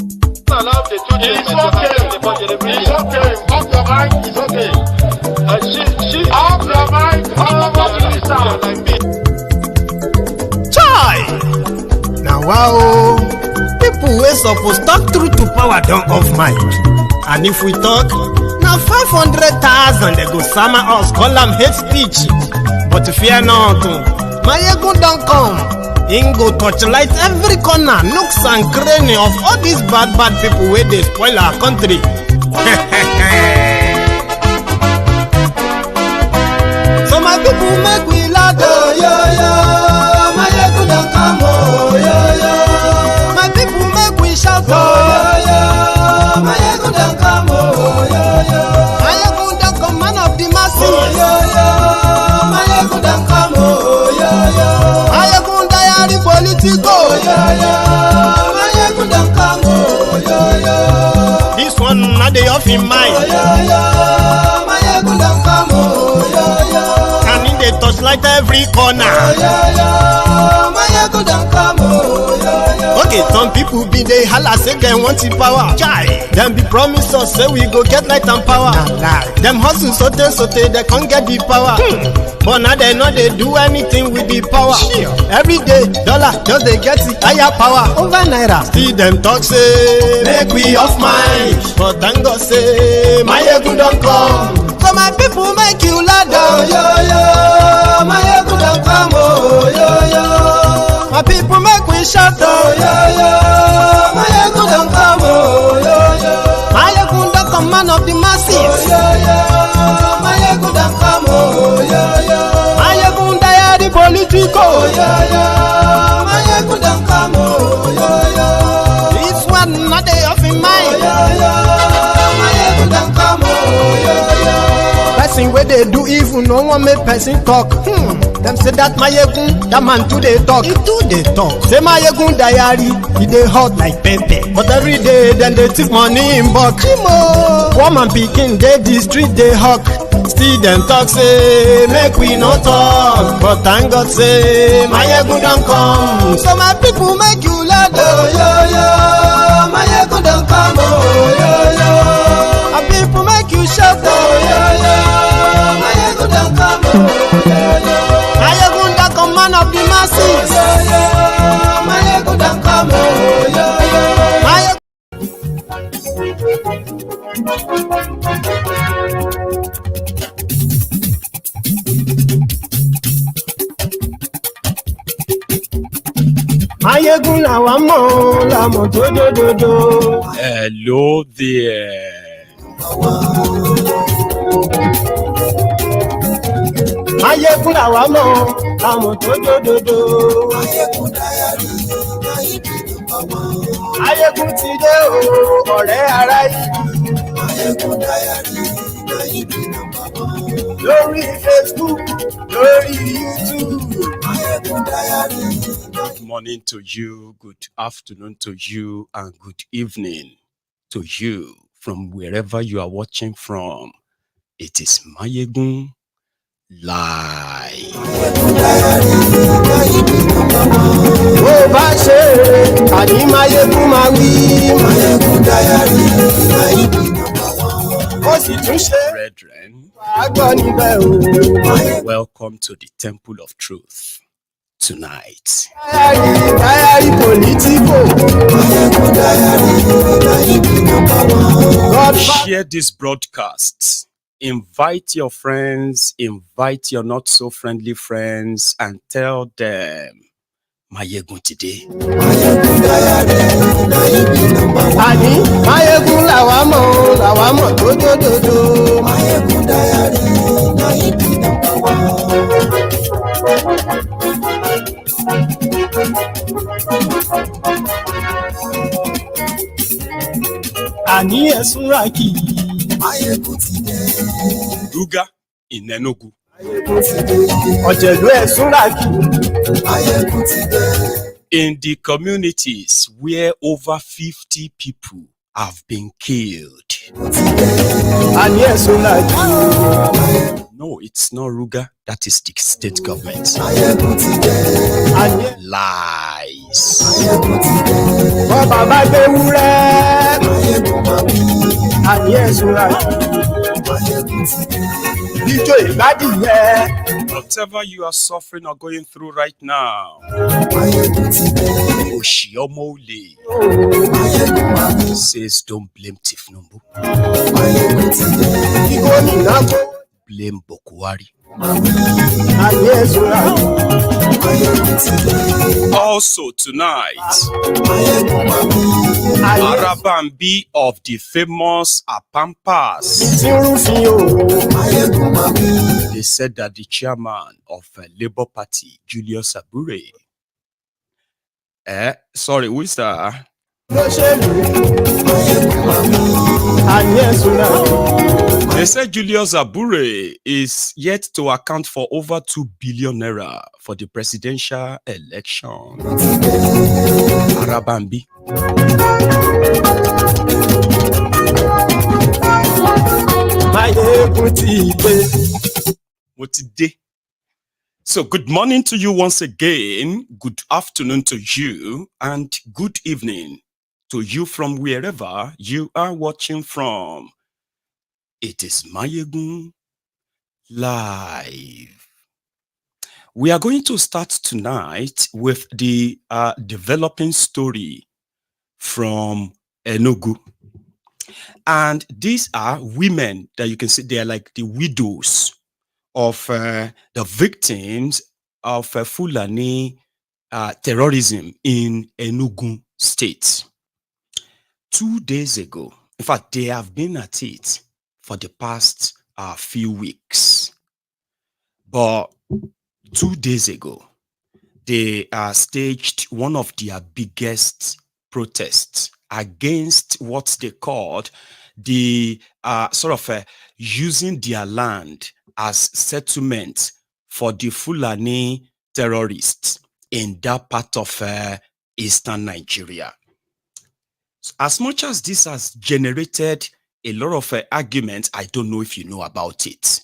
It's okay. Off your mic. It's okay. Off your mic. Chai! Now wow, people wey suppose talk truth to power don't off mic. And if we talk, now 500,000 they go summer us, call them hate speech. But fear not, Maiyegun don't come. Ingo torchlight every corner, nooks and cranny of all these bad people where they spoil our country. So my people make we laugh, oh yo yo. Maiyegun don't come, oh yo yo. My people make we shout, oh yo yo. Maiyegun don't come, oh yo yo. Maiyegun don't come, man of the masses, oh yo yo. Maiyegun don't come, oh yo yo. Maiyegun diary Politico, oh yo yo. Maiyegun don't come, oh yo yo. This one not the off in mind, oh yo yo. Maiyegun don't come, oh yo yo. And in the touchlight every corner, oh yo yo. Maiyegun don't come, oh yo yo. Okay, some people be they holla say they want the power. Chai, them be promise us say we go get light and power. Them hustle sote they can't get the power. But now they know they do anything with the power. Every day, dollar just they get the higher power over naira. See them talk say make we off mind, but thank God say Maiyegun don't come. So my people make you laugh, oh yo yo. Maiyegun don't come, oh yo yo. My people make we shout, oh yo yo. Maiyegun don't come, oh yo yo. Maiyegun don't come, man of the masses, oh yo yo. Maiyegun don't come, oh yo yo. Maiyegun diary Politico, oh yo yo. Maiyegun don't come, oh yo yo. This one not they off in mind, oh yo yo. Maiyegun don't come, oh yo yo. Person where they do evil, no one make person talk. Them say that Maiyegun, that man too they talk. He too they talk. Say Maiyegun diary, he they hot like pepper. But every day then they take money in bulk. Woman picking they the street they hawk. Still them talk say make we no talk. But thank God say Maiyegun don't come. So my people make you laugh, oh yo yo. Maiyegun don't come, oh yo yo. My people make you shout, oh yo yo. Maiyegun don't come, oh yo yo. Maiyegun don't come, man of the masses, oh yo yo. Maiyegun don't come, oh yo yo. Maiyegun làwa mọ̀ làmọ̀ tó dòdòdò. Hello there. Maiyegun làwa mọ̀ làmọ̀ tó dòdòdò. Maiyegun ti dé o ọ̀rẹ́ ara yìí. Lórí Facebook, lórí YouTube. Good morning to you, good afternoon to you, and good evening to you from wherever you are watching from. It is Maiyegun Live. Bó bá ṣe àní Maiyegun máa wí. Maiyegun diary, ó sì tún ṣe. Brethren, Àgbọ̀ welcome to the Temple of Truth tonight. Diary Politico. Share this broadcast. Invite your friends, invite your not so friendly friends, and tell them Maiyegun today. Àní Maiyegun làwa mọ̀ tó dòdòdò. Maiyegun diary, àní ẹ̀sùn rákì. Maiyegun ti dé. RUGA in Enugu. Ọ̀jẹ̀lú ẹ̀sùn rákì. Maiyegun ti dé. In the communities where over 50 people have been killed. Àní ẹ̀sùn rákì. No, it's not RUGA. That is the state government. Lies. Whatever you are suffering or going through right now, Oshiomole says don't blame Thiefnubu. Blame Bokwari. Also tonight, Arabambi of the famous Apampas. They said that the chairman of Labour Party, Julius Abure, sorry, who is that? They said Julius Abure is yet to account for over 2 billion naira for the presidential election. Arabambi. So good morning to you once again, good afternoon to you, and good evening to you from wherever you are watching from. It is Maiyegun Live. We are going to start tonight with the developing story from Enugu. And these are women that you can see, they are like the widows of the victims of Fulani terrorism in Enugu state. 2 days ago, in fact, they have been at it for the past few weeks. But 2 days ago, they staged one of their biggest protests against what they called the using their land as settlement for the Fulani terrorists in that part of eastern Nigeria. As much as this has generated a lot of arguments, I don't know if you know about it.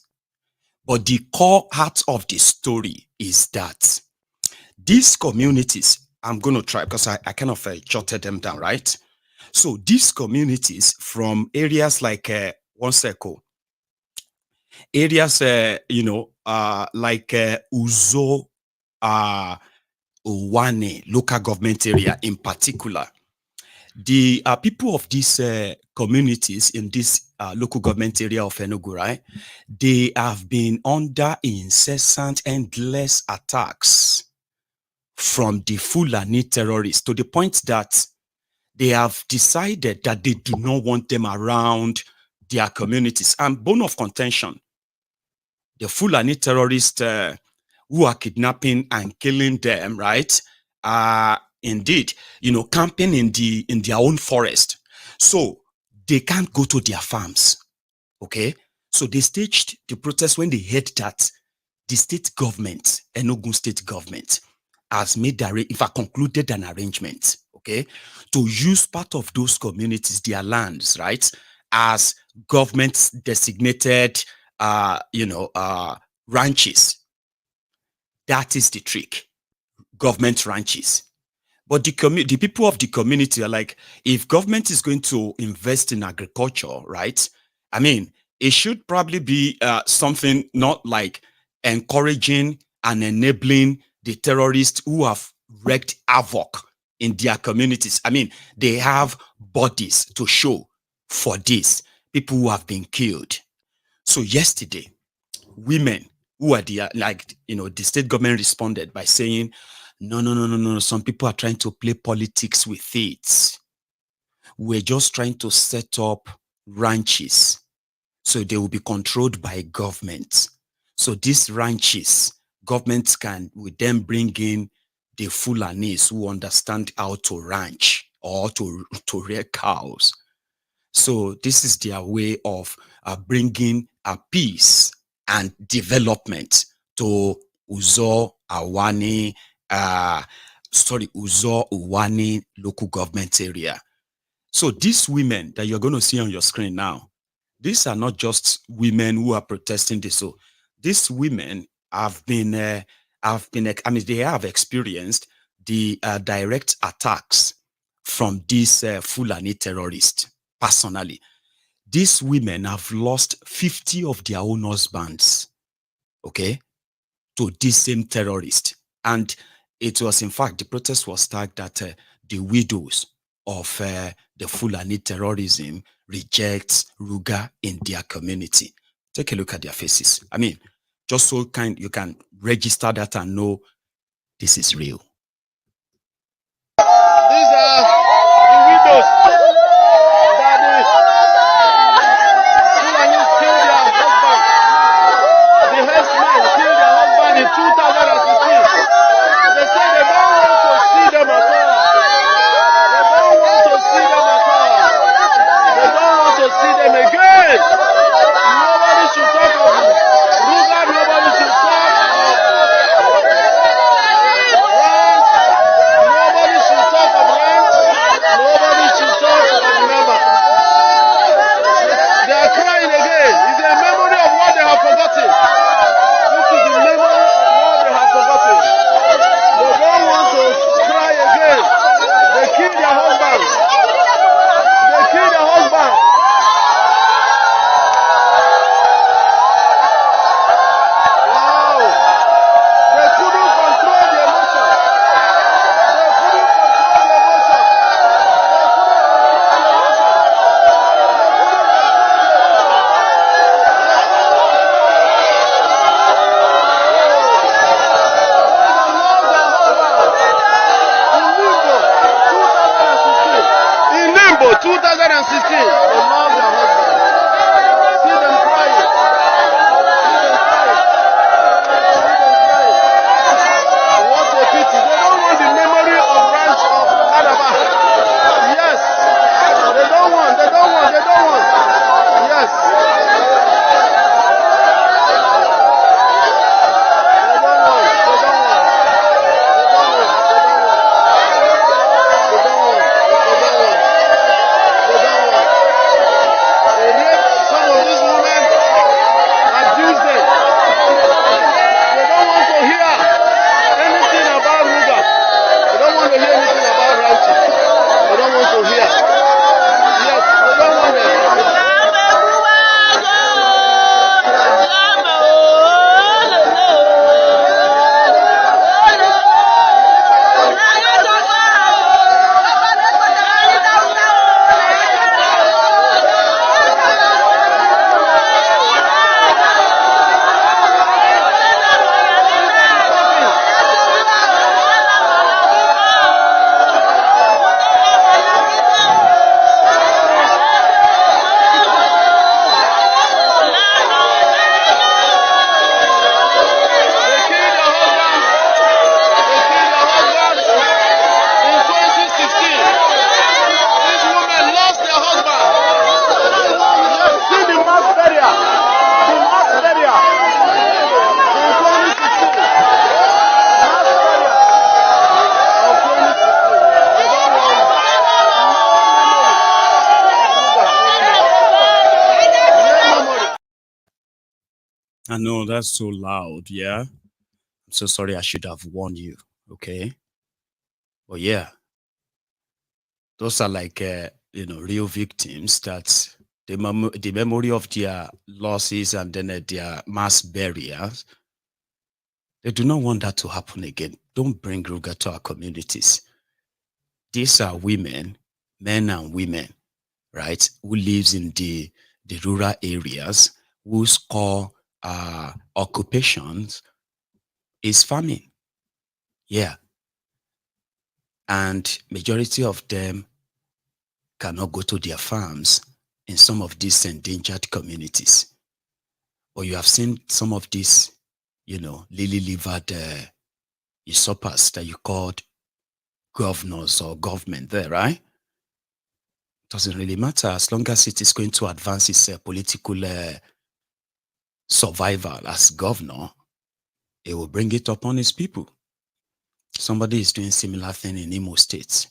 But the core heart of the story is that these communities, I'm going to try because I kind of jotted them down, right? So these communities from areas like areas, like Uzo, Uwane, local government area in particular, the people of these communities in this local government area of Enugu, right, they have been under incessant, endless attacks from the Fulani terrorists to the point that they have decided that they do not want them around their communities. And bone of contention, the Fulani terrorists who are kidnapping and killing them, right, indeed, camping in their own forest. So they can't go to their farms. Okay. So they staged the protest when they heard that the state government, Enugu state government, has made concluded an arrangement, okay, to use part of those communities, their lands, right, as government designated ranches. That is the trick. Government ranches. But the people of the community are like, if government is going to invest in agriculture, right? I mean, it should probably be something not like encouraging and enabling the terrorists who have wreaked havoc in their communities. I mean, they have bodies to show for this, people who have been killed. So yesterday, women who are the state government responded by saying, no, some people are trying to play politics with it. We're just trying to set up ranches so they will be controlled by government. So these ranches, governments will then bring in the Fulanis who understand how to ranch or to rear cows. So this is their way of bringing peace and development to Uzo Uwane local government area. So these women that you're going to see on your screen now, these are not just women who are protesting this. So these women have been, I mean, they have experienced the direct attacks from these Fulani terrorists personally. These women have lost 50 of their own husbands, okay, to these same terrorists. And it was, in fact, the protest was tagged that the widows of the Fulani terrorism rejects RUGA in their community. Take a look at their faces. I mean, just so you can register that and know this is real. These are the widows that the Fulanis killed their husband. The herdsmen killed their husband in 2016. They say they don't want to see them at all. They don't want to see them at all. They don't want to see them again. Nobody should talk of RUGA. Nobody should talk of rent. Nobody should talk of rent. Nobody should talk of number. They are crying again. It's a memory of what they have forgotten. This is the memory of what they have forgotten. They don't want to cry again. They kill their husbands. They kill their husbands. Wow. They couldn't control the emotion. They couldn't control the emotion. They couldn't in Limbo 2016, they lost their husband. See them crying. See them crying. See them crying. What a pity. They don't want the memory of ranch of Adaba. Yes. They don't want. They don't want. They don't want. Yes. They don't want. They don't want. They don't want. They don't want. They rape some of these women, abuse them. They don't want to hear anything about RUGA. They don't want to hear anything about righteous. They don't want to hear. Yes, they don't want them. I know that's so loud. Yeah. I'm so sorry. I should have warned you. Okay. But yeah, those are like, real victims that the memory of their losses and then their mass burials, they do not want that to happen again. Don't bring RUGA to our communities. These are women, men and women, right, who lives in the rural areas, whose core occupations is farming. Yeah. And majority of them cannot go to their farms in some of these endangered communities. Or you have seen some of these, lily-livered usurpers that you called governors or government there, right? Doesn't really matter as long as it is going to advance its political survival as governor. It will bring it upon his people. Somebody is doing similar thing in Imo State.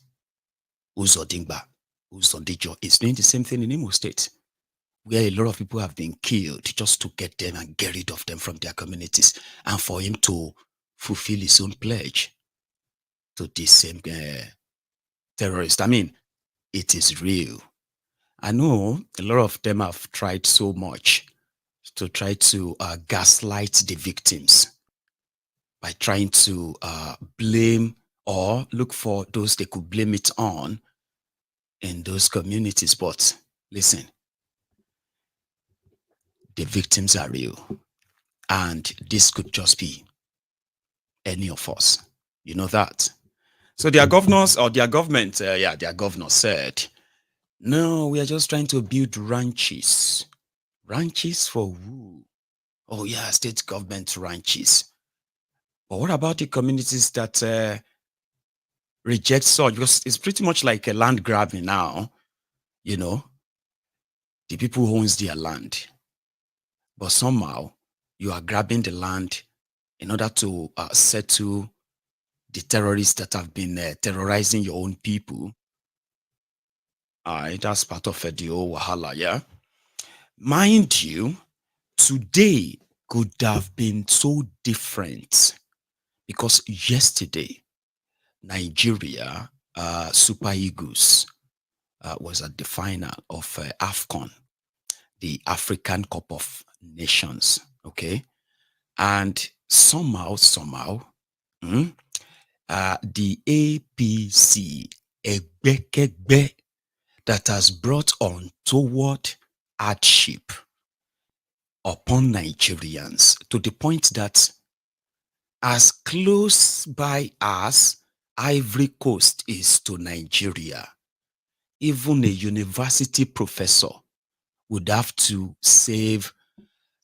Uzodingba, Uzondijo is doing the same thing in Imo State. where a lot of people have been killed just to get them and get rid of them from their communities, and for him to fulfill his own pledge to this same terrorist. I mean, it is real. I know a lot of them have tried so much to try to gaslight the victims by trying to blame or look for those they could blame it on in those communities. But listen, the victims are real. And this could just be any of us. You know that. So their governors or their government, their governor said, no, we are just trying to build ranches. Ranches for who? Oh yeah, state government ranches. But what about the communities that reject such? Because it's pretty much like a land grabbing now, you know, the people who owns their land. But somehow you are grabbing the land in order to settle the terrorists that have been terrorizing your own people. That's part of the whole wahala, yeah? Mind you, today could have been so different because yesterday, Nigeria, Super Eagles, was at the final of AFCON, the African Cup of Nations, okay? And somehow, the APC, Egbekegbe, that has brought untoward hardship upon Nigerians to the point that as close by as Ivory Coast is to Nigeria, even a university professor would have to save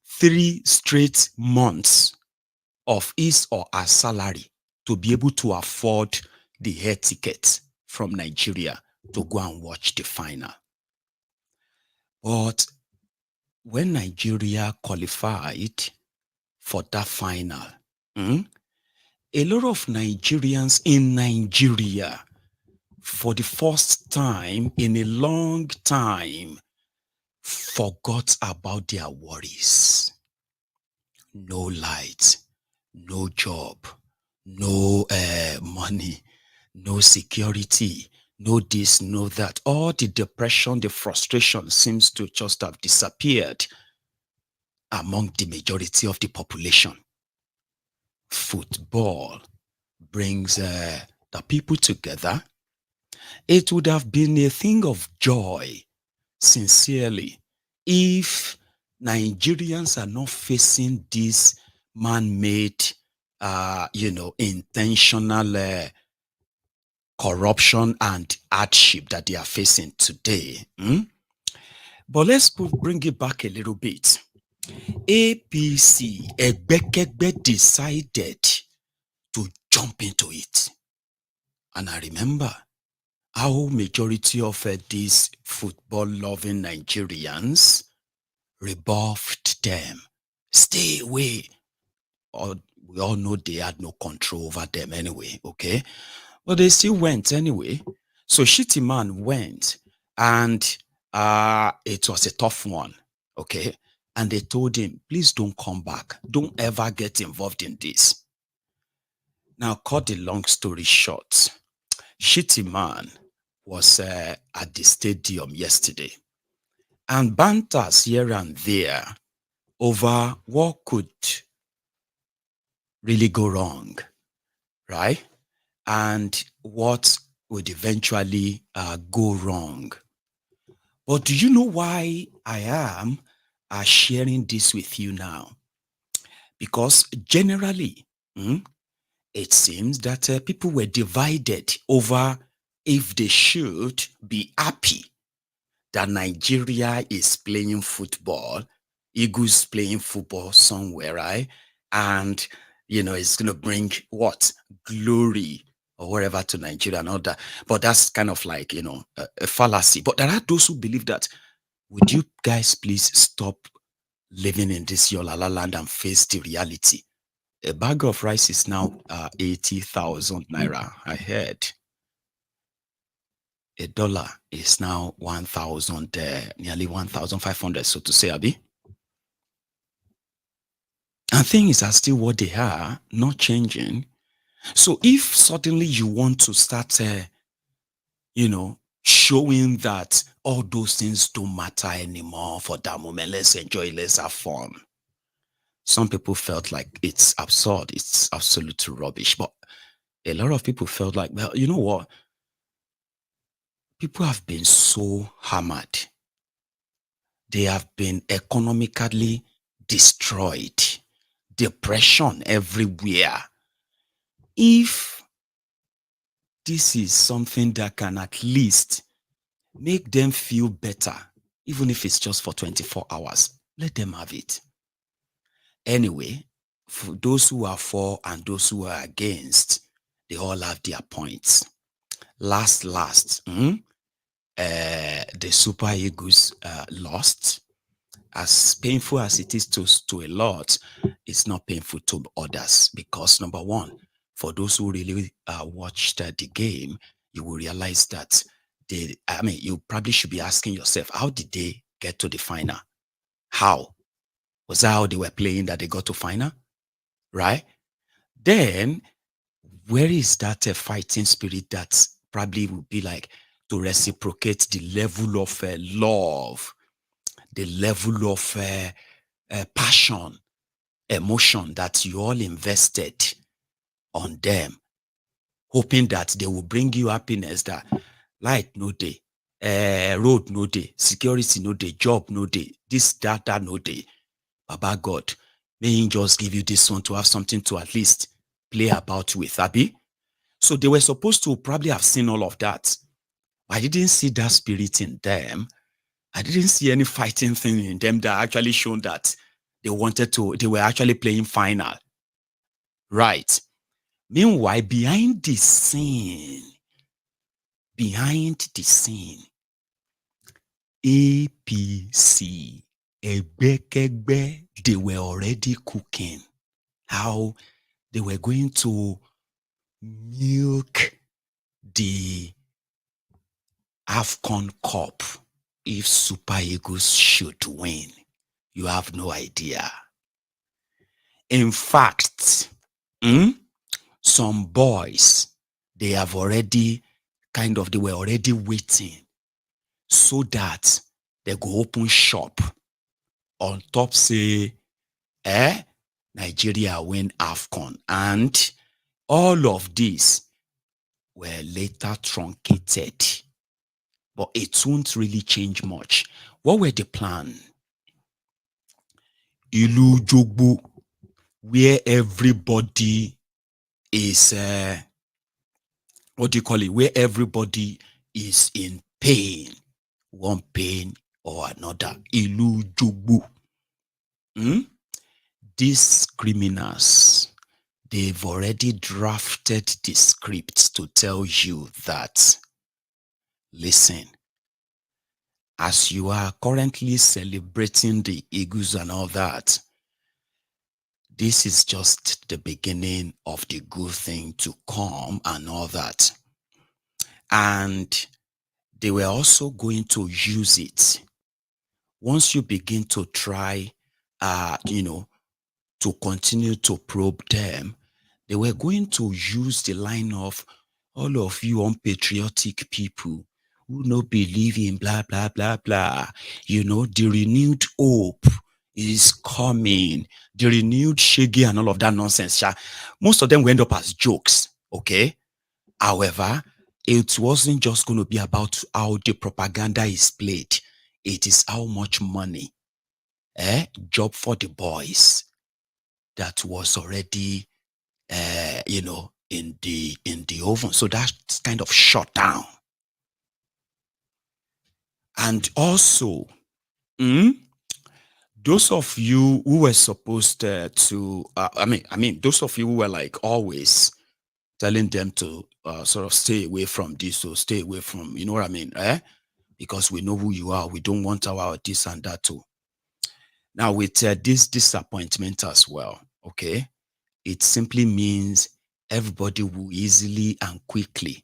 3 straight months of his or her salary to be able to afford the air ticket from Nigeria to go and watch the final. But when Nigeria qualified for that final, a lot of Nigerians in Nigeria, for the first time in a long time, forgot about their worries. No light, no job, no money, no security, no this, no that. All the depression, the frustration seems to just have disappeared among the majority of the population. Football brings the people together. It would have been a thing of joy, sincerely, if Nigerians are not facing this man-made, intentional corruption and hardship that they are facing today. But let's bring it back a little bit. APC, Egbekegbe, decided to jump into it. And I remember how majority of these football-loving Nigerians rebuffed them. Stay away. Or we all know they had no control over them anyway, okay? But they still went anyway. So Shitty Man went, and it was a tough one, okay? And they told him, please don't come back. Don't ever get involved in this. Now, cut the long story short, Shitty Man was at the stadium yesterday, and banters here and there over what could really go wrong, right? And what would eventually go wrong. But do you know why I am sharing this with you now? Because generally, it seems that people were divided over if they should be happy that Nigeria is playing football, Eagles playing football somewhere, right? And, it's going to bring what? Glory or whatever to Nigeria and all that. But that's kind of like, a fallacy. But there are those who believe that, would you guys please stop living in this Yolala land and face the reality? A bag of rice is now 80,000 naira. I heard. a dollar is now 1,000, nearly 1,500, so to say, Abi. And things are still what they are, not changing. So if suddenly you want to start, showing that all those things don't matter anymore for that moment, let's enjoy, let's have fun. Some people felt like it's absurd, it's absolute rubbish. But a lot of people felt like, well, you know what? People have been so hammered. They have been economically destroyed. Depression everywhere. If this is something that can at least make them feel better, even if it's just for 24 hours, let them have it. Anyway, for those who are for and those who are against, they all have their points. Last, the Super Eagles lost. As painful as it is to a lot, it's not painful to others because, number one, for those who really watched the game, you will realize that you probably should be asking yourself, how did they get to the final? How? Was that how they were playing that they got to final? Right? Then, where is that fighting spirit that probably would be like to reciprocate the level of love, the level of passion, emotion that you all invested on them, hoping that they will bring you happiness, that light no day, road no day, security no day, job no day, this, that no day. Baba God, may he just give you this one to have something to at least play about with, Abi. So they were supposed to probably have seen all of that. I didn't see that spirit in them. I didn't see any fighting thing in them that actually shown that they were actually playing final. Right. Meanwhile, behind the scene, APC, Ebekegbe, they were already cooking how they were going to milk the AFCON Cup if Super Eagles should win. You have no idea. In fact, some boys, they were already waiting so that they go open shop on top, say, Nigeria win AFCON. And all of these were later truncated. But it won't really change much. What were the plan? Ilu Jogbo, where everybody is, where everybody is in pain, one pain or another. Ilu Jogbo. These criminals, they've already drafted the script to tell you that, listen, as you are currently celebrating the Eagles and all that, this is just the beginning of the good thing to come and all that. And they were also going to use it. Once you begin to try, to continue to probe them, they were going to use the line of all of you unpatriotic people who no believe in blah, blah, blah, blah. The renewed hope is coming. The renewed shaggy and all of that nonsense. Most of them will end up as jokes, okay? However, it wasn't just going to be about how the propaganda is played. It is how much money, job for the boys, that was already, in the oven. So that's kind of shut down. And also, those of you who were supposed to, those of you who were like always telling them to sort of stay away from this or stay away from, you know what I mean, because we know who you are. We don't want our this and that too. Now with this disappointment as well, okay, it simply means everybody will easily and quickly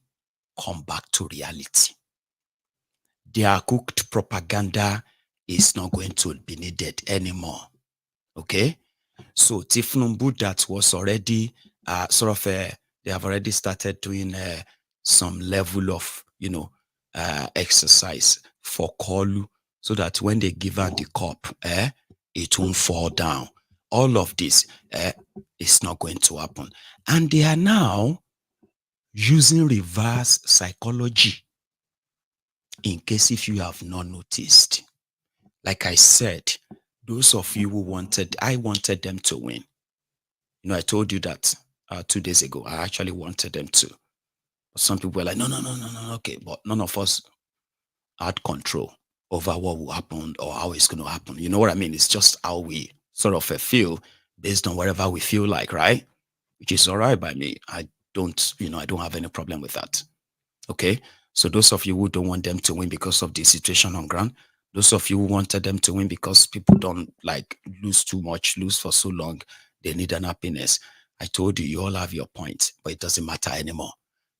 come back to reality. their cooked propaganda is not going to be needed anymore. Okay? So Thiefnubu, that was already they have already started doing some level of, exercise for Kolu, so that when they give her the cup, it won't fall down. All of this is not going to happen. And they are now using reverse psychology, in case if you have not noticed. Like I said, those of you who I wanted them to win. I told you that 2 days ago. I actually wanted them to. But some people were like, no, okay. But none of us had control over what will happen or how it's going to happen. You know what I mean? It's just how we sort of feel based on whatever we feel like, right? Which is all right by me. I don't have any problem with that. Okay? So those of you who don't want them to win because of the situation on ground, those of you who wanted them to win because people don't lose too much, lose for so long, they need an happiness. I told you, you all have your point, but it doesn't matter anymore.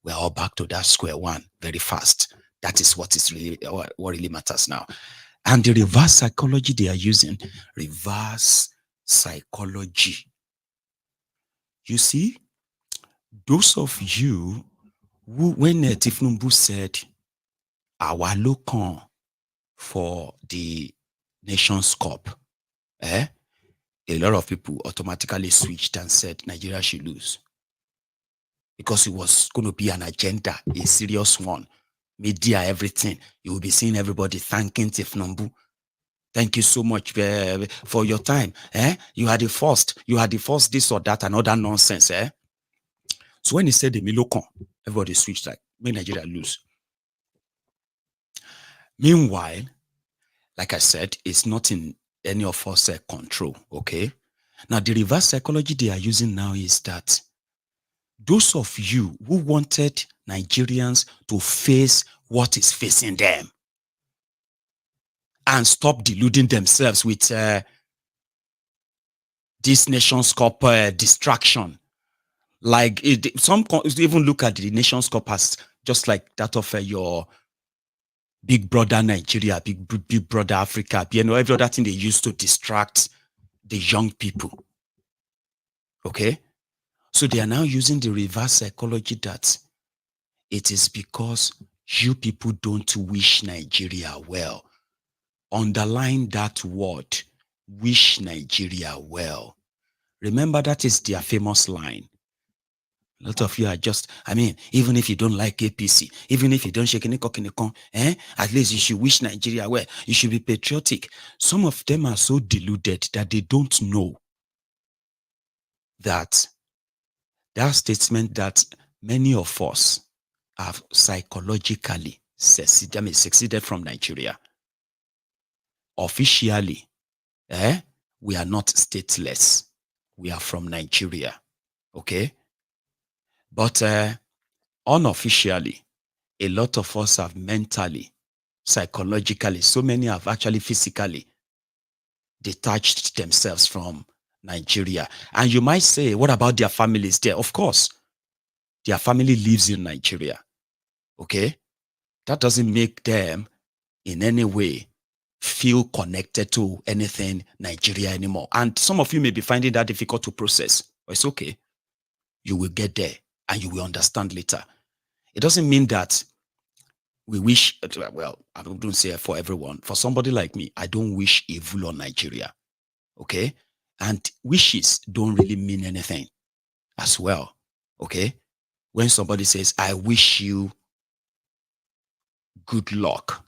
We're all back to that square one very fast. That is what really matters now. And the reverse psychology they are using, reverse psychology. You see, those of you who, when Thiefnubu said, our local for the Nations Cup, a lot of people automatically switched and said Nigeria should lose, because it was going to be an agenda, a serious one. Media, everything. You will be seeing everybody thanking Thiefnubu. Thank you so much for your time. You had the first. You had the first this or that and other nonsense. So when he said the Milocon, everybody switched, like, make Nigeria lose. Meanwhile, like I said, it's not in any of us control, okay? Now, the reverse psychology they are using now is that those of you who wanted Nigerians to face what is facing them and stop deluding themselves with this Nations Cup distraction. Like, some even look at the Nations Cup as just like that of your big brother Nigeria, big brother Africa, every other thing they use to distract the young people. Okay? So they are now using the reverse psychology that it is because you people don't wish Nigeria well. Underline that word, wish Nigeria well. Remember, that is their famous line. A lot of you are just, even if you don't like APC, even if you don't shake any cock in the con, at least you should wish Nigeria well. You should be patriotic. Some of them are so deluded that they don't know that statement that many of us have psychologically succeeded from Nigeria. Officially, we are not stateless. We are from Nigeria. Okay? But unofficially, a lot of us have mentally, psychologically, so many have actually physically detached themselves from Nigeria. And you might say, what about their families there? Of course, their family lives in Nigeria. Okay? That doesn't make them in any way feel connected to anything Nigeria anymore. And some of you may be finding that difficult to process, but it's okay. You will get there and you will understand later. It doesn't mean that we wish, well, I don't say for everyone. For somebody like me, I don't wish evil on Nigeria. Okay? And wishes don't really mean anything as well. Okay? When somebody says, I wish you good luck,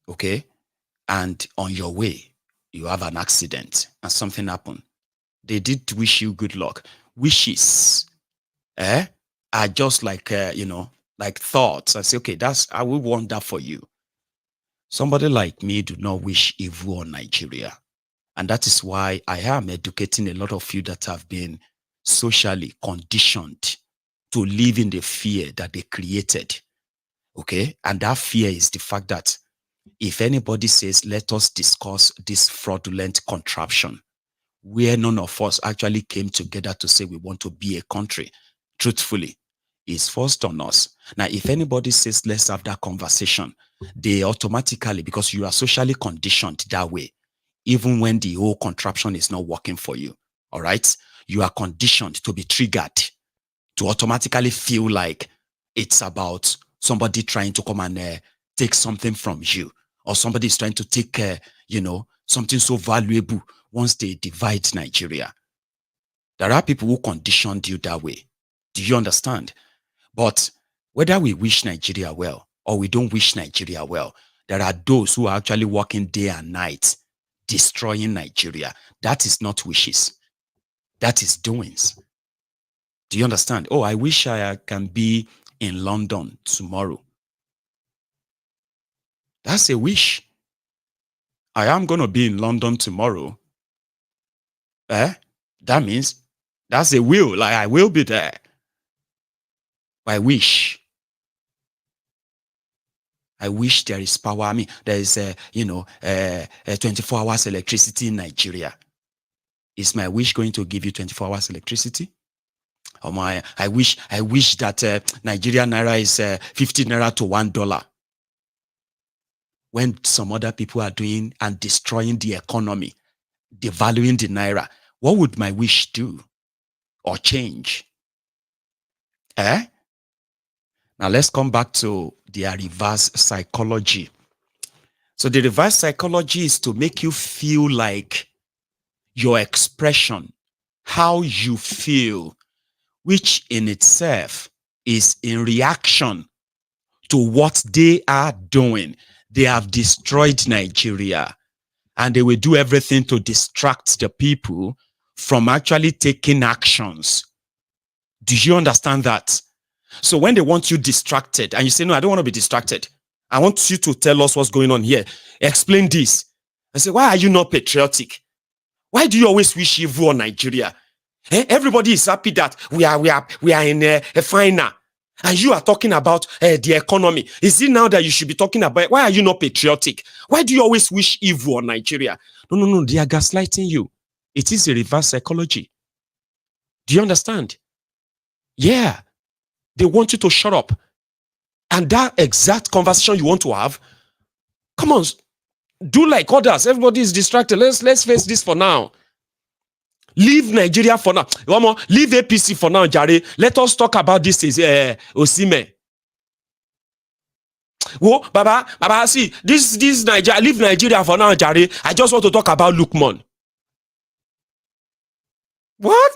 okay, and on your way, you have an accident and something happened, they did wish you good luck. Wishes are just like, like thoughts. I say, okay, I will want that for you. Somebody like me do not wish evil on Nigeria. And that is why I am educating a lot of you that have been socially conditioned to live in the fear that they created. Okay? And that fear is the fact that if anybody says, let us discuss this fraudulent contraption, where none of us actually came together to say we want to be a country, truthfully, is forced on us. Now, if anybody says, let's have that conversation, they automatically, because you are socially conditioned that way, even when the whole contraption is not working for you, all right? You are conditioned to be triggered, to automatically feel like it's about somebody trying to come and take something from you, or somebody is trying to take, something so valuable once they divide Nigeria. There are people who conditioned you that way. Do you understand? But whether we wish Nigeria well or we don't wish Nigeria well, there are those who are actually working day and night, destroying Nigeria. That is not wishes. That is doings. Do you understand? Oh, I wish I can be in London tomorrow. That's a wish. I am going to be in London tomorrow. That means that's a will. Like, I will be there. I wish. I wish there is power. I mean, there is, 24 hours electricity in Nigeria. Is my wish going to give you 24 hours electricity? Or I wish that Nigerian naira is 50 naira to $1. When some other people are doing and destroying the economy, devaluing the naira, what would my wish do or change? Now let's come back to their reverse psychology. So the reverse psychology is to make you feel like your expression, how you feel, which in itself is in reaction to what they are doing. They have destroyed Nigeria, and they will do everything to distract the people from actually taking actions. Do you understand that? So when they want you distracted and you say, no, I don't want to be distracted. I want you to tell us what's going on here. Explain this. I say, why are you not patriotic? Why do you always wish evil on Nigeria? Everybody is happy that we are in a final. And you are talking about the economy. Is it now that you should be talking about, why are you not patriotic? Why do you always wish evil on Nigeria? No, they are gaslighting you. It is a reverse psychology. Do you understand? Yeah. They want you to shut up. And that exact conversation you want to have, come on, do like others. Everybody is distracted. Let's face this for now. Leave Nigeria for now. One more, leave APC for now, Jare. Let us talk about this Osime. Whoa, Baba, see, this Nigeria, leave Nigeria for now, Jare. I just want to talk about Lukman. What?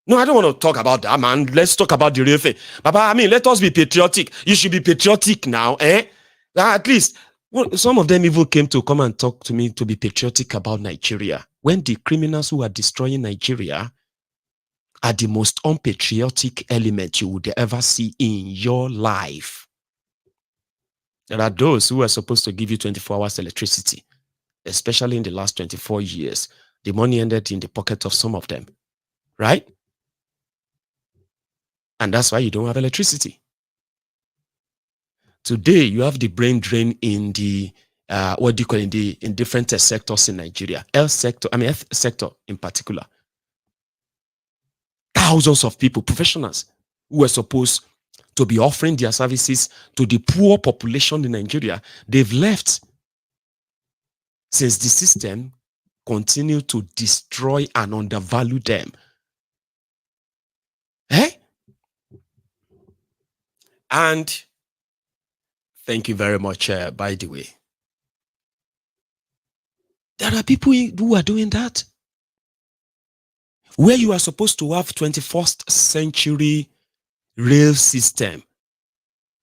No, I don't want to talk about that, man. Let's talk about the real thing. Baba, I mean, let us be patriotic. You should be patriotic now, At least, some of them even came to come and talk to me to be patriotic about Nigeria. When the criminals who are destroying Nigeria are the most unpatriotic element you would ever see in your life. There are those who are supposed to give you 24 hours electricity, especially in the last 24 years. The money ended in the pocket of some of them, right? And that's why you don't have electricity. Today, you have the brain drain in the in different sectors in Nigeria. Health sector in particular. Thousands of people, professionals, who were supposed to be offering their services to the poor population in Nigeria, they've left since the system continued to destroy and undervalue them. And thank you very much, by the way. There are people who are doing that. Where you are supposed to have 21st century rail system.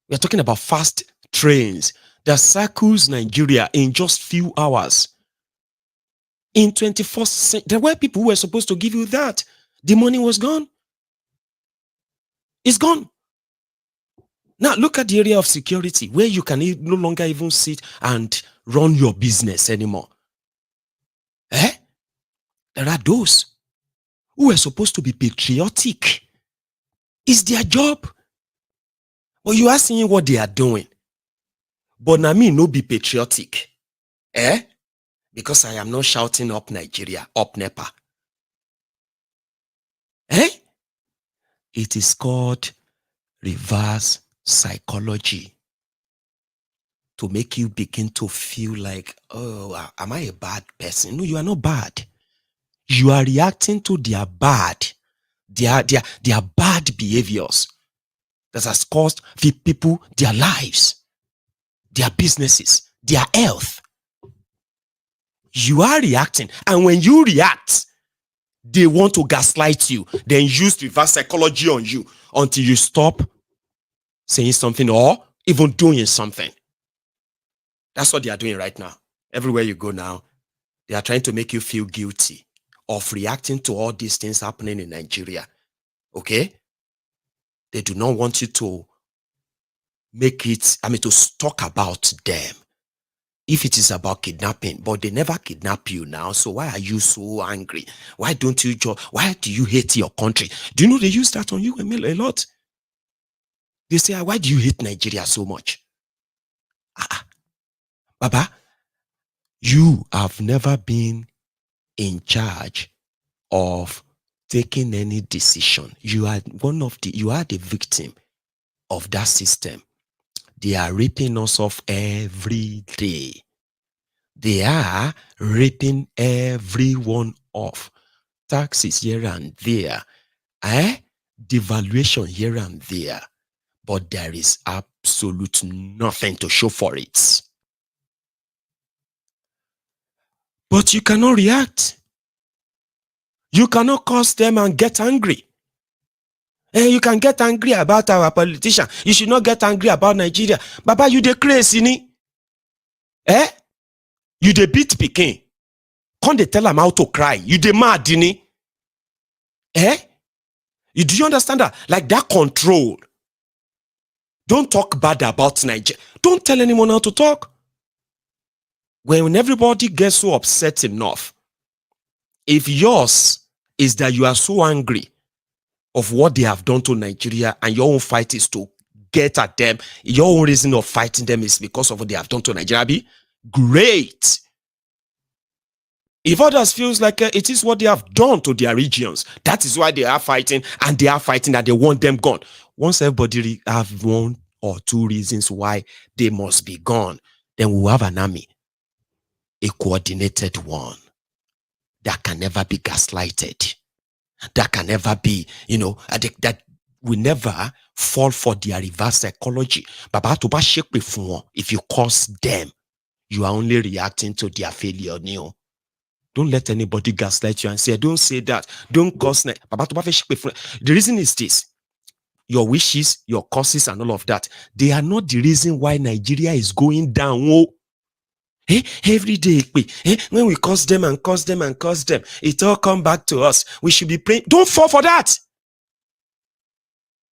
We are talking about fast trains that circles Nigeria in just few hours. In 21st century, there were people who were supposed to give you that. The money was gone. It's gone. Now look at the area of security where you can no longer even sit and run your business anymore. There are those who are supposed to be patriotic. It's their job. But you are seeing what they are doing. But now me no be patriotic. Because I am not shouting up Nigeria, up NEPA. It is called reverse psychology, to make you begin to feel like, oh, am I a bad person? No, you are not bad. You are reacting to their bad behaviors that has cost people their lives, their businesses, their health. You are reacting, and when you react, they want to gaslight you, then use reverse psychology on you until you stop saying something or even doing something. That's what they are doing right now. Everywhere you go now, they are trying to make you feel guilty of reacting to all these things happening in Nigeria. Okay? They do not want you to make it, to talk about them. If it is about kidnapping, but they never kidnap you now, so why are you so angry? Why do you hate your country? Do you know they use that on you a lot? They say, why do you hate Nigeria so much? Baba, you have never been in charge of taking any decision. You are the victim of that system. They are ripping us off every day. They are ripping everyone off. Taxes here and there. Devaluation here and there. But there is absolute nothing to show for it. But you cannot react. You cannot curse them and get angry. You can get angry about our politician. You should not get angry about Nigeria. Baba, you dey crazy, ni? You dey beat pikin. Can't they tell am how to cry? You dey mad, ni? Do you understand that? Like that control. Don't talk bad about Nigeria. Don't tell anyone how to talk. When everybody gets so upset enough, if yours is that you are so angry of what they have done to Nigeria and your own fight is to get at them, your own reason of fighting them is because of what they have done to Nigeria, great. If others feels like it is what they have done to their regions, that is why they are fighting, and they are fighting that they want them gone. Once everybody have one or two reasons why they must be gone, then we'll have an army, a coordinated one that can never be gaslighted, that can never be, that will never fall for their reverse psychology. If you curse them, you are only reacting to their failure. Don't let anybody gaslight you and say, don't say that, don't curse. The reason is this: your wishes, your curses, and all of that, they are not the reason why Nigeria is going down. Every day, when we curse them and curse them and curse them, it all come back to us. We should be praying. Don't fall for that.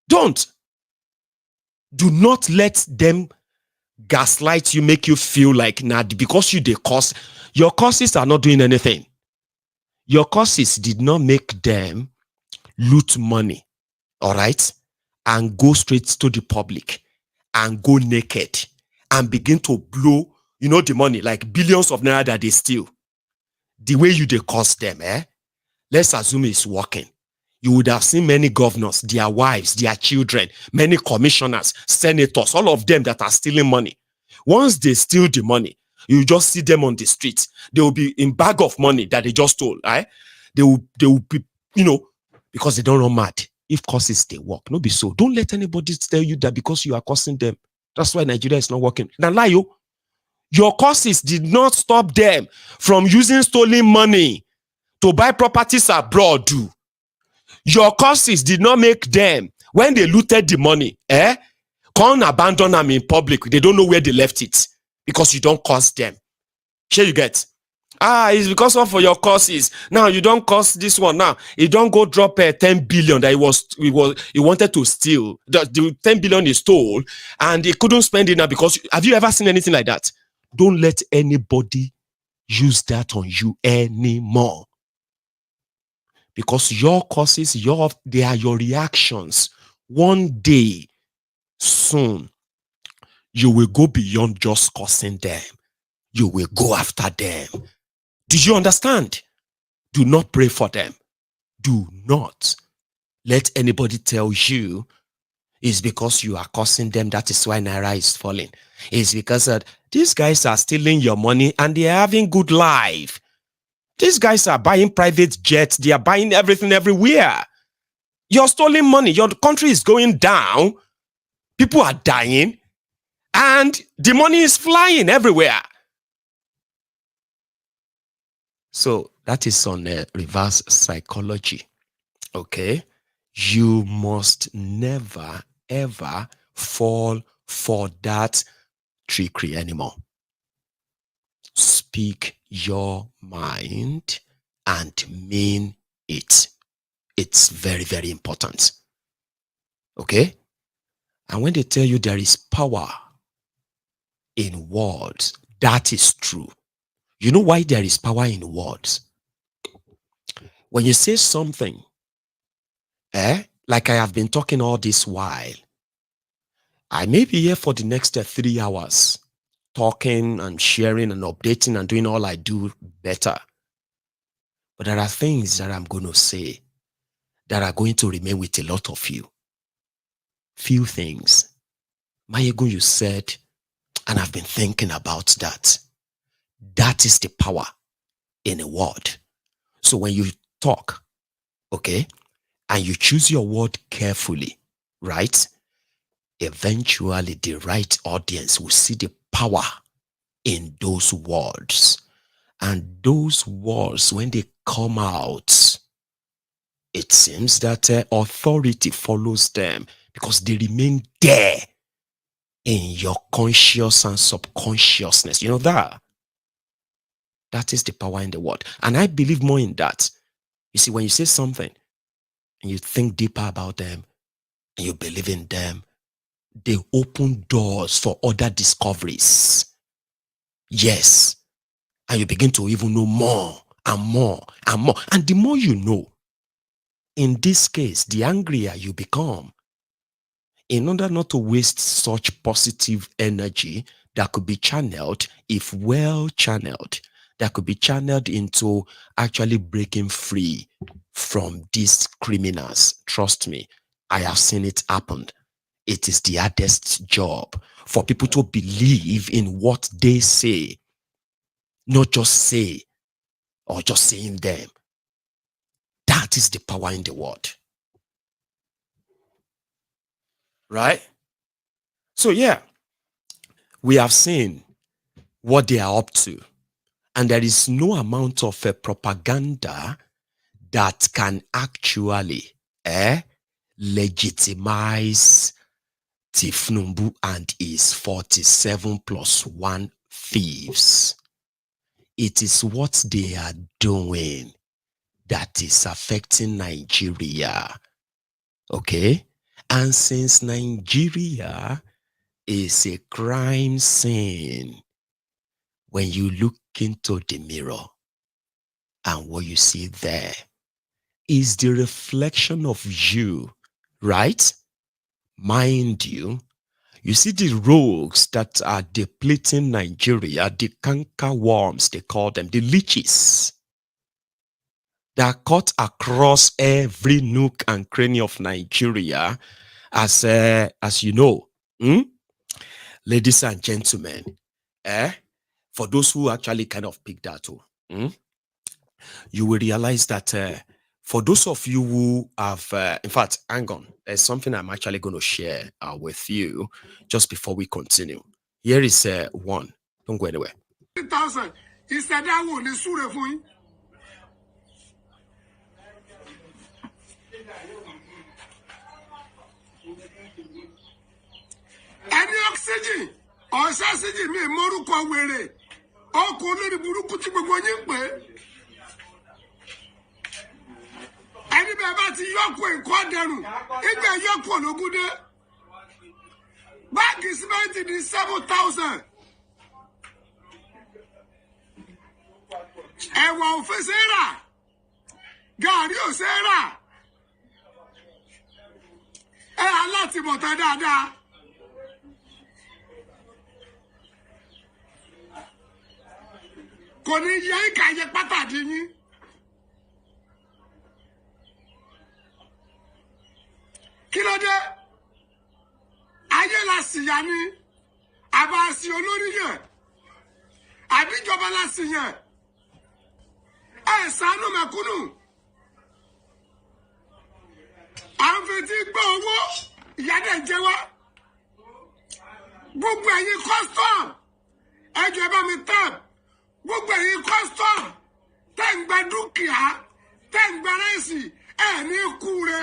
Don't. Do not let them gaslight you, make you feel like, because you curse, your curses are not doing anything. Your curses did not make them loot money, all right, and go straight to the public and go naked and begin to blow, the money, like billions of naira that they steal. The way you curse them, let's assume it's working. You would have seen many governors, their wives, their children, many commissioners, senators, all of them that are stealing money. Once they steal the money, you just see them on the streets. They will be in bag of money that they just stole. They will be, because they don't run mad. If curses they work, no be so. Don't let anybody tell you that because you are cursing them. That's why Nigeria is not working. Now lie you. Your curses did not stop them from using stolen money to buy properties abroad. Your curses did not make them, when they looted the money, can't abandon them in public. They don't know where they left it because you don't curse them. Sure you get? It's because of your curses. Now you don't curse this one. Now you don't go drop 10 billion that he wanted to steal. The 10 billion he stole and he couldn't spend it now because have you ever seen anything like that? Don't let anybody use that on you anymore. Because your causes, they are your reactions. One day, soon, you will go beyond just cursing them. You will go after them. Do you understand? Do not pray for them. Do not let anybody tell you it's because you are causing them. That is why Naira is falling. It's because these guys are stealing your money and they are having good life. These guys are buying private jets. They are buying everything everywhere. You're stealing money. Your country is going down. People are dying. And the money is flying everywhere. So that is on reverse psychology. Okay? You must never, ever fall for that trickery anymore. Speak your mind and mean it. It's very, very important. Okay? And when they tell you there is power in words, that is true. You know why there is power in words? When you say something, like I have been talking all this while, I may be here for the next 3 hours, talking and sharing and updating and doing all I do better. But there are things that I'm going to say that are going to remain with a lot of you. Few things. Maiyegun, you said, and I've been thinking about that. That is the power in a word. So when you talk, okay, and you choose your word carefully, right? Eventually the right audience will see the power in those words. And those words, when they come out, it seems that authority follows them because they remain there in your conscious and subconsciousness. You know that? That is the power in the word. And I believe more in that. You see, when you say something and you think deeper about them and you believe in them, they open doors for other discoveries. Yes. And you begin to even know more and more and more. And the more you know, in this case, the angrier you become. In order not to waste such positive energy that could be channeled, if well channeled, that could be channeled into actually breaking free from these criminals. Trust me, I have seen it happen. It is the hardest job for people to believe in what they say, not just say or just saying them. That is the power in the word. Right? So yeah, we have seen what they are up to. And there is no amount of propaganda that can actually legitimize Thiefnubu and his 47 plus 1 thieves. It is what they are doing that is affecting Nigeria. Okay? And since Nigeria is a crime scene, when you look into the mirror and what you see there is the reflection of you, right? Mind you, you see the rogues that are depleting Nigeria, the canker worms, they call them, the leeches. They are cut across every nook and cranny of Nigeria, as you know. Ladies and gentlemen, for those who actually kind of picked that up, you will realize that for those of you who have, in fact, hang on, there's something I'm actually going to share with you just before we continue. Here is one. Don't go anywhere. 1,000. He said that one is sure for you. Any oxygen or oxygen me moruko were. O ko lori buruku ti gbogbo yin pe. Any be ba ti yoko nkan derun. Igbe yoko logude. Bag is meant in 7,000. Ẹ̀wà ò fẹ́ ṣe rà. Gàrí ò ṣe rà. Ẹ aláti bọ̀tá dáadáa. Kò ní yẹ ìkàyẹ pátàdì yín. yani abasi olórí yẹn àbíjọba láti yẹn ṣàánú mẹ̀kúnnù à ń fetí gbọ́ owó ìyáde jẹ wá gbogbo ẹ̀yin custom ẹjọ́ ẹ bá mi tap gbogbo ẹ̀yin custom tẹ́ ń gba dúkìá tẹ́ ń gba rẹ́sì ẹ̀ ní kú re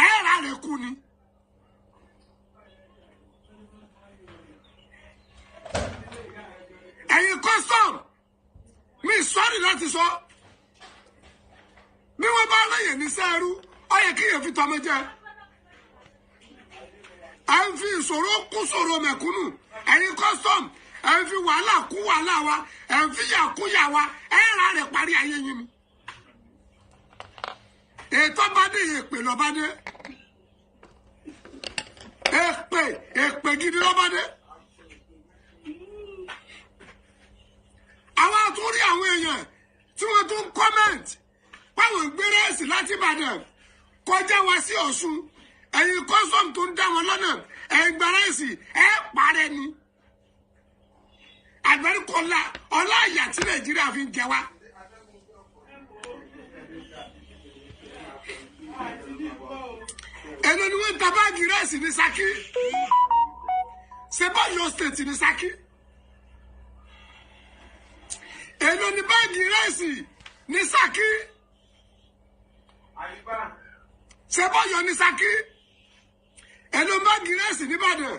ẹ̀ rà rẹ̀ kú ni. ẹ̀yin custom mi sọ́ọ̀rì láti sọ bí wọ́n bá lẹ́yìn ní sẹ́ẹ̀rú ó yẹ kí yẹn fi tọmọ jẹ ẹ ń fi ìṣòro kú ṣòro mẹ̀kúnnù ẹ̀yin custom ẹ ń fi wàhálà kú wàhálà wa ẹ ń fi yà kú yà wa ẹ rà rẹ̀ parí ayé yín ni ètò bá dé èpè lọ́ba dé èpè gidi lọ́ba dé. àwọn àtúrí àwọn èèyàn tí wọ́n tún comment páwọn gbére ẹ̀sìn láti Ìbàdàn kọjá wá sí Ọ̀ṣun ẹ̀yin custom tó ń dá wọn lọ́nà ẹ̀yin gbára ẹ̀sìn ẹ̀ parẹ́ ni àgbẹ̀rìkọ́lá ọlá àyà tí Nàìjíríà fi ń jẹ wá. ẹnu ni wọ́n ń ta báàgì rẹ́ẹ̀sì ní Ṣakí ṣe bá Ọ̀yọ́ state ní Ṣakí. èlò ní báàgì rẹ́ẹ̀sì ní Ṣakí ṣebọ́yọ̀ ní Ṣakí èlò báàgì rẹ́ẹ̀sì nìbàdàn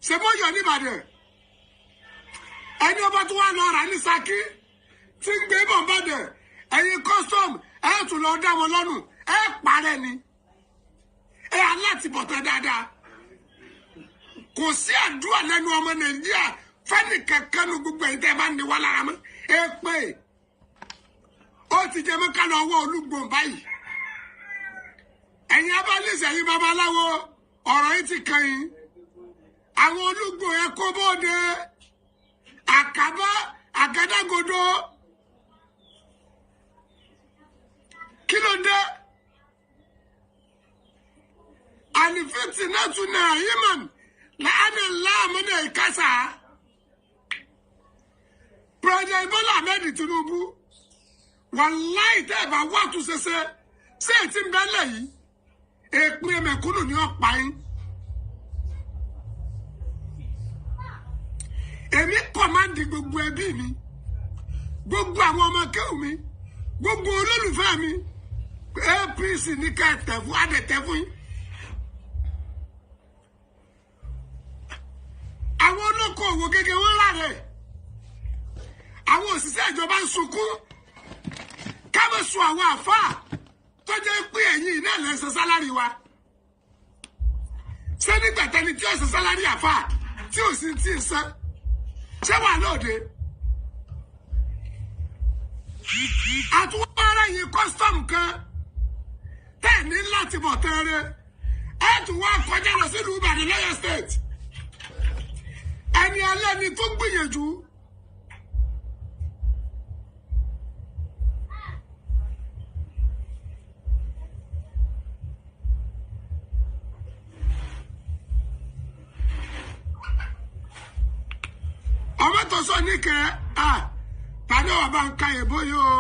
ṣebọ́yọ̀ nìbàdàn ẹni ọba tó wà lọ rà ní Ṣakí tí ń gbé bọ̀ nìbàdàn ẹ̀yin custom ẹ̀ tún lọ dá wọn lọ́rùn ẹ̀ parẹ́ ni ẹ̀ alátìbọ̀tán dáadáa kò sí àdúrà lẹ́nu ọmọ Nàìjíríà fẹ́ni kankan nu gbogbo ẹ̀yin tẹ́ bá ń ní wá lára mọ́ èpè ó ti jẹ mọ́ká lọ ọwọ́ Olúgbòhùn báyìí ẹ̀yin abálẹ̀sẹ̀ ẹ̀yin babaláwo ọ̀rọ̀ yìí ti kàn yín àwọn Olúgbòhùn ẹ̀ kó bóde àkàbá àgádágodo kí ló dé àlìfẹ́tì náà tún náà yìí mọ̀ láàánú láàmú náà ìkásá. President Bola Ahmed Tinubu wàláì tẹ́ ẹ̀ bá wà tún ṣẹṣẹ ṣé ètí ń bẹ́lẹ̀ yìí èpin mẹ̀kúnnù ni wọ́n pa yín. èmi kọ̀mándì gbogbo ẹbí mi gbogbo àwọn ọmọ kẹ́hùn mi gbogbo olólùfẹ́ mi APC ní ká tẹ̀ fún adẹ̀tẹ̀ fún yín. àwọn olókoòwò gẹ́gẹ́ wọ́n rà rẹ̀ àwọn òṣìṣẹ́ ìjọba ń sunkún káwé sun àwọn àfáà tó jẹ́ pé ẹ̀yin náà lẹ́ ń san sálárì wa ṣé nígbà tẹni tí ó san sálárì àfáà tí ò sí tí ì san ṣé wà lóde àtúwọ́ ara yìí custom kan tẹ́ ní láti bọ̀ tẹ́rẹ́ ẹ̀ tún wá kọjá lọ sílùú Ìbàdàn lọ́yọ̀ state ẹni alẹ́ ni tó gbìyànjú. ọmọ tó sọ ní kẹ tani wà bá ń ka èbó yìí o.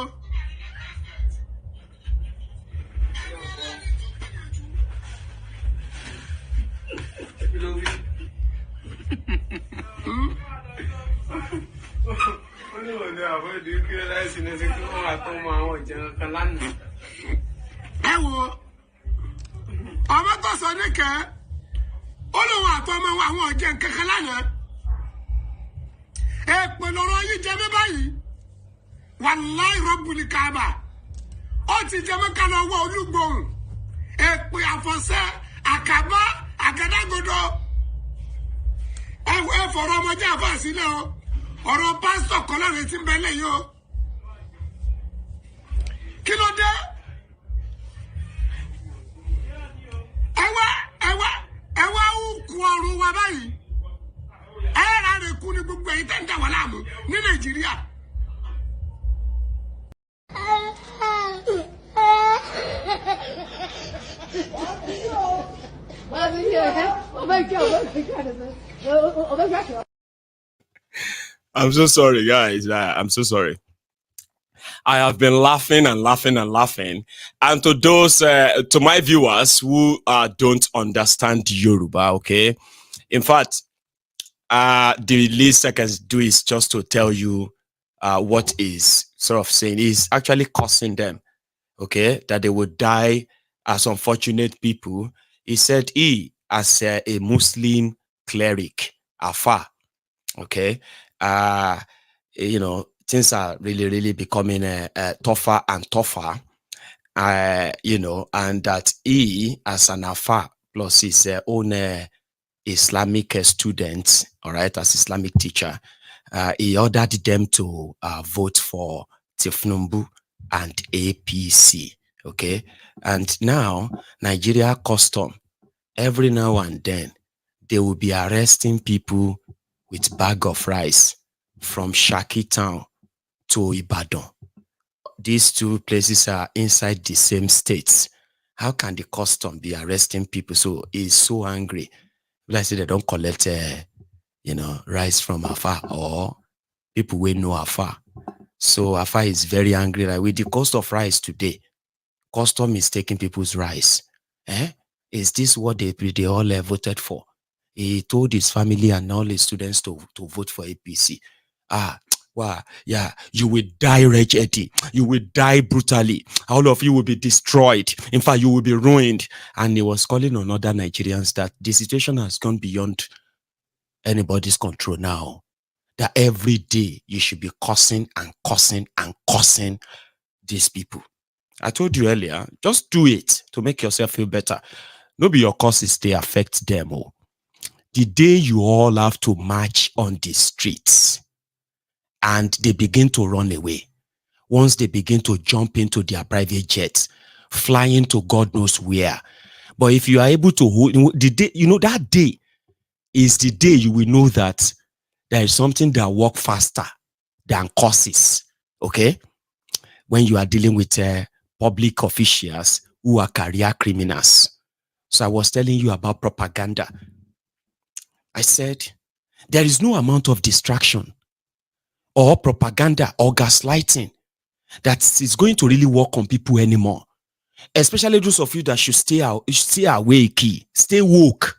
ẹ wo ọmọ tó sọ ní kẹ ó lóun àtọmọ àwọn ọ̀jẹ̀ kankan lánàá. èpè lọ́rọ̀ yìí jẹ́ mi báyìí wàláì rọ́bùlì káàbà ó ti jẹ́ mi ká lọ́wọ́ Olúgbòhùn èpè àfọ̀ṣẹ́ àkàbá àgádágodo ẹ fọ̀rọ̀ ọmọdé àfọ̀ sílẹ̀ o ọ̀rọ̀ pásítọ̀ kọ́lọ́run ti ń bẹ lẹ́yìn o kí ló dé ẹ wá kú ọrùn wa báyìí. Ẹ̀rọ rẹ̀ kú ní gbogbo ẹ̀yin tẹ́ ń dà wá láàmú ní Nàìjíríà. I'm so sorry, guys. I'm so sorry. I have been laughing and laughing and laughing. And to those, to my viewers who don't understand Yoruba, okay? In fact, the least I can do is just to tell you what is sort of saying. He's actually cursing them, okay? That they would die as unfortunate people. He said he, as a Muslim cleric, Afa, okay? You know, things are really becoming tougher and tougher, you know, and that he, as an Afa, plus his own Islamic students, all right, as Islamic teacher, he ordered them to vote for Thiefnubu and APC, okay? And now, Nigeria custom, every now and then, they will be arresting people with bag of rice from Shaki town to Ibadan. These two places are inside the same states. How can the custom be arresting people? So he's so angry. Like I say, they don't collect, you know, rice from afar, or people will know afar. So afar is very angry. Like, with the cost of rice today, custom is taking people's rice. Is this what they all voted for? He told his family and all his students to vote for APC. Wow, yeah, you will die, Reg Eddie. You will die brutally. All of you will be destroyed. In fact, you will be ruined. And he was calling on other Nigerians that the situation has gone beyond anybody's control now. That every day you should be cursing and cursing and cursing these people. I told you earlier, just do it to make yourself feel better. No be your curses, they affect them. Oh. The day you all have to march on the streets and they begin to run away, once they begin to jump into their private jets, flying to God knows where. But if you are able to hold the day, you know, that day is the day you will know that there is something that works faster than curses. Okay? When you are dealing with public officials who are career criminals. So I was telling you about propaganda. I said, there is no amount of distraction or propaganda or gaslighting that is going to really work on people anymore. Especially those of you that should stay awake, stay woke.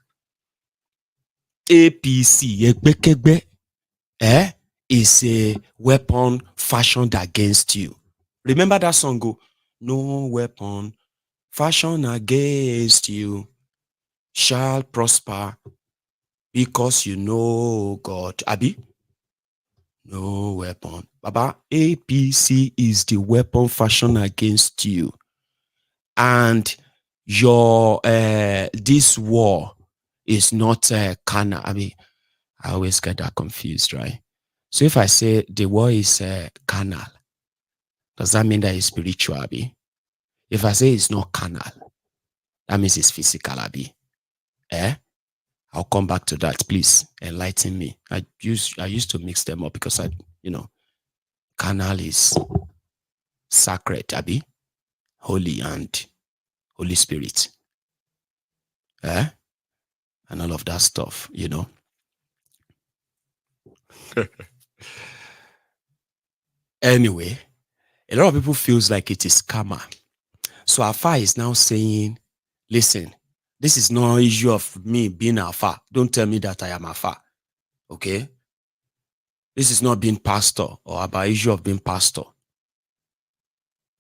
APC, is a weapon fashioned against you. Remember that song go, no weapon fashioned against you shall prosper because you know God. Abi? No weapon. Baba, APC is the weapon fashioned against you. And your this war is not carnal. I mean, I always get that confused, right? So if I say the war is carnal, does that mean that it's spiritual, Abi? If I say it's not carnal, that means it's physical, Abi. I'll come back to that. Please enlighten me. I used to mix them up because carnal is sacred, Abi, holy and Holy Spirit. And all of that stuff, you know. Anyway, a lot of people feels like it is karma. So Afa is now saying, listen, this is no issue of me being Afa. Don't tell me that I am Afa. Okay? This is not being pastor or about issue of being pastor.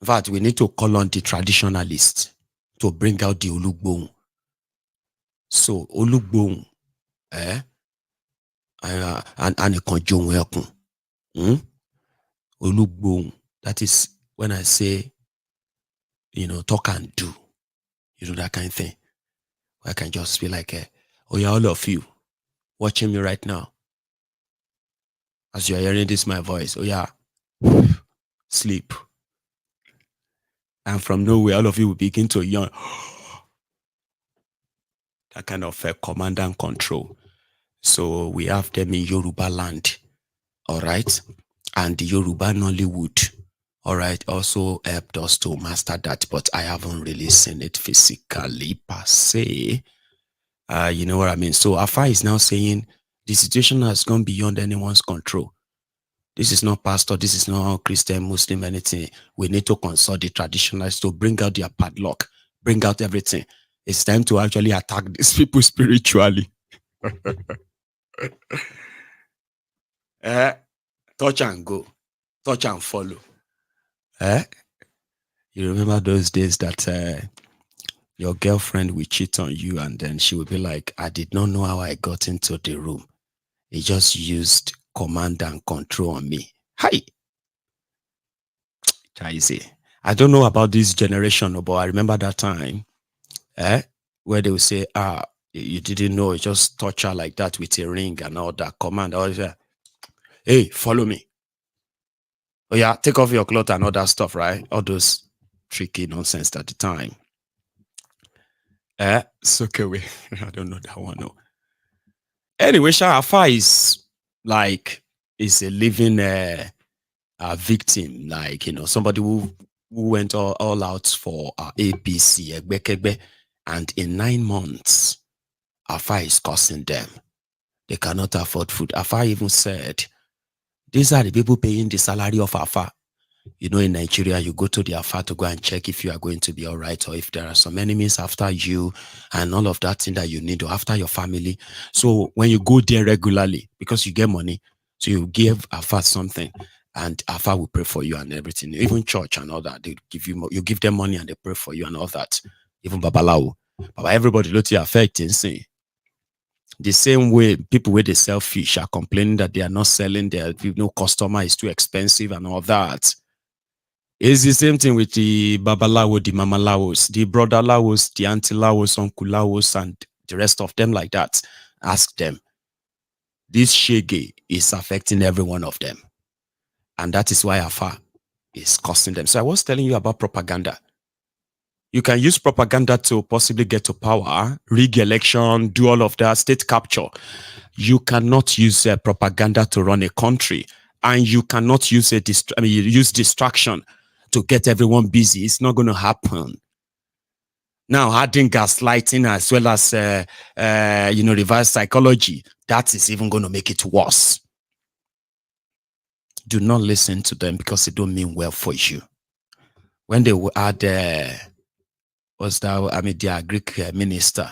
In fact, we need to call on the traditionalists to bring out the Olugbon. So Olugbon, and a conjunction. Olugbon. That is when I say, you know, talk and do. You know, that kind of thing. I can just be like, oh yeah, all of you watching me right now. As you're hearing this, my voice, oh yeah, sleep. And from nowhere, all of you will begin to yawn. That kind of command and control. So we have them in Yoruba land. All right. And the Yoruba Nollywood, all right, also helped us to master that, but I haven't really seen it physically per se. You know what I mean? So Afa is now saying the situation has gone beyond anyone's control. This is not pastor, this is not Christian, Muslim, anything. We need to consult the traditionalists to bring out their padlock, bring out everything. It's time to actually attack these people spiritually. Touch and go, touch and follow. You remember those days that your girlfriend will cheat on you and then she will be like, I did not know how I got into the room. He just used command and control on me. Hi. I don't know about this generation, but I remember that time where they would say, you didn't know, just touch her like that with a ring and all that command. All that. Hey, follow me. Oh yeah, take off your clothes and all that stuff, right? All those tricky nonsense at the time. It's okay. I don't know that one. No. Anyway, Afa is like a living victim, like, you know, somebody who went all out for APC, and in 9 months, Afa is costing them. They cannot afford food. Afa even said, these are the people paying the salary of Afa. You know, in Nigeria, you go to the Afa to go and check if you are going to be all right, or if there are some enemies after you and all of that thing that you need, or after your family. So when you go there regularly, because you get money, so you give Afa something and Afa will pray for you and everything. Even church and all that, they give you give them money and they pray for you and all that. Even Babalawo. But everybody look to affect and say. The same way people where they sell fish are complaining that they are not selling, their customer is too expensive and all that. It's the same thing with the Babalawo, the Mama Lawos, the brother Lawos, the auntie Lawos, uncle Lawos, and the rest of them like that. Ask them. This shege is affecting every one of them. And that is why Afa is costing them. So I was telling you about propaganda. You can use propaganda to possibly get to power, rig election, do all of that, state capture. You cannot use propaganda to run a country, and you cannot use use distraction to get everyone busy. It's not going to happen. Now, adding gaslighting as well as reverse psychology, that is even going to make it worse. Do not listen to them because they don't mean well for you. When they will add their Greek minister.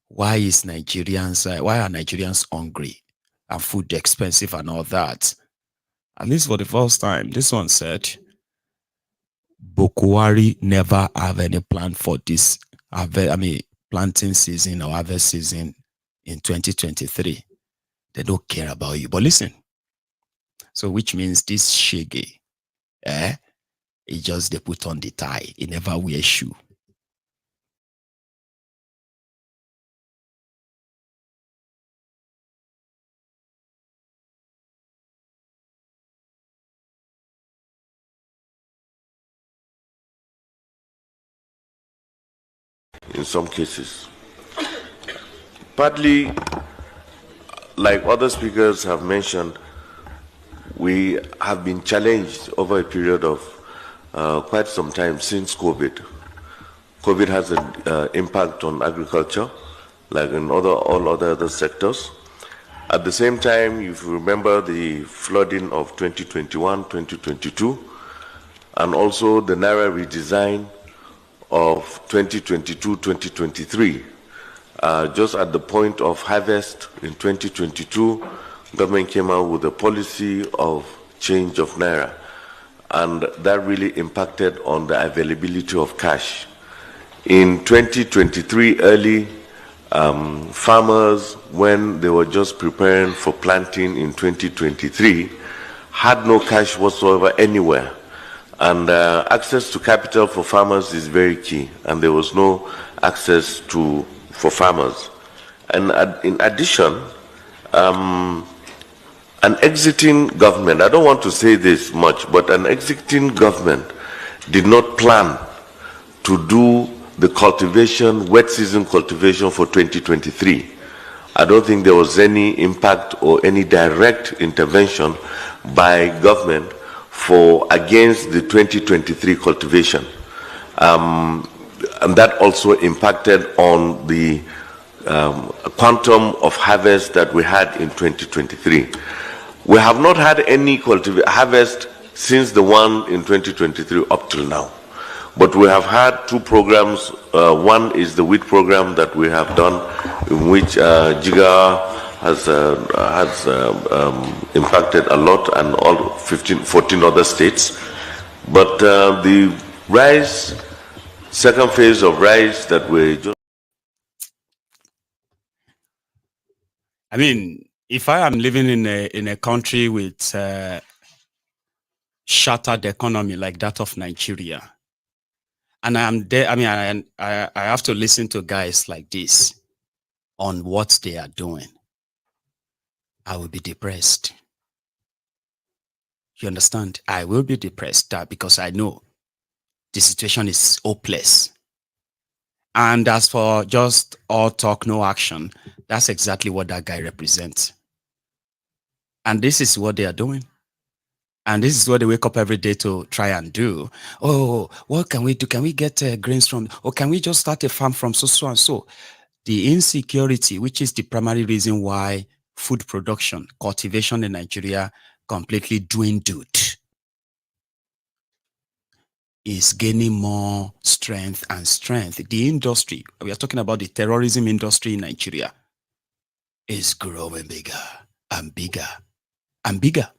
Why are Nigerians hungry and food expensive and all that? At least for the first time, this one said, Bokuwari never have any plan for this planting season or harvest season in 2023. They don't care about you. But listen, so which means this shege, he just they put on the tie. He never wear shoe. In some cases, partly, like other speakers have mentioned, we have been challenged over a period of quite some time since COVID. COVID has an impact on agriculture, like in all other sectors. At the same time, if you remember the flooding of 2021, 2022, and also the Naira redesign of 2022, 2023, just at the point of harvest in 2022, government came out with a policy of change of Naira, and that really impacted on the availability of cash. In 2023 early, farmers, when they were just preparing for planting in 2023, had no cash whatsoever anywhere. And access to capital for farmers is very key, and there was no access for farmers. And in addition, an exiting government, I don't want to say this much, but an exiting government did not plan to do the cultivation, wet season cultivation for 2023. I don't think there was any impact or any direct intervention by government against the 2023 cultivation. and that also impacted on the quantum of harvest that we had in 2023. We have not had any harvest since the one in 2023 up till now. But we have had two programs. One is the wheat program that we have done, in which Jiga has impacted a lot, and all 14 other states. But the rice, second phase of rice that we just... I mean, if I am living in a country with shattered economy like that of Nigeria, and I am there, I mean, I have to listen to guys like this on what they are doing, I will be depressed. You understand? I will be depressed because I know the situation is hopeless. And as for just all talk, no action, that's exactly what that guy represents. And this is what they are doing. And this is what they wake up every day to try and do. Oh, what can we do? Can we get grains from, or can we just start a farm from so and so? The insecurity, which is the primary reason why food production, cultivation in Nigeria completely dwindled, is gaining more strength and strength. The industry, we are talking about the terrorism industry in Nigeria, is growing bigger and bigger and bigger.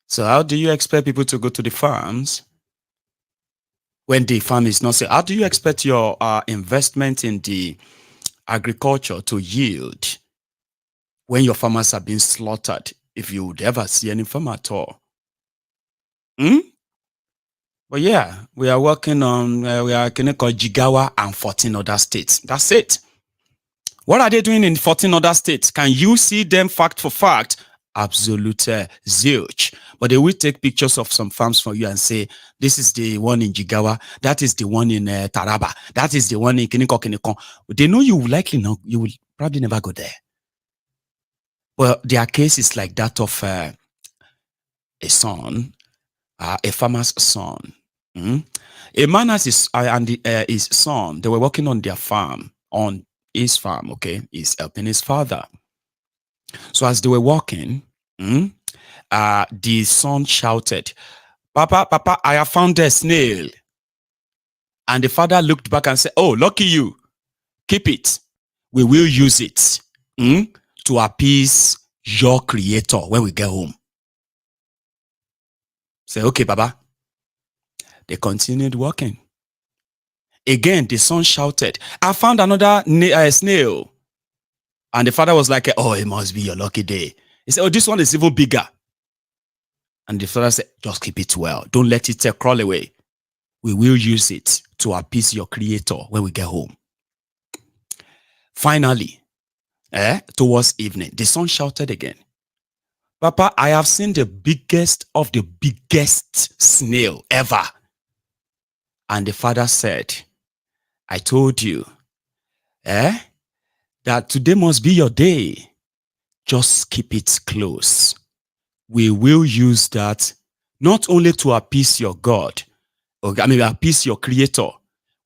So how do you expect people to go to the farms when the farm is not safe? How do you expect your investment in the agriculture to yield when your farmers are being slaughtered, if you would ever see any farm at all? But yeah, we are working on, we are called Jigawa and 14 other states. That's it. What are they doing in 14 other states? Can you see them fact for fact? Absolute zilch. But they will take pictures of some farms for you and say, this is the one in Jigawa, that is the one in Taraba, that is the one in Kiniko. They know you will likely not, you will probably never go there. Well, their case is like that of a son, a farmer's son. A man has his son, they were working on their farm, on his farm, okay? He's helping his father. So as they were walking, the son shouted, Papa, Papa, I have found a snail. And the father looked back and said, oh, lucky you. Keep it. We will use it to appease your creator when we get home. Say, okay, Baba. They continued walking. Again, the son shouted, I found another snail. And the father was like, oh, it must be your lucky day. He said, oh, this one is even bigger. And the father said, just keep it well. Don't let it crawl away. We will use it to appease your creator when we get home. Finally, towards evening, the son shouted again, Papa, I have seen the biggest of the biggest snail ever. And the father said, I told you, that today must be your day. Just keep it close. We will use that not only to appease your God, or appease your creator.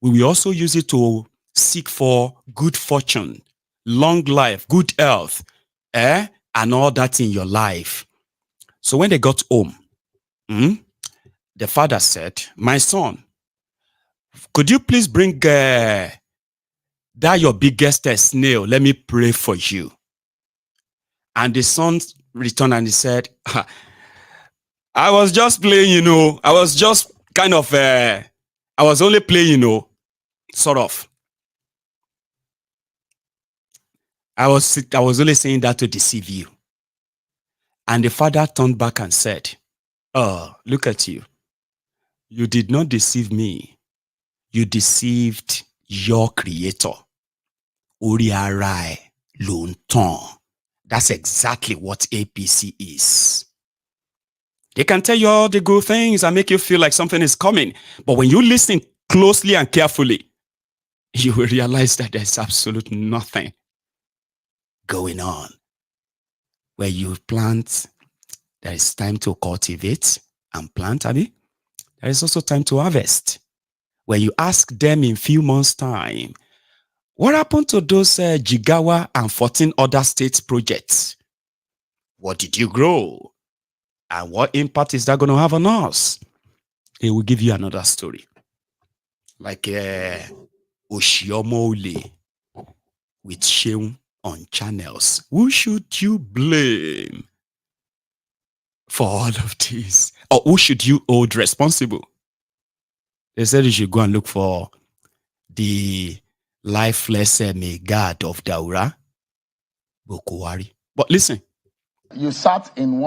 We will also use it to seek for good fortune, long life, good health, and all that in your life. So when they got home, the father said, my son, could you please bring that your biggest snail? Let me pray for you. And the son returned and he said, I was just playing, I was just kind of, I was only playing, sort of. I was only saying that to deceive you. And the father turned back and said, oh, look at you. You did not deceive me. You deceived your creator. Ori arai lontan. That's exactly what APC is. They can tell you all the good things and make you feel like something is coming. But when you listen closely and carefully, you will realize that there's absolutely nothing going on. Where you plant, there is time to cultivate and plant, Abby. There is also time to harvest. when you ask them in few months' time, what happened to those Jigawa and 14 other states projects? What did you grow? And what impact is that going to have on us? They will give you another story. Like Oshiomole with Sheung on channels. Who should you blame for all of this? Or who should you hold responsible? They said you should go and look for the lifeless god of Daura, Bokuwari. But listen. You sat in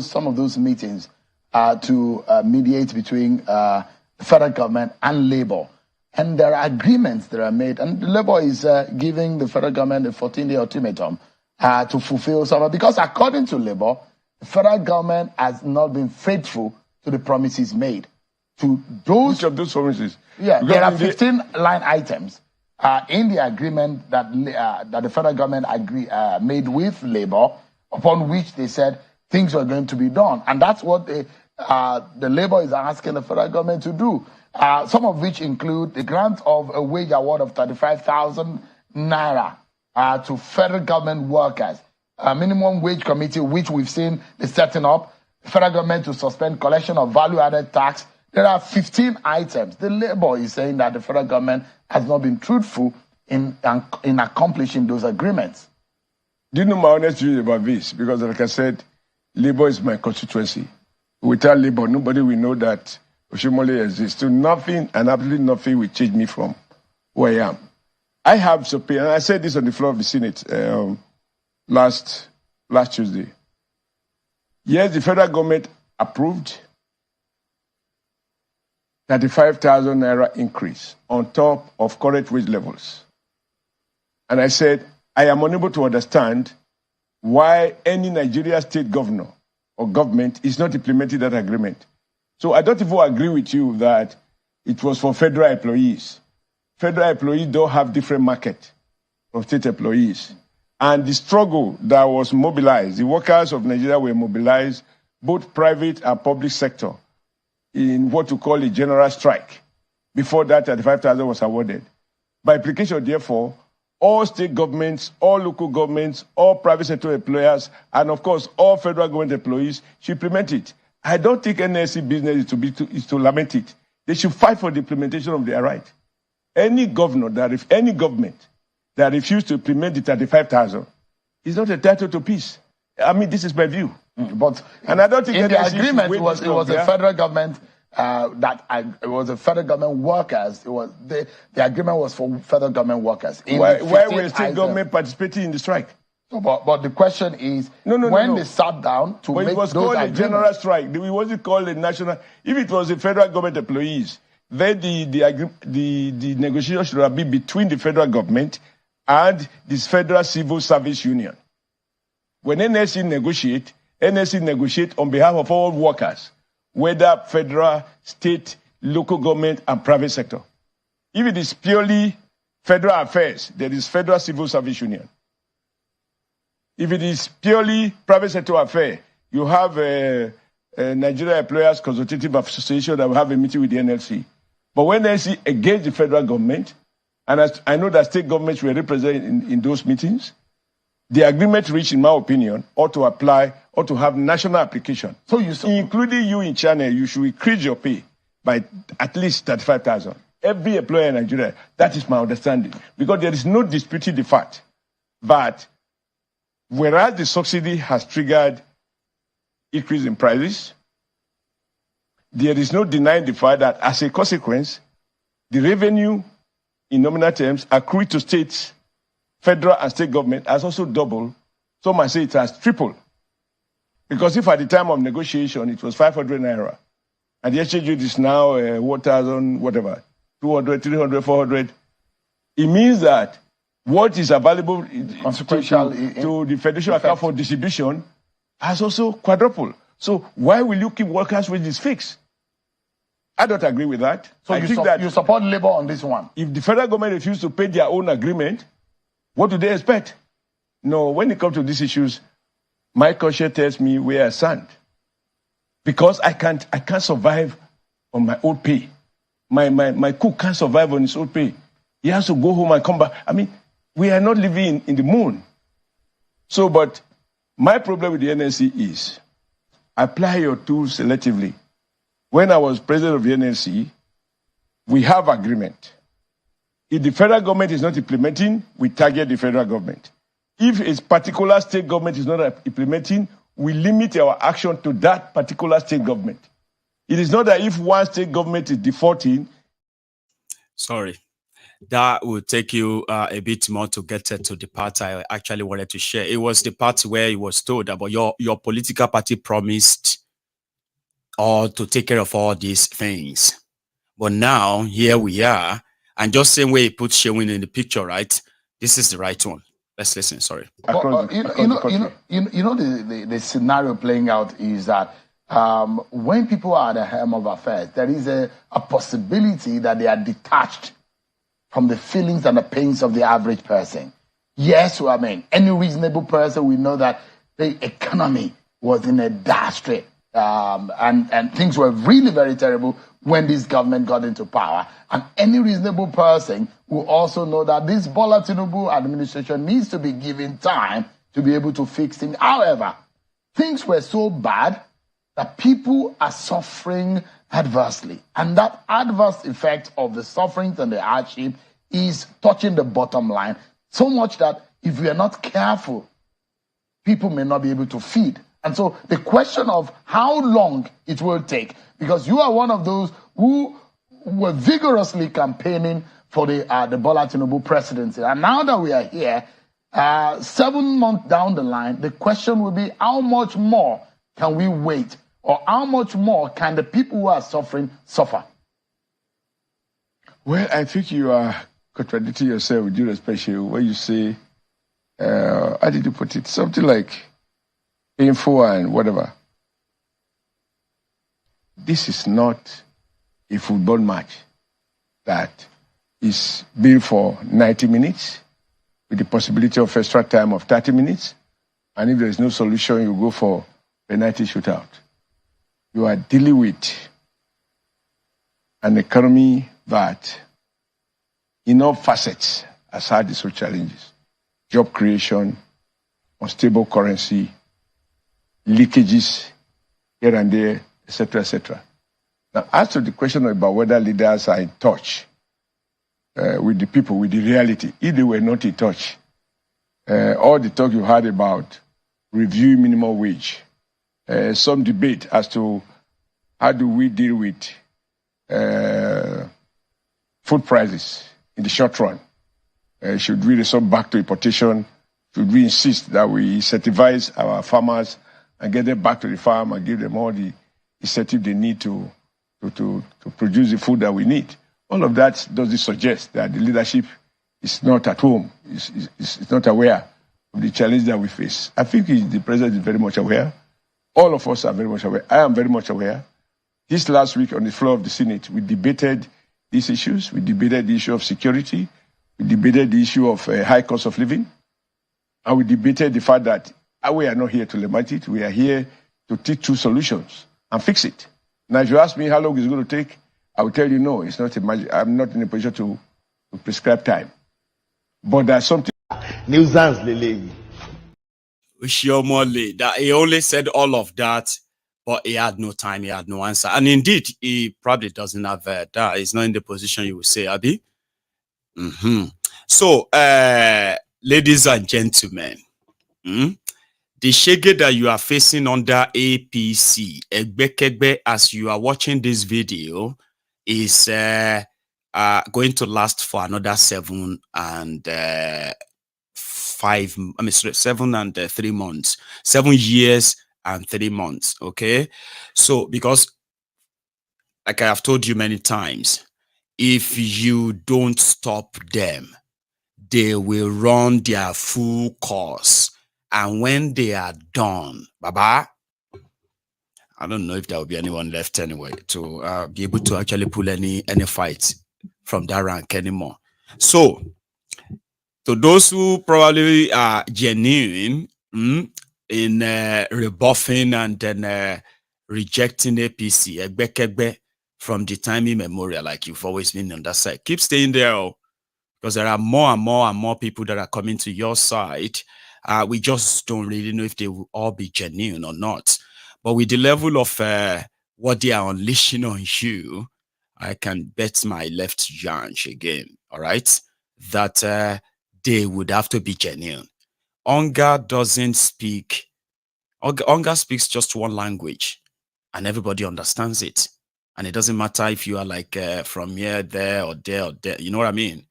some of those meetings to mediate between the federal government and Labour. And there are agreements that are made, and Labour is giving the federal government a 14-day ultimatum to fulfill some. Because according to Labour, the federal government has not been faithful to the promises made. To those, which of those promises? Yeah, there are 15 line items in the agreement that the federal government made with Labour, upon which they said things were going to be done, and that's what the Labour is asking the federal government to do. Some of which include the grant of a wage award of 35,000 naira to federal government workers, a minimum wage committee, which we've seen is setting up, federal government to suspend collection of value-added tax. There are 15 items. The Labour is saying that the federal government has not been truthful in accomplishing those agreements. Do you know my honest view about this? Because like I said, Labour is my constituency. Without Labour, nobody will know that Oshimole exists. So nothing and absolutely nothing will change me from who I am. I have superior, and I said this on the floor of the Senate last Tuesday. Yes, the federal government approved 35,000 naira increase on top of current wage levels. And I said, I am unable to understand why any Nigeria state governor or government is not implementing that agreement. So I don't even agree with you that it was for federal employees. Federal employees don't have different market from state employees. And the struggle that was mobilized, the workers of Nigeria were mobilized, both private and public sector, in what you call a general strike. Before that, 35,000 was awarded. By implication, therefore, all state governments, all local governments, all private sector employers, and of course, all federal government employees should implement it. I don't think NSC business is to lament it. They should fight for the implementation of their right. Any government that refuses to implement the 35,000 is not entitled to peace. I mean, this is my view. But and I don't think in the agreement it was a federal government it was a federal government workers. It was the agreement was for federal government workers. Why were state government participating in the strike? So, but the question is, when they sat down to make those agreements. It was called a general strike. It wasn't called a national. If it was a federal government employees, then the negotiation should have been between the federal government and this federal civil service union. When NSC negotiate on behalf of all workers, whether federal, state, local government, and private sector. If it is purely federal affairs, there is Federal Civil Service Union. If it is purely private sector affair, you have a Nigeria Employers Consultative Association that will have a meeting with the NLC. But when NLC engaged the federal government, and as I know that state governments were represented in those meetings, the agreement reached, in my opinion, ought to apply, ought to have national application. So including you in China, you should increase your pay by at least 35,000. Every employer in Nigeria, that is my understanding. Because there is no disputing the fact. But whereas the subsidy has triggered increase in prices, there is no denying the fact that as a consequence, the revenue in nominal terms accrued to states, federal and state government has also doubled. Some might say it has tripled. Because if at the time of negotiation it was 500 naira, and the exchange rate is now 1,000, whatever, 200, 300, 400, it means that what is available to the federation account for distribution has also quadrupled. So why will you keep workers' wages fixed? I don't agree with that. So you support Labour on this one? If the federal government refuses to pay their own agreement, what do they expect? No, when it comes to these issues, my conscience tells me where I stand. Because I can't survive on my own pay. my cook can't survive on his own pay. He has to go home and come back. I mean, we are not living in the moon. So, but my problem with the NLC is apply your tools selectively. When I was president of the NLC, we have agreement. If the federal government is not implementing, we target the federal government. If a particular state government is not implementing, we limit our action to that particular state government. It is not that if one state government is defaulting. Sorry, that will take you a bit more to get to the part I actually wanted to share. It was the part where it was told about your political party promised to take care of all these things. But now, here we are. And just same way he put Shewin in the picture, right? This is the right one. Let's listen, sorry. The scenario playing out is that when people are at the helm of affairs, there is a possibility that they are detached from the feelings and the pains of the average person. Yes, I mean, any reasonable person will know that the economy was in a dire strait. And things were really very terrible when this government got into power. And any reasonable person will also know that this Bola Tinubu administration needs to be given time to be able to fix things. However, things were so bad that people are suffering adversely. And that adverse effect of the sufferings and the hardship is touching the bottom line, so much that if we are not careful, people may not be able to feed. And so the question of how long it will take, because you are one of those who were vigorously campaigning for the Bola Tinubu presidency. And now that we are here, 7 months down the line, the question will be how much more can we wait? Or how much more can the people who are suffering suffer? Well, I think you are contradicting yourself with due respect when you say, how did you put it? Something like info and whatever. This is not a football match that is built for 90 minutes with the possibility of extra time of 30 minutes. And if there is no solution, you go for penalty shootout. You are dealing with an economy that in all facets has had its own challenges. Job creation, unstable currency, leakages here and there, etc., etc. Now, as to the question about whether leaders are in touch with the people, with the reality, if they were not in touch, all the talk you heard about reviewing minimum wage, some debate as to how do we deal with food prices in the short run. Should we resort back to importation? Should we insist that we incentivize our farmers and get them back to the farm and give them all the incentive they need to produce the food that we need? All of that doesn't suggest that the leadership is not at home, is not aware of the challenge that we face. I think the president is very much aware. All of us are very much aware. I am very much aware. This last week on the floor of the Senate, we debated these issues. We debated the issue of security. We debated the issue of high cost of living. And we debated the fact that we are not here to lament it. We are here to teach two solutions and fix it. Now, if you ask me how long it's going to take, I will tell you no. It's not a magic. I'm not in a position to prescribe time. But there's something. Nuisance, Lele. That he only said all of that, but he had no time, he had no answer. And indeed, he probably doesn't have that. He's not in the position you would say, Abi. So, ladies and gentlemen, the shege that you are facing under APC, Egbekegbe, as you are watching this video, is going to last for another 7 and 3 months, 7 years and 3 months. Okay, so because like I have told you many times, if you don't stop them, they will run their full course, and when they are done, baba, I don't know if there will be anyone left anyway to be able to actually pull any fight from that rank anymore. So to those who probably are genuine in rebuffing and then rejecting APC, from the time immemorial, like you've always been on that side. Keep staying there, because there are more and more and more people that are coming to your side. We just don't really know if they will all be genuine or not. But with the level of what they are unleashing on you, I can bet my left yanch again, all right, that they would have to be genuine. Hunger doesn't speak. Hunger speaks just one language, and everybody understands it. And it doesn't matter if you are like from here, there, or there, or there. You know what I mean?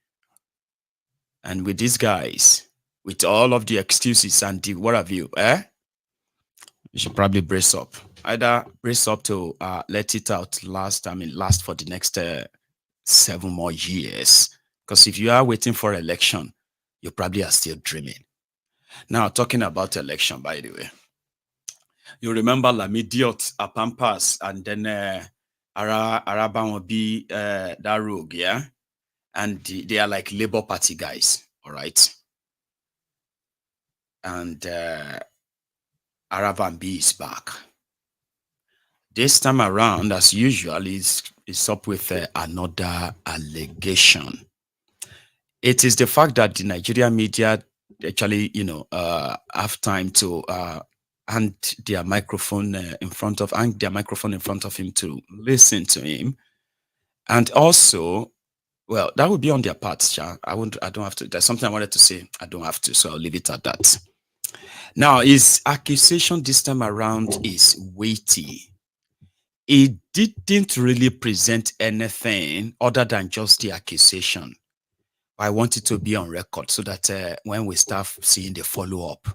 And with these guys, with all of the excuses and the what have you, you should probably brace up. Either brace up to let it out last for the next 7 more years. Because if you are waiting for election, you probably are still dreaming. Now, talking about election, by the way, you remember Lamidiot, Apampas, and then Araban will be that RUGA, yeah? And they are like Labour Party guys, all right? And Araban B is back. This time around, as usual, is up with another allegation. It is the fact that the Nigerian media actually, have time to hand their microphone in front of him to listen to him, and also, well, that would be on their part. I don't have to. There's something I wanted to say. I don't have to, so I'll leave it at that. Now, his accusation this time around is weighty. He didn't really present anything other than just the accusation. I want it to be on record so that when we start seeing the follow-up,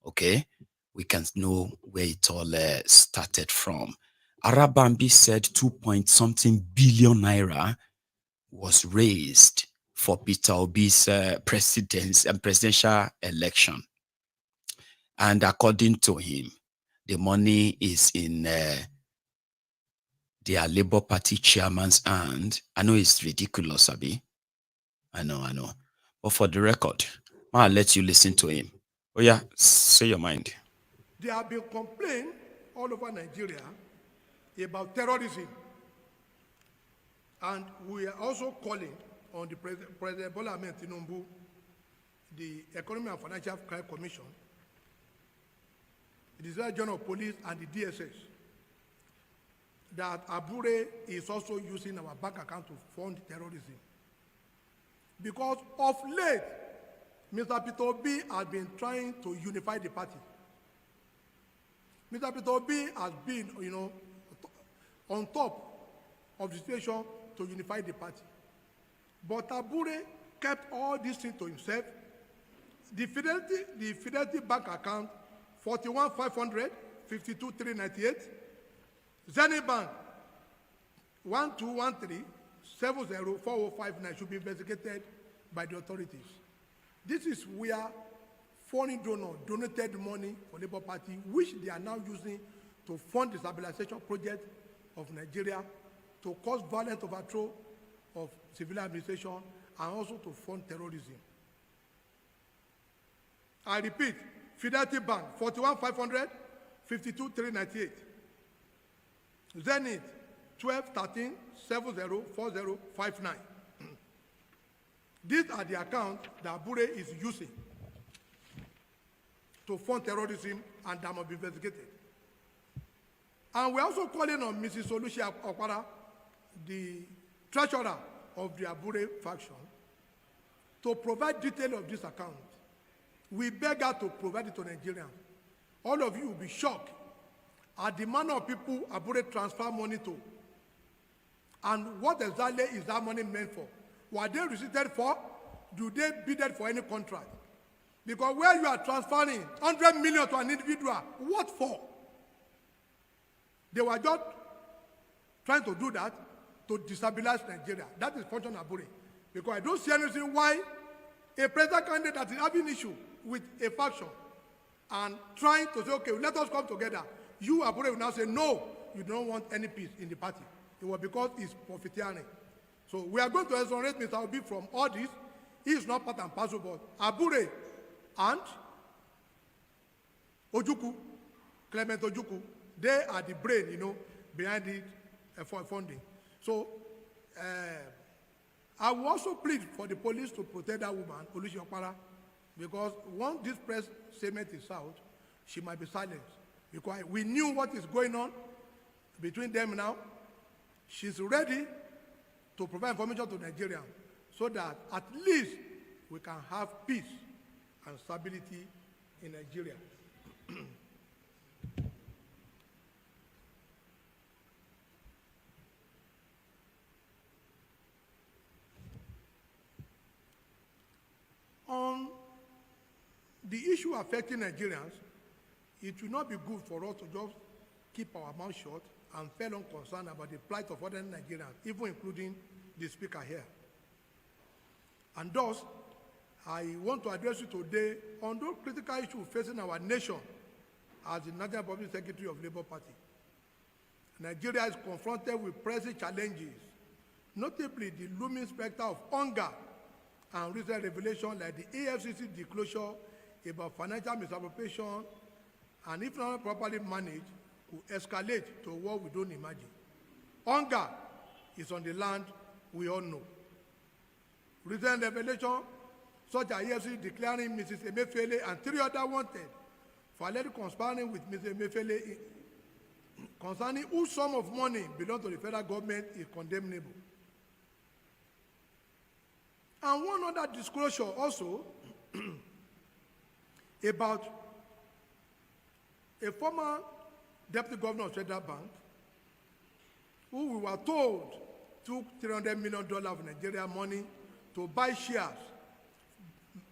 okay, we can know where it all started from. Arabambi said 2-point-something billion naira was raised for Peter Obi's presidential election. And according to him, the money is in their Labour Party chairman's hand. I know it's ridiculous, Abi. I know. But for the record, I'll let you listen to him. Oh yeah, say your mind. There have been complaints all over Nigeria about terrorism. And we are also calling on the President Bola Ahmed Thiefnubu, the Economic and Financial Crime Commission, the Israel General Police, and the DSS, that Abure is also using our bank account to fund terrorism. Because of late, Mr. Peter Obi has been trying to unify the party. Mr. Peter Obi has been, on top of the situation to unify the party. But Abure kept all these things to himself. The Fidelity Bank account, 41,500, 52,398. Zenith Bank, 1213, 704059 should be investigated by the authorities. This is where foreign donors donated money for Labour Party, which they are now using to fund the stabilization project of Nigeria, to cause violent overthrow of civil administration, and also to fund terrorism. I repeat, Fidelity Bank, 41,500, 52,398. Zenith, 1213 704059. These are the accounts that Abure is using to fund terrorism, and that must be investigated. And we're also calling on Mrs. Olushi Okwara, the treasurer of the Abure faction, to provide detail of this account. We beg her to provide it to Nigerians. All of you will be shocked at the manner of people Abure transfer money to. And what exactly is that money meant for? Were they received for? Do they bid for any contract? Because where you are transferring 100 million to an individual, what for? They were just trying to do that to destabilize Nigeria. That is function of Abure. Because I don't see any reason why a president candidate that is having issue with a faction and trying to say, okay, let us come together. You, Abure, will now say, no, you don't want any peace in the party. It was because it's profiteering. So we are going to exonerate Mr. Obi from all this. He is not part and parcel, but Abure and Ojukwu, Clement Ojukwu, they are the brain, behind it for funding. So So, I will also plead for the police to protect that woman, Olusegun Opara, because once this press statement is out, she might be silenced. Because we knew what is going on between them now. She's ready to provide information to Nigerians so that at least we can have peace and stability in Nigeria. On the issue affecting Nigerians, it will not be good for us to just keep our mouth shut and fell unconcerned about the plight of other Nigerians, even including the speaker here. And thus, I want to address you today on those critical issues facing our nation as the National Public Secretary of Labour Party. Nigeria is confronted with pressing challenges, notably the looming specter of hunger and recent revelations like the AFCC disclosure about financial misappropriation, and if not properly managed, could escalate to what we don't imagine. Hunger is on the land, we all know. Recent revelation, such as AFCC declaring Mrs. Emefiele and 3 others wanted for allegedly conspiring with Mrs. Emefiele concerning whose sum of money belongs to the federal government is condemnable. And one other disclosure also about a former deputy governor of Federal Bank, who we were told took $300 million of Nigerian money to buy shares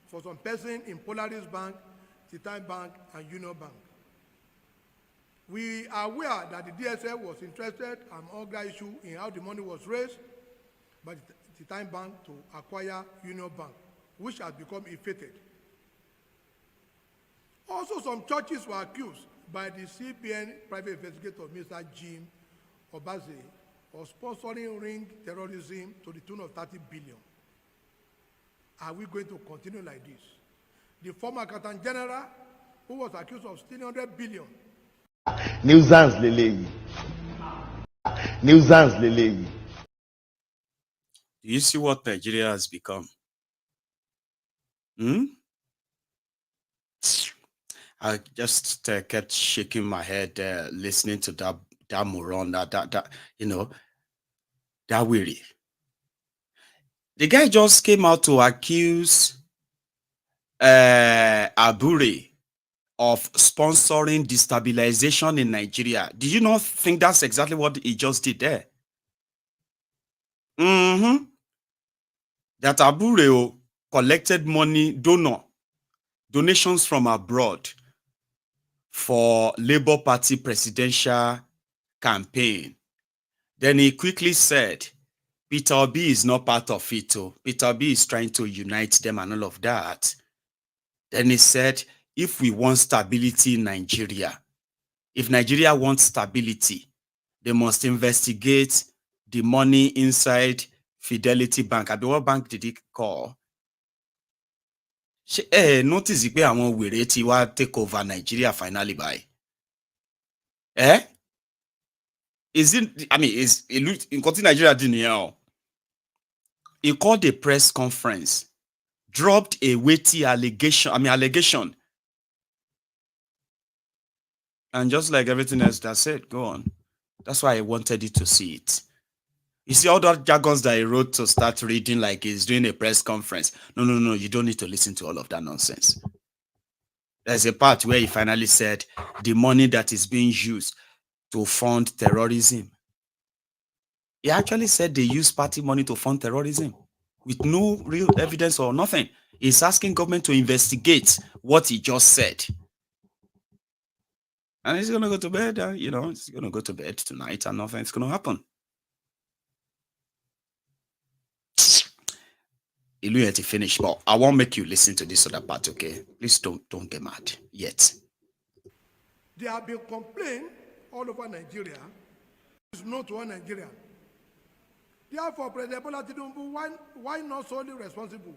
for some person in Polaris Bank, Titan Bank, and Union Bank. We are aware that the DSL was interested and other issue in how the money was raised by the Titan Bank to acquire Union Bank, which has become inflated. Also, some churches were accused by the CBN private investigator, Mr. Jim Obaze, of sponsoring ring terrorism to the tune of 30 billion. Are we going to continue like this? The former Accountant General, who was accused of stealing 100 billion. Nuisance Lele. Nuisance Lele. Do you see what Nigeria has become? I just kept shaking my head listening to that moron, that weary. The guy just came out to accuse Abure of sponsoring destabilization in Nigeria. Did you not think that's exactly what he just did there? That Abure collected money, donations from abroad for Labour Party presidential campaign. Then he quickly said, Peter Obi is not part of it. Peter Obi is trying to unite them and all of that. Then he said, if we want stability in Nigeria, if Nigeria wants stability, they must investigate the money inside Fidelity Bank. What bank did he call? Notice pé àwọn wèrè tí wá take over Nigeria finally by. Is it, I mean, in Nigeria didn't know. He called a press conference, dropped a weighty allegation. And just like everything else that said, go on. That's why I wanted you to see it. You see all that jargons that he wrote to start reading like he's doing a press conference. No, you don't need to listen to all of that nonsense. There's a part where he finally said the money that is being used to fund terrorism. He actually said they use party money to fund terrorism with no real evidence or nothing. He's asking government to investigate what he just said. And he's going to go to bed, he's going to go to bed tonight and nothing's going to happen. Iluyeti finish, but I won't make you listen to this other part, okay? Please don't get mad yet. There have been complaints all over Nigeria. It's not to one Nigeria. Therefore, President Bola Tinubu, why not solely responsible,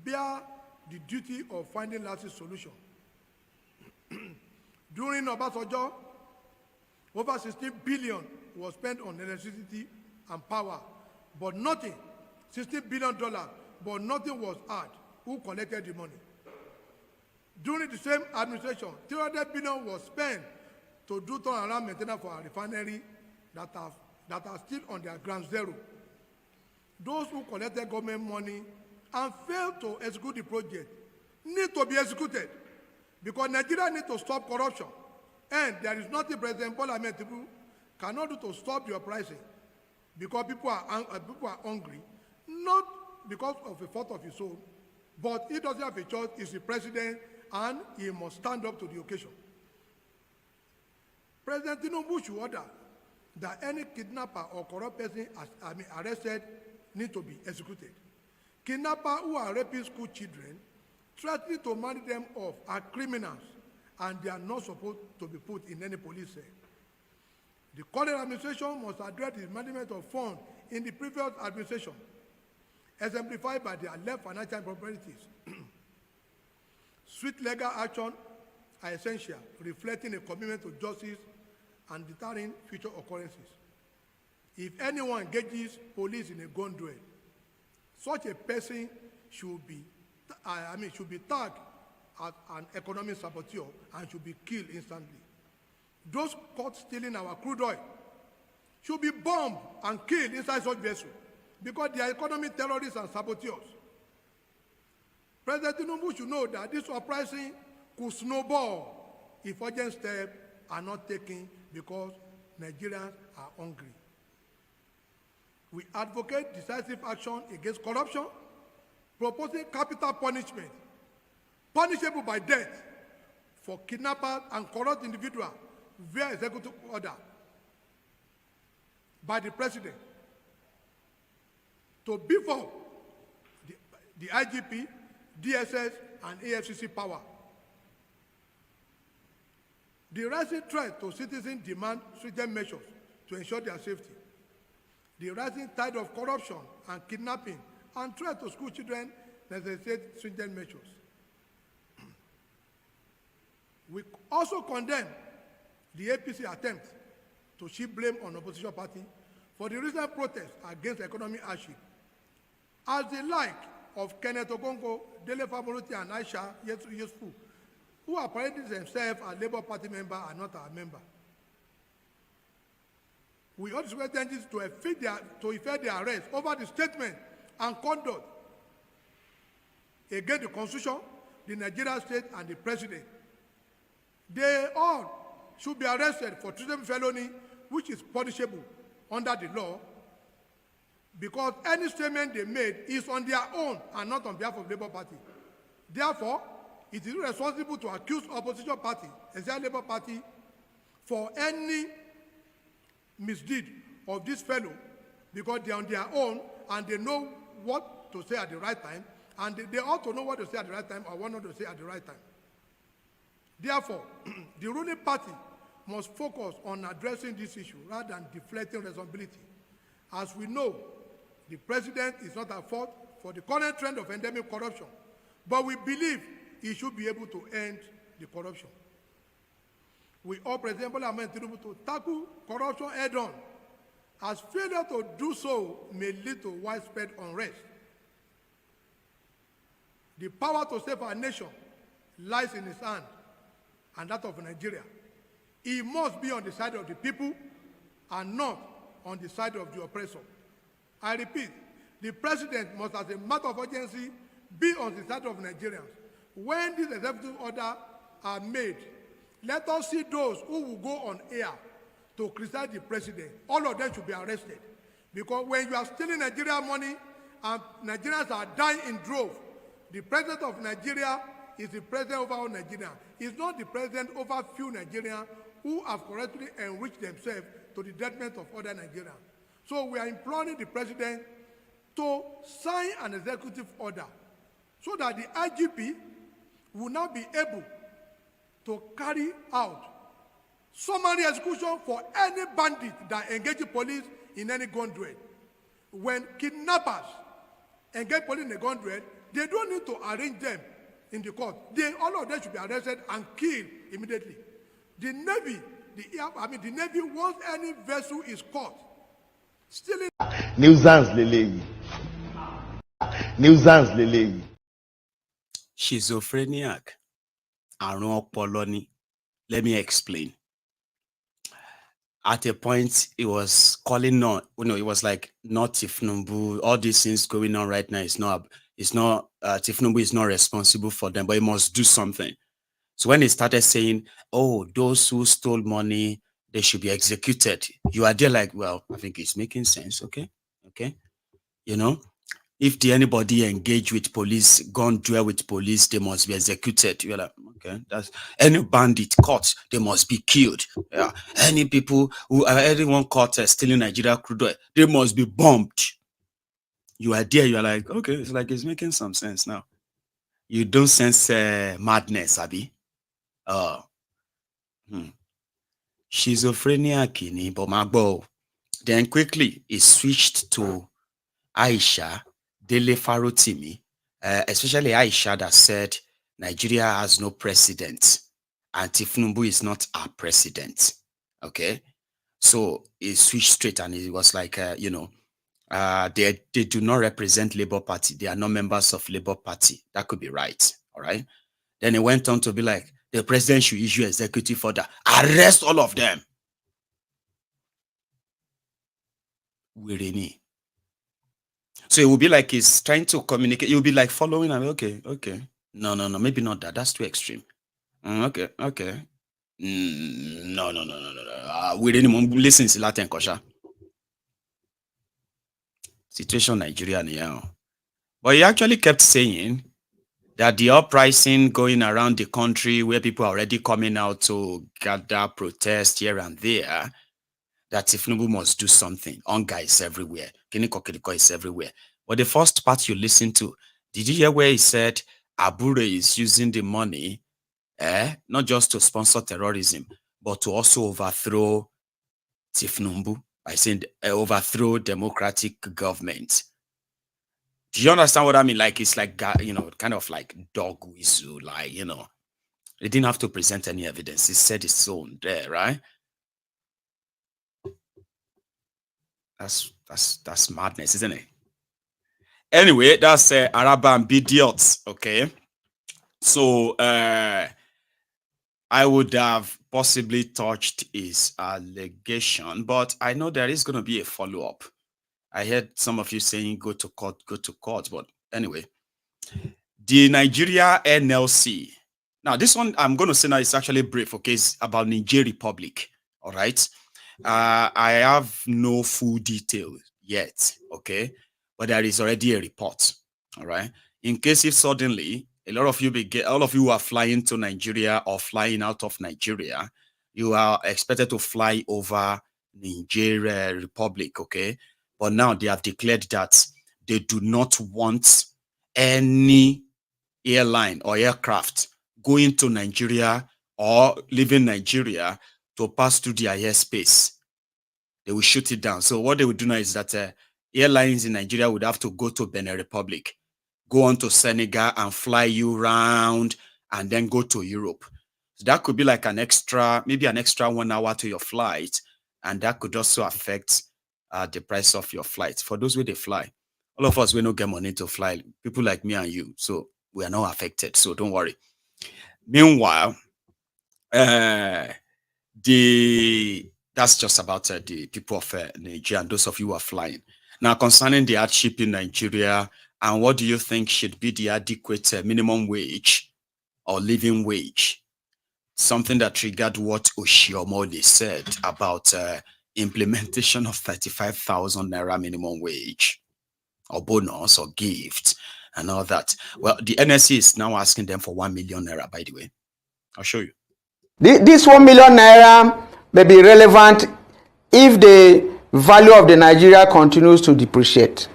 bear the duty of finding lasting solution? During Obasanjo, over 16 billion was spent on electricity and power, but nothing, $16 billion, but nothing was had. Who collected the money? During the same administration, 300 billion was spent to do turnaround maintenance for a refinery that are still on their ground zero. Those who collected government money and failed to execute the project need to be executed, because Nigeria needs to stop corruption, and there is nothing President Bola Ahmed Tinubu cannot do to stop the uprising, because people are hungry, not because of a fault of his own, but he doesn't have a choice. He's the president, and he must stand up to the occasion. President Thiefnubu should order that any kidnapper or corrupt person arrested need to be executed. Kidnappers who are raping school children, threatening to marry them off, are criminals, and they are not supposed to be put in any police cell. The current administration must address the management of funds in the previous administration, exemplified by their left financial improprieties. Swift legal action are essential, reflecting a commitment to justice and deterring future occurrences. If anyone engages police in a gun duel, such a person should be tagged as an economic saboteur and should be killed instantly. Those caught stealing our crude oil should be bombed and killed inside such vessels, because they are economic terrorists and saboteurs. President Tinubu should know that this uprising could snowball if urgent steps are not taken, because Nigerians are hungry. We advocate decisive action against corruption, proposing capital punishment, punishable by death, for kidnappers and corrupt individuals via executive order by the president, to beef up the IGP, DSS, and AFCC power. The rising threat to citizens demand stringent measures to ensure their safety. The rising tide of corruption and kidnapping and threat to school children necessitate stringent measures. We also condemn the APC attempt to shift blame on opposition party for the recent protests against economic hardship, as the like of Kenneth Ogongo, Dele Famoruti, and Aisha Yesufu, who apparently themselves are Labour Party members, are not our member. We urge representatives to effect their arrest over the statement and conduct against the Constitution, the Nigerian state, and the president. They all should be arrested for treason felony, which is punishable under the law, because any statement they made is on their own and not on behalf of the Labour Party. Therefore, it is irresponsible to accuse opposition party, except Labour Party, for any misdeed of this fellow, because they are on their own and they know what to say at the right time, and they ought to know what to say at the right time or what not to say at the right time. Therefore, the ruling party must focus on addressing this issue rather than deflecting responsibility. As we know, the president is not at fault for the current trend of endemic corruption, but we believe he should be able to end the corruption. We urge President Bola Ahmed Tinubu to tackle corruption head-on, as failure to do so may lead to widespread unrest. The power to save our nation lies in his hand and that of Nigeria. He must be on the side of the people and not on the side of the oppressor. I repeat, the president must, as a matter of urgency, be on the side of Nigerians. When these executive orders are made, let us see those who will go on air to criticize the president. All of them should be arrested. Because when you are stealing Nigerian money and Nigerians are dying in droves, the president of Nigeria is the president over all Nigerians. He's not the president over few Nigerians who have correctly enriched themselves to the detriment of other Nigerians. So we are imploring the president to sign an executive order so that the IGP will now be able to carry out summary execution for any bandit that engages police in any gun duel. When kidnappers engage police in a gun duel, they don't need to arrange them in the court. All of them should be arrested and killed immediately. The Navy, the Navy, once any vessel is caught stealing. nuisance leleyi. Nuisance leleyi. Schizophrenic. Àrùn ọpọlọ ni. Let me explain. At a point, it was calling on, it was like, not Thiefnubu, all these things going on right now Thiefnubu is not responsible for them, but he must do something. So when he started saying, oh, those who stole money, they should be executed, you are there like, well, I think it's making sense, okay? If anybody engage with police, gone duel with police, they must be executed. You're like, okay, that's any bandit caught, they must be killed. Yeah. Any people anyone caught stealing Nigeria crude oil, they must be bombed. You are there, you are like, okay, it's like it's making some sense now. You don't sense madness, Abi. Schizophrenia kini, but magbo. Then quickly it switched to Aisha Dele Farotimi, especially Aisha, that said Nigeria has no president and Thiefnubu is not our president. Okay, so it switched straight and it was like, they do not represent Labour Party. They are not members of Labour Party. That could be right. All right. Then it went on to be like, the president should issue executive order, arrest all of them. Wirini. So it will be like he's trying to communicate. You'll be like following him. Okay. No, maybe not that. That's too extreme. Okay. No. We didn't listen to Latin Kosha. Situation Nigeria now. But he actually kept saying that the uprising going around the country where people are already coming out to gather, protest here and there, that Thiefnubu must do something. Onga is everywhere. Kinikokiliko is everywhere. But the first part you listen to, did you hear where he said Abure is using the money, not just to sponsor terrorism, but to also overthrow Thiefnubu by saying overthrow democratic government? Do you understand what I mean? Like, it's like, kind of like dog whistle, like, they didn't have to present any evidence. He said it's own there, right? That's madness, isn't it? Anyway, that's Araba and Bidiots, okay? So I would have possibly touched his allegation, but I know there is going to be a follow-up. I heard some of you saying go to court, but anyway. The Nigeria NLC. Now, this one I'm going to say now is actually brief, okay? It's about Niger Republic, all right? I have no full details yet, okay? But there is already a report, all right? In case if suddenly all of you who are flying to Nigeria or flying out of Nigeria, you are expected to fly over Nigeria Republic, okay? But now they have declared that they do not want any airline or aircraft going to Nigeria or leaving Nigeria to pass through their airspace. They will shoot it down. So what they would do now is that airlines in Nigeria would have to go to Benin Republic, go on to Senegal and fly you around and then go to Europe. So that could be like maybe an extra 1 hour to your flight. And that could also affect the price of your flight. For those where they fly, all of us, we don't get money to fly. People like me and you. So we are not affected. So don't worry. Meanwhile, that's just about the people of Nigeria and those of you who are flying. Now, concerning the hardship in Nigeria, and what do you think should be the adequate minimum wage or living wage? Something that triggered what Oshiomole said about implementation of 35,000 Naira minimum wage or bonus or gift and all that. Well, the NSC is now asking them for 1 million Naira, by the way. I'll show you. This 1 million Naira may be relevant if the value of the Nigeria continues to depreciate.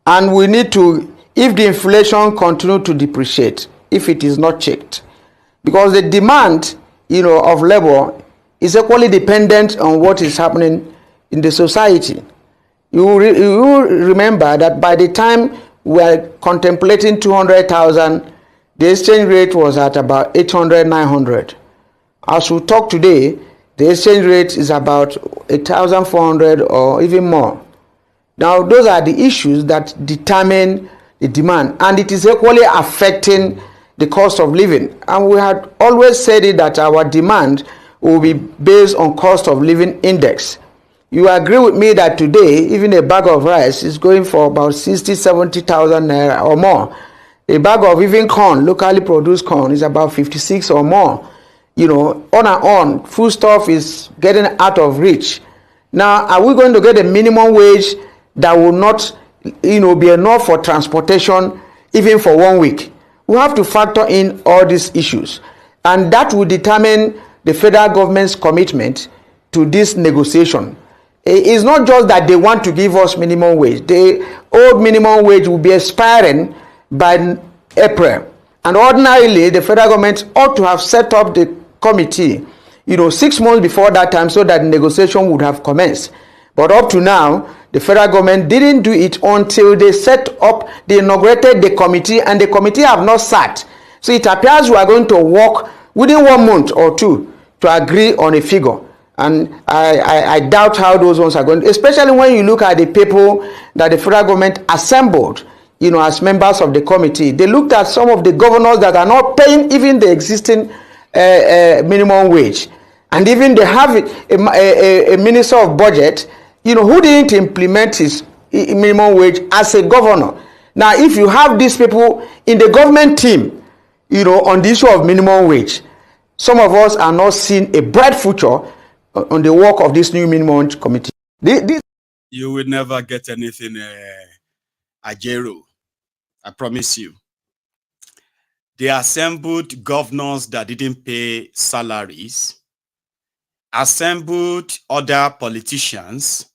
And we need to, if the inflation continues to depreciate, if it is not checked, because the demand, of labor is equally dependent on what is happening in the society. You remember that by the time we are contemplating 200,000, the exchange rate was at about 800, 900. As we talk today, the exchange rate is about 1,400 or even more. Now, those are the issues that determine the demand, and it is equally affecting the cost of living. And we had always said it that our demand will be based on cost of living index. You agree with me that today, even a bag of rice is going for about 60,000-70,000 naira or more. A bag of even corn, locally produced corn, is about 56 or more. You know, on and on. Food stuff is getting out of reach. Now, are we going to get a minimum wage that will not, be enough for transportation even for 1 week? We have to factor in all these issues, and that will determine the federal government's commitment to this negotiation. It's not just that they want to give us minimum wage. The old minimum wage will be expiring by April, and ordinarily the federal government ought to have set up the committee 6 months before that time, so that the negotiation would have commenced. But up to now, the federal government didn't do it until they inaugurated the committee, and the committee have not sat. So it appears we are going to work within 1 month or two to agree on a figure. And I doubt how those ones are going, especially when you look at the people that the federal government assembled, as members of the committee. They looked at some of the governors that are not paying even the existing minimum wage. And even they have a minister of budget, who didn't implement his minimum wage as a governor. Now, if you have these people in the government team, on the issue of minimum wage, some of us are not seeing a bright future on the work of this new minimum wage committee. You will never get anything, Ajero. I promise you. They assembled governors that didn't pay salaries, assembled other politicians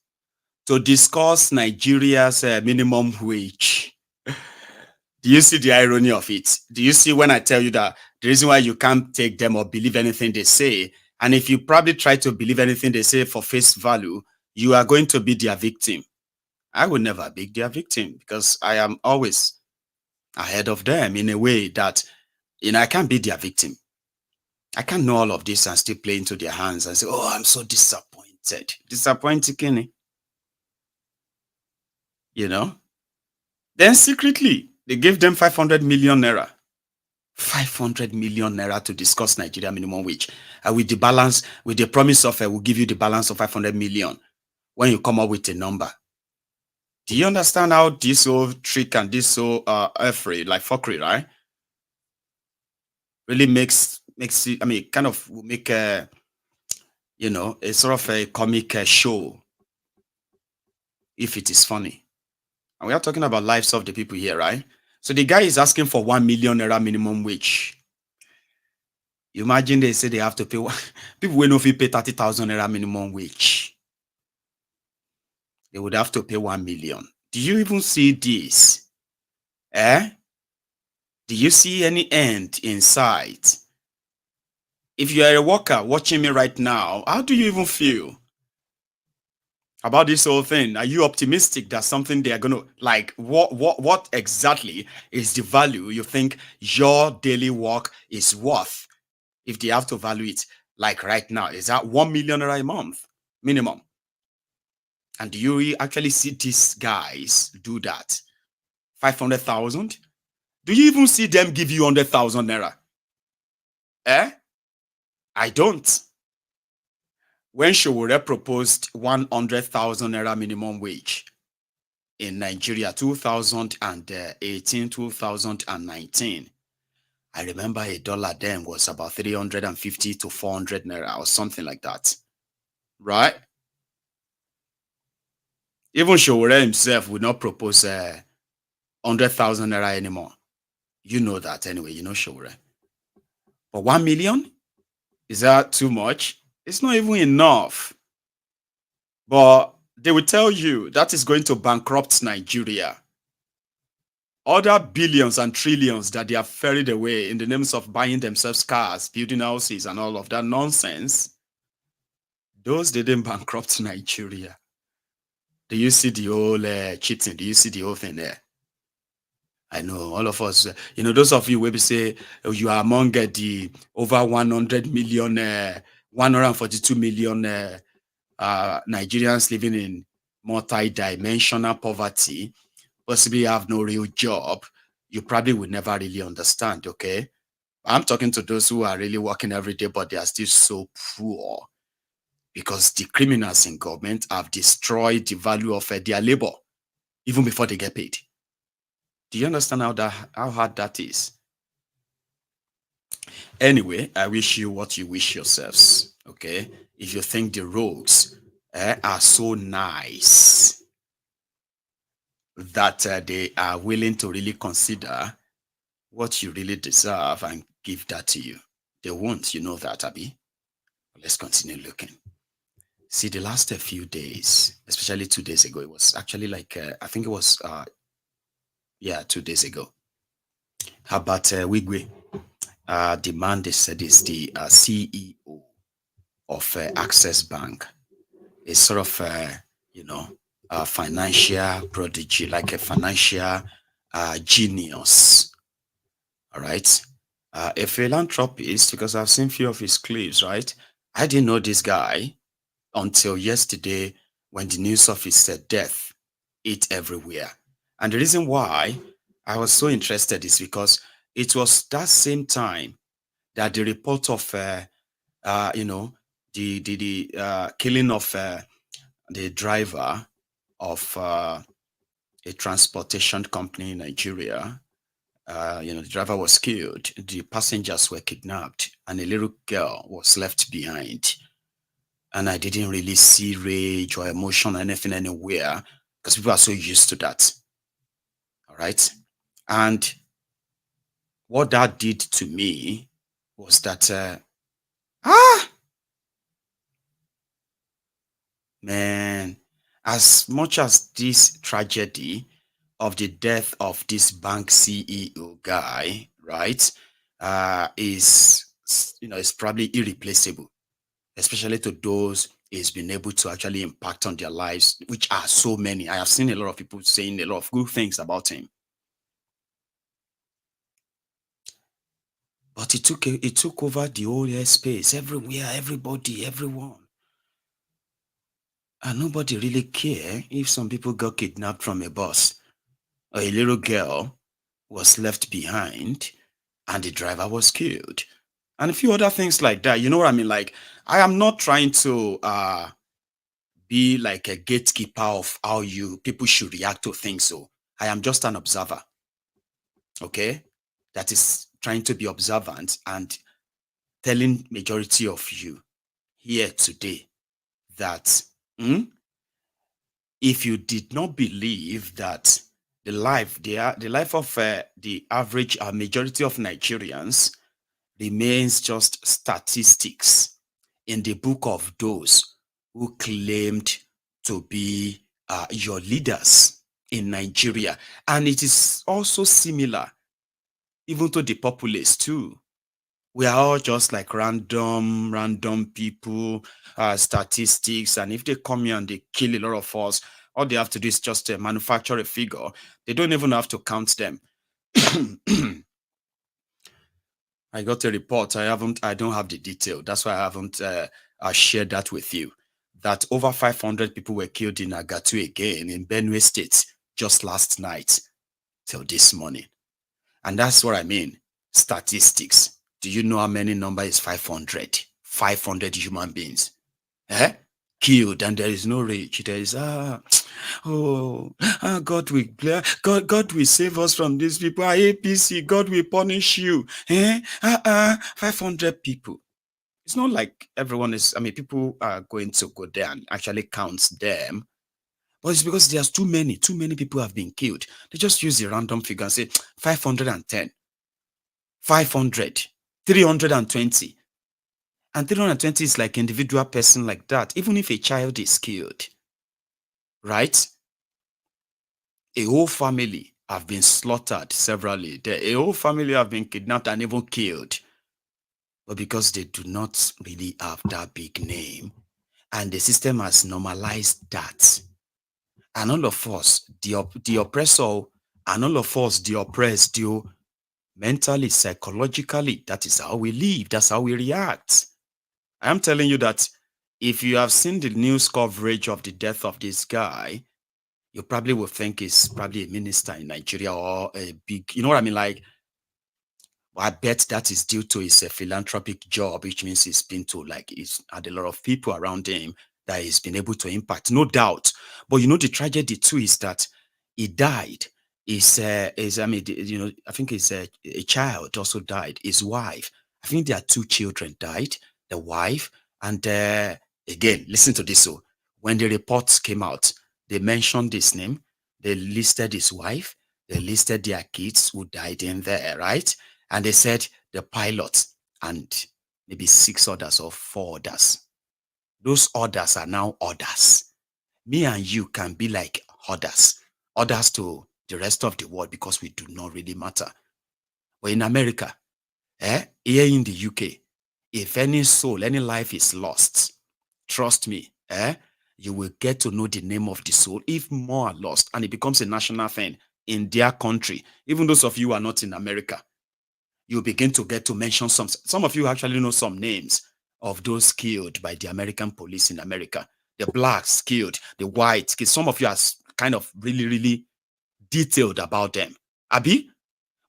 to discuss Nigeria's minimum wage. Do you see the irony of it? Do you see when I tell you that the reason why you can't take them or believe anything they say, and if you probably try to believe anything they say for face value, you are going to be their victim. I will never be their victim because I am always ahead of them in a way that, I can't be their victim. I can't know all of this and still play into their hands and say, oh, I'm so disappointed. Disappointed, Kenny. Then secretly, they gave them 500 million naira. 500 million naira to discuss Nigeria minimum wage. And with the balance, with the promise of, we'll give you the balance of 500 million when you come up with a number. Do you understand how this whole trick and this whole fuckery, right? Really makes it, kind of will make a, a sort of a comic show if it is funny. And we are talking about lives of the people here, right? So the guy is asking for 1 million naira minimum wage. You imagine they say they have to pay, people will not pay 30,000 naira minimum wage. They would have to pay 1 million. Do you even see this? Do you see any end in sight? If you are a worker watching me right now, how do you even feel about this whole thing? Are you optimistic that something they are going to, like, what exactly is the value you think your daily work is worth if they have to value it like right now? Is that 1 million a month minimum? And do you actually see these guys do that? 500,000? Do you even see them give you 100,000 naira? I don't. When Showore proposed 100,000 naira minimum wage in Nigeria, 2018, 2019, I remember a dollar then was about 350 to 400 naira or something like that. Right? Even Showore himself would not propose 100,000 naira anymore. You know that anyway, Showore. But 1 million? Is that too much? It's not even enough. But they will tell you that is going to bankrupt Nigeria. Other billions and trillions that they have ferried away in the names of buying themselves cars, building houses, and all of that nonsense, those didn't bankrupt Nigeria. Do you see the whole cheating? Do you see the whole thing there? I know all of us, those of you will say you are among the over 100 million, 142 million Nigerians living in multi-dimensional poverty, possibly have no real job, you probably will never really understand, okay? I'm talking to those who are really working every day, but they are still so poor because the criminals in government have destroyed the value of their labor even before they get paid. Do you understand how hard that is? Anyway, I wish you what you wish yourselves, okay? If you think the rogues are so nice that they are willing to really consider what you really deserve and give that to you. They won't, you know that, Abby. Let's continue looking. See, the last few days, especially 2 days ago, it was actually like, I think it was, 2 days ago. How about Wigwe? The man they said is the CEO of Access Bank. It's sort of, a financial prodigy, like a financial genius. All right. A philanthropist, because I've seen few of his clips, right? I didn't know this guy until yesterday when the news of his death hit everywhere. And the reason why I was so interested is because it was that same time that the report of, the killing of the driver of a transportation company in Nigeria. The driver was killed, the passengers were kidnapped, and a little girl was left behind. And I didn't really see rage or emotion or anything anywhere because people are so used to that. All right. And what that did to me was that, man, as much as this tragedy of the death of this bank CEO guy, right, is probably irreplaceable, especially to those he's been able to actually impact on their lives, which are so many. I have seen a lot of people saying a lot of good things about him. But it took over the whole airspace, everywhere, everybody, everyone. And nobody really care if some people got kidnapped from a bus or a little girl was left behind and the driver was killed. And a few other things like that. You know what I mean? Like, I am not trying to be like a gatekeeper of how people should react to things. So I am just an observer, okay? That is trying to be observant and telling majority of you here today that if you did not believe that the life of the average majority of Nigerians remains just statistics in the book of those who claimed to be your leaders in Nigeria. And it is also similar even to the populace too. We are all just like random people, statistics. And if they come here and they kill a lot of us, all they have to do is just manufacture a figure. They don't even have to count them. I got a report. I don't have the detail. That's why I haven't shared that with you. That over 500 people were killed in Agatu again in Benue State just last night till this morning. And that's what I mean. Statistics. Do you know how many number is 500? 500 human beings. Killed, and there is no rage. There is God will save us from these people. APC, God will punish you. 500 people. It's not like everyone is. I mean, people are going to go there and actually count them. But it's because there's too many people have been killed. They just use the random figure and say 510, 500, 320. And 320 is like individual person like that, even if a child is killed, right? A whole family have been slaughtered severally. A whole family have been kidnapped and even killed. But because they do not really have that big name, and the system has normalized that, and all of us, the oppressor, and all of us, the oppressed, mentally, psychologically, that is how we live. That's how we react. I am telling you that if you have seen the news coverage of the death of this guy, you probably will think he's probably a minister in Nigeria or a big, you know what I mean? Like, I bet that is due to his philanthropic job, which means he's been to, like, he's had a lot of people around him that he's been able to impact, no doubt. But you know, the tragedy too is that he died. I mean, you know, I think it's a child also died. His wife, I think there are 2 children died. The wife, and again, listen to this. So when the reports came out, they mentioned his name, they listed his wife, they listed their kids who died in there, right? And they said the pilot and maybe 6 others or 4 others. Those others are now others. Me and you can be like others to the rest of the world because we do not really matter. But in America, here in the UK, if any soul, any life is lost, trust me, you will get to know the name of the soul if more are lost, and it becomes a national thing in their country. Even those of you who are not in America, you begin to get to mention some of you actually know some names of those killed by the American police in America. The blacks killed, the whites killed. Some of you are kind of really, really detailed about them. Abi?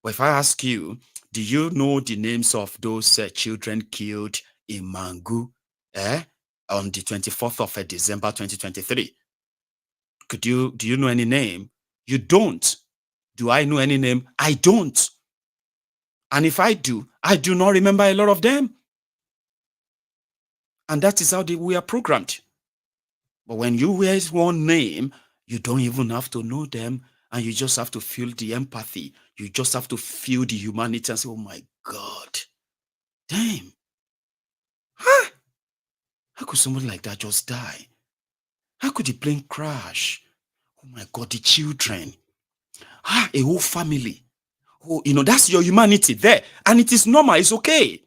Well, if I ask you, do you know the names of those children killed in Mangu on the 24th of December 2023? Do you know any name? You don't. Do I know any name? I don't. And if I do not remember a lot of them. And that is how we are programmed. But when you wear one name, you don't even have to know them, and you just have to feel the empathy. You just have to feel the humanity and say, oh my God, damn. Huh? How could somebody like that just die? How could the plane crash? Oh my God, the children. A whole family. Oh, you know, that's your humanity there. And it is normal, it's okay.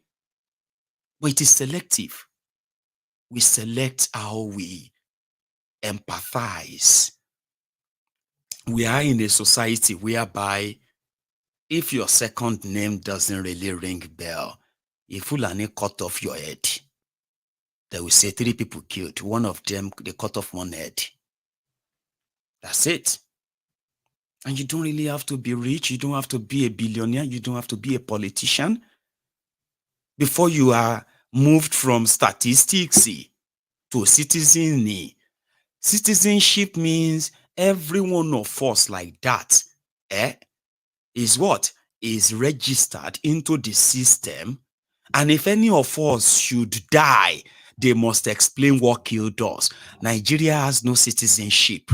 But it is selective. We select how we empathize. We are in a society whereby if your second name doesn't really ring bell, if Fulani cut off your head, they will say 3 people killed. One of them, they cut off one head. That's it. And you don't really have to be rich. You don't have to be a billionaire. You don't have to be a politician. Before you are moved from statistics to citizen. Citizenship means every one of us like that is what? Is registered into the system. And if any of us should die, they must explain what killed us. Nigeria has no citizenship.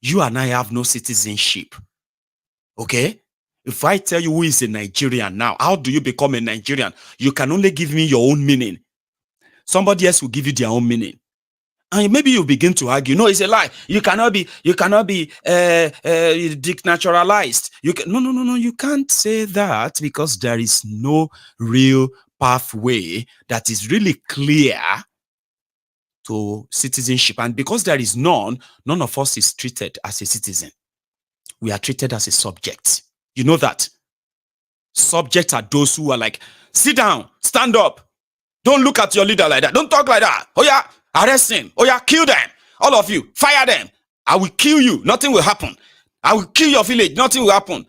You and I have no citizenship. Okay? If I tell you who is a Nigerian now, how do you become a Nigerian? You can only give me your own meaning. Somebody else will give you their own meaning. And maybe you begin to argue, no, it's a lie. You cannot be denaturalized. No. You can't say that because there is no real pathway that is really clear to citizenship. And because there is none of us is treated as a citizen. We are treated as a subject. You know that? Subjects are those who are like, sit down, stand up. Don't look at your leader like that. Don't talk like that. Oh yeah, arrest him. Oh yeah, kill them. All of you, fire them. I will kill you. Nothing will happen. I will kill your village. Nothing will happen.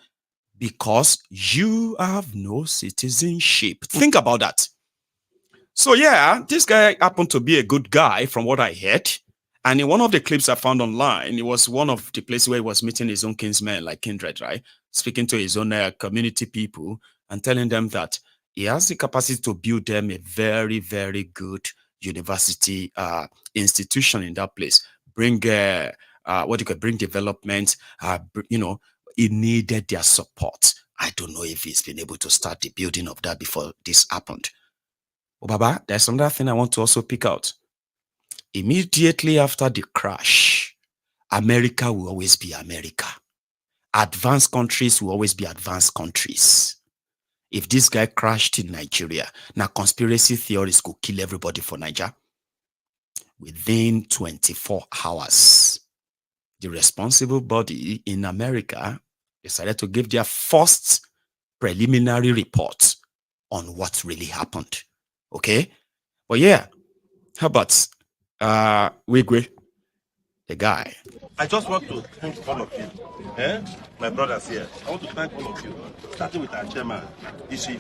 Because you have no citizenship. Think about that. So yeah, this guy happened to be a good guy from what I heard. And in one of the clips I found online, it was one of the places where he was meeting his own kinsmen, like kindred, right? Speaking to his own community people and telling them that he has the capacity to build them a very, very good university institution in that place. Bring bring development. It needed their support. I don't know if he's been able to start the building of that before this happened. Oh, Baba, there's another thing I want to also pick out. Immediately after the crash, America will always be America. Advanced countries will always be advanced countries. If this guy crashed in Nigeria, now conspiracy theories could kill everybody for Niger. Within 24 hours, the responsible body in America decided to give their first preliminary report on what really happened. Okay? But yeah, how about Wigwe, the guy. I just want to thank all of you, my brothers here. I want to thank all of you, starting with our chairman, Ishi,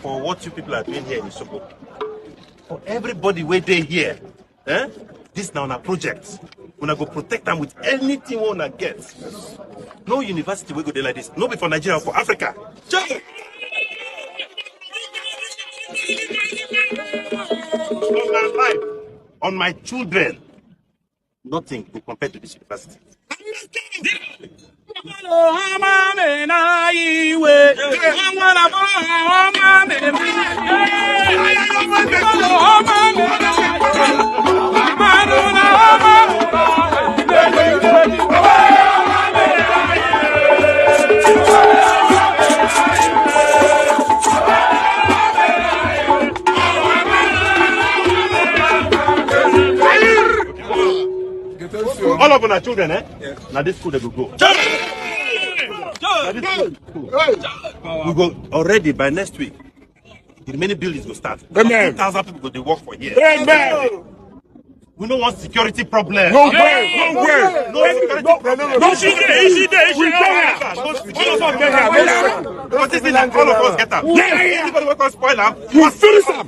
for what you people are doing here in Isoko. For everybody waiting here, this now on a project. We're going to go protect them with anything we want to get. No university will go there like this. No be for Nigeria, for Africa. On my life, on my children, nothing will compare to this university. All of our children, now this school they will go. We go already by next week. The remaining buildings will start. 2,000 people go to work for here. Amen. We don't want security problem. No way. No security problem. No, easy day. What is it like all of us get up? Anybody want to spoil them? You finish up.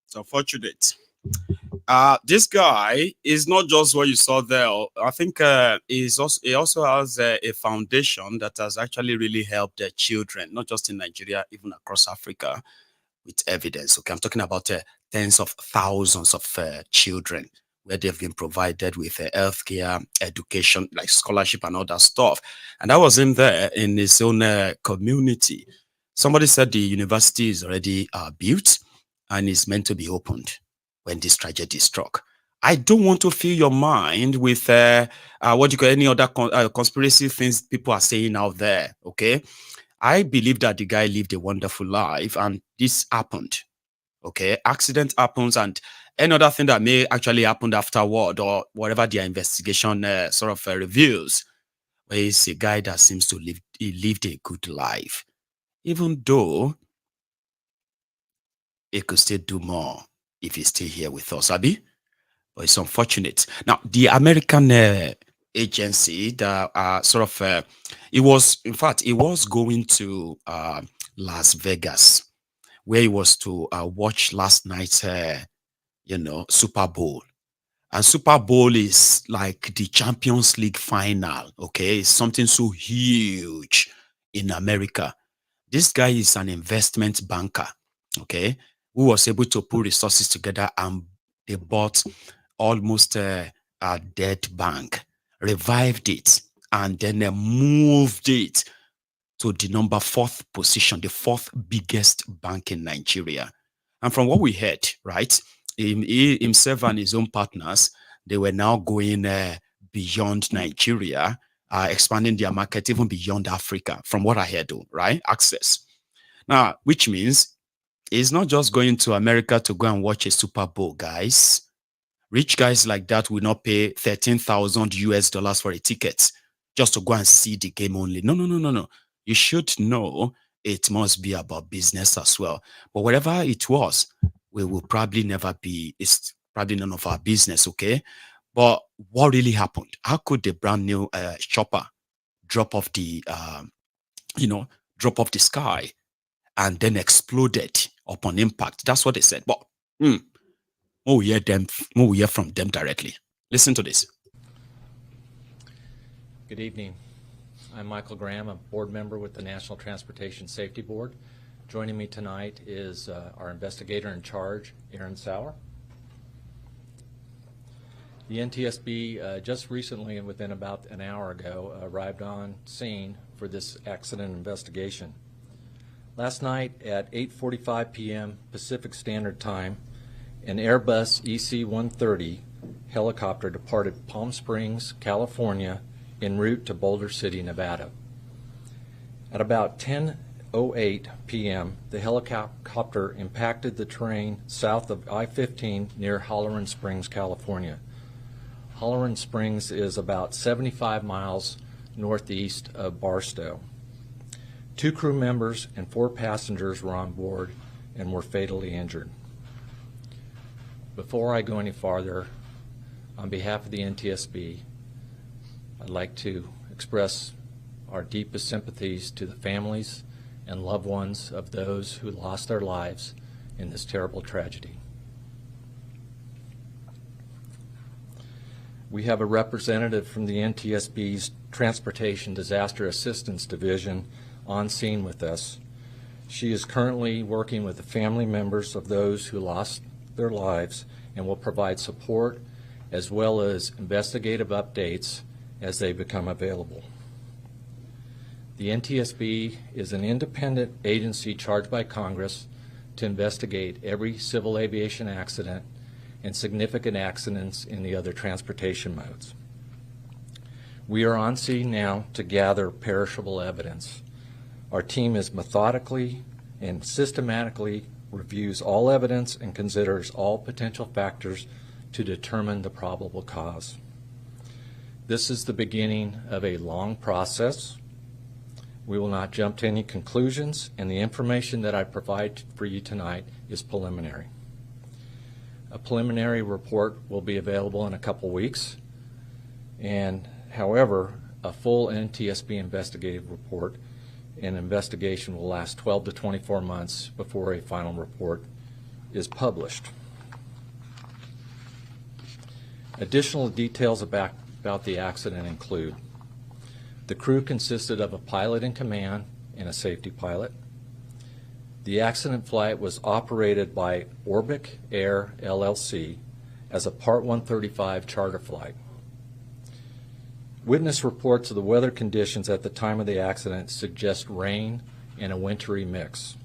It's unfortunate. This guy is not just what you saw there. I think he also has a foundation that has actually really helped the children, not just in Nigeria, even across Africa, with evidence. Okay, I'm talking about tens of thousands of children where they've been provided with healthcare, education, like scholarship and all that stuff. And that was him there in his own community. Somebody said the university is already built and is meant to be opened when this tragedy struck. I don't want to fill your mind with what you call any other conspiracy things people are saying out there, okay? I believe that the guy lived a wonderful life and this happened, okay? Accident happens and any other thing that may actually happen afterward or whatever their investigation reveals, where he's a guy that seems to he lived a good life, even though he could still do more if he's still here with us, Abi. But it's unfortunate. Now, the American agency that it was going to Las Vegas, where he was to watch last night's Super Bowl. And Super Bowl is like the Champions League final, okay? It's something so huge in America. This guy is an investment banker, okay, who was able to put resources together and they bought almost a dead bank, revived it, and then moved it to the number 4th position, the 4th biggest bank in Nigeria. And from what we heard, right, he himself and his own partners, they were now going beyond Nigeria, expanding their market even beyond Africa, from what I heard, right? Access. Now, which means he's not just going to America to go and watch a Super Bowl, guys. Rich guys like that will not pay $13,000 for a ticket just to go and see the game only. No. You should know it must be about business as well. But whatever it was, we will probably never be, it's probably none of our business, okay? But what really happened? How could the brand new chopper drop off the, drop off the sky and then exploded upon impact? That's what they said. But we'll hear from them directly. Listen to this. Good evening. I'm Michael Graham, a board member with the National Transportation Safety Board. Joining me tonight is our investigator in charge, Aaron Sauer. The NTSB just recently, within about an hour ago, arrived on scene for this accident investigation. Last night at 8:45 p.m. Pacific Standard Time, an Airbus EC-130 helicopter departed Palm Springs, California, en route to Boulder City, Nevada. At about 10:08 p.m., the helicopter impacted the terrain south of I-15 near Halloran Springs, California. Halloran Springs is about 75 miles northeast of Barstow. 2 crew members and 4 passengers were on board and were fatally injured. Before I go any farther, on behalf of the NTSB, I'd like to express our deepest sympathies to the families and loved ones of those who lost their lives in this terrible tragedy. We have a representative from the NTSB's Transportation Disaster Assistance Division on scene with us. She is currently working with the family members of those who lost their lives and will provide support as well as investigative updates as they become available. The NTSB is an independent agency charged by Congress to investigate every civil aviation accident and significant accidents in the other transportation modes. We are on scene now to gather perishable evidence. Our team is methodically and systematically reviews all evidence and considers all potential factors to determine the probable cause. This is the beginning of a long process. We will not jump to any conclusions, and the information that I provide for you tonight is preliminary. A preliminary report will be available in a couple weeks, and however, a full NTSB investigative report and investigation will last 12 to 24 months before a final report is published. Additional details about the accident include: the crew consisted of a pilot in command and a safety pilot. The accident flight was operated by Orbic Air LLC as a Part 135 charter flight. Witness reports of the weather conditions at the time of the accident suggest rain and a wintry mix.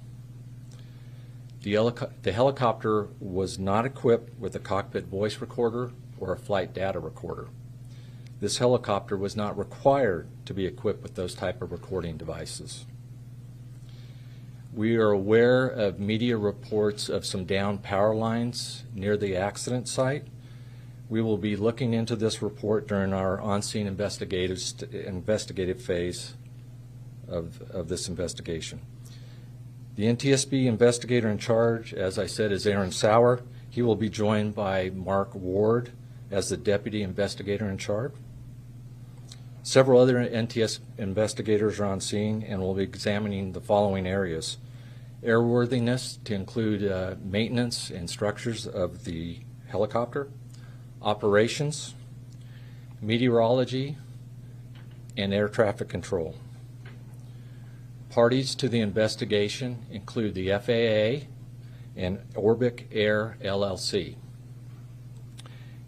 The helicopter was not equipped with a cockpit voice recorder or a flight data recorder. This helicopter was not required to be equipped with those type of recording devices. We are aware of media reports of some downed power lines near the accident site. We will be looking into this report during our on-scene investigative phase of this investigation. The NTSB investigator in charge, as I said, is Aaron Sauer. He will be joined by Mark Ward as the deputy investigator in charge. Several other NTS investigators are on scene and will be examining the following areas: airworthiness, to include maintenance and structures of the helicopter, operations, meteorology, and air traffic control. Parties to the investigation include the FAA and Orbic Air LLC.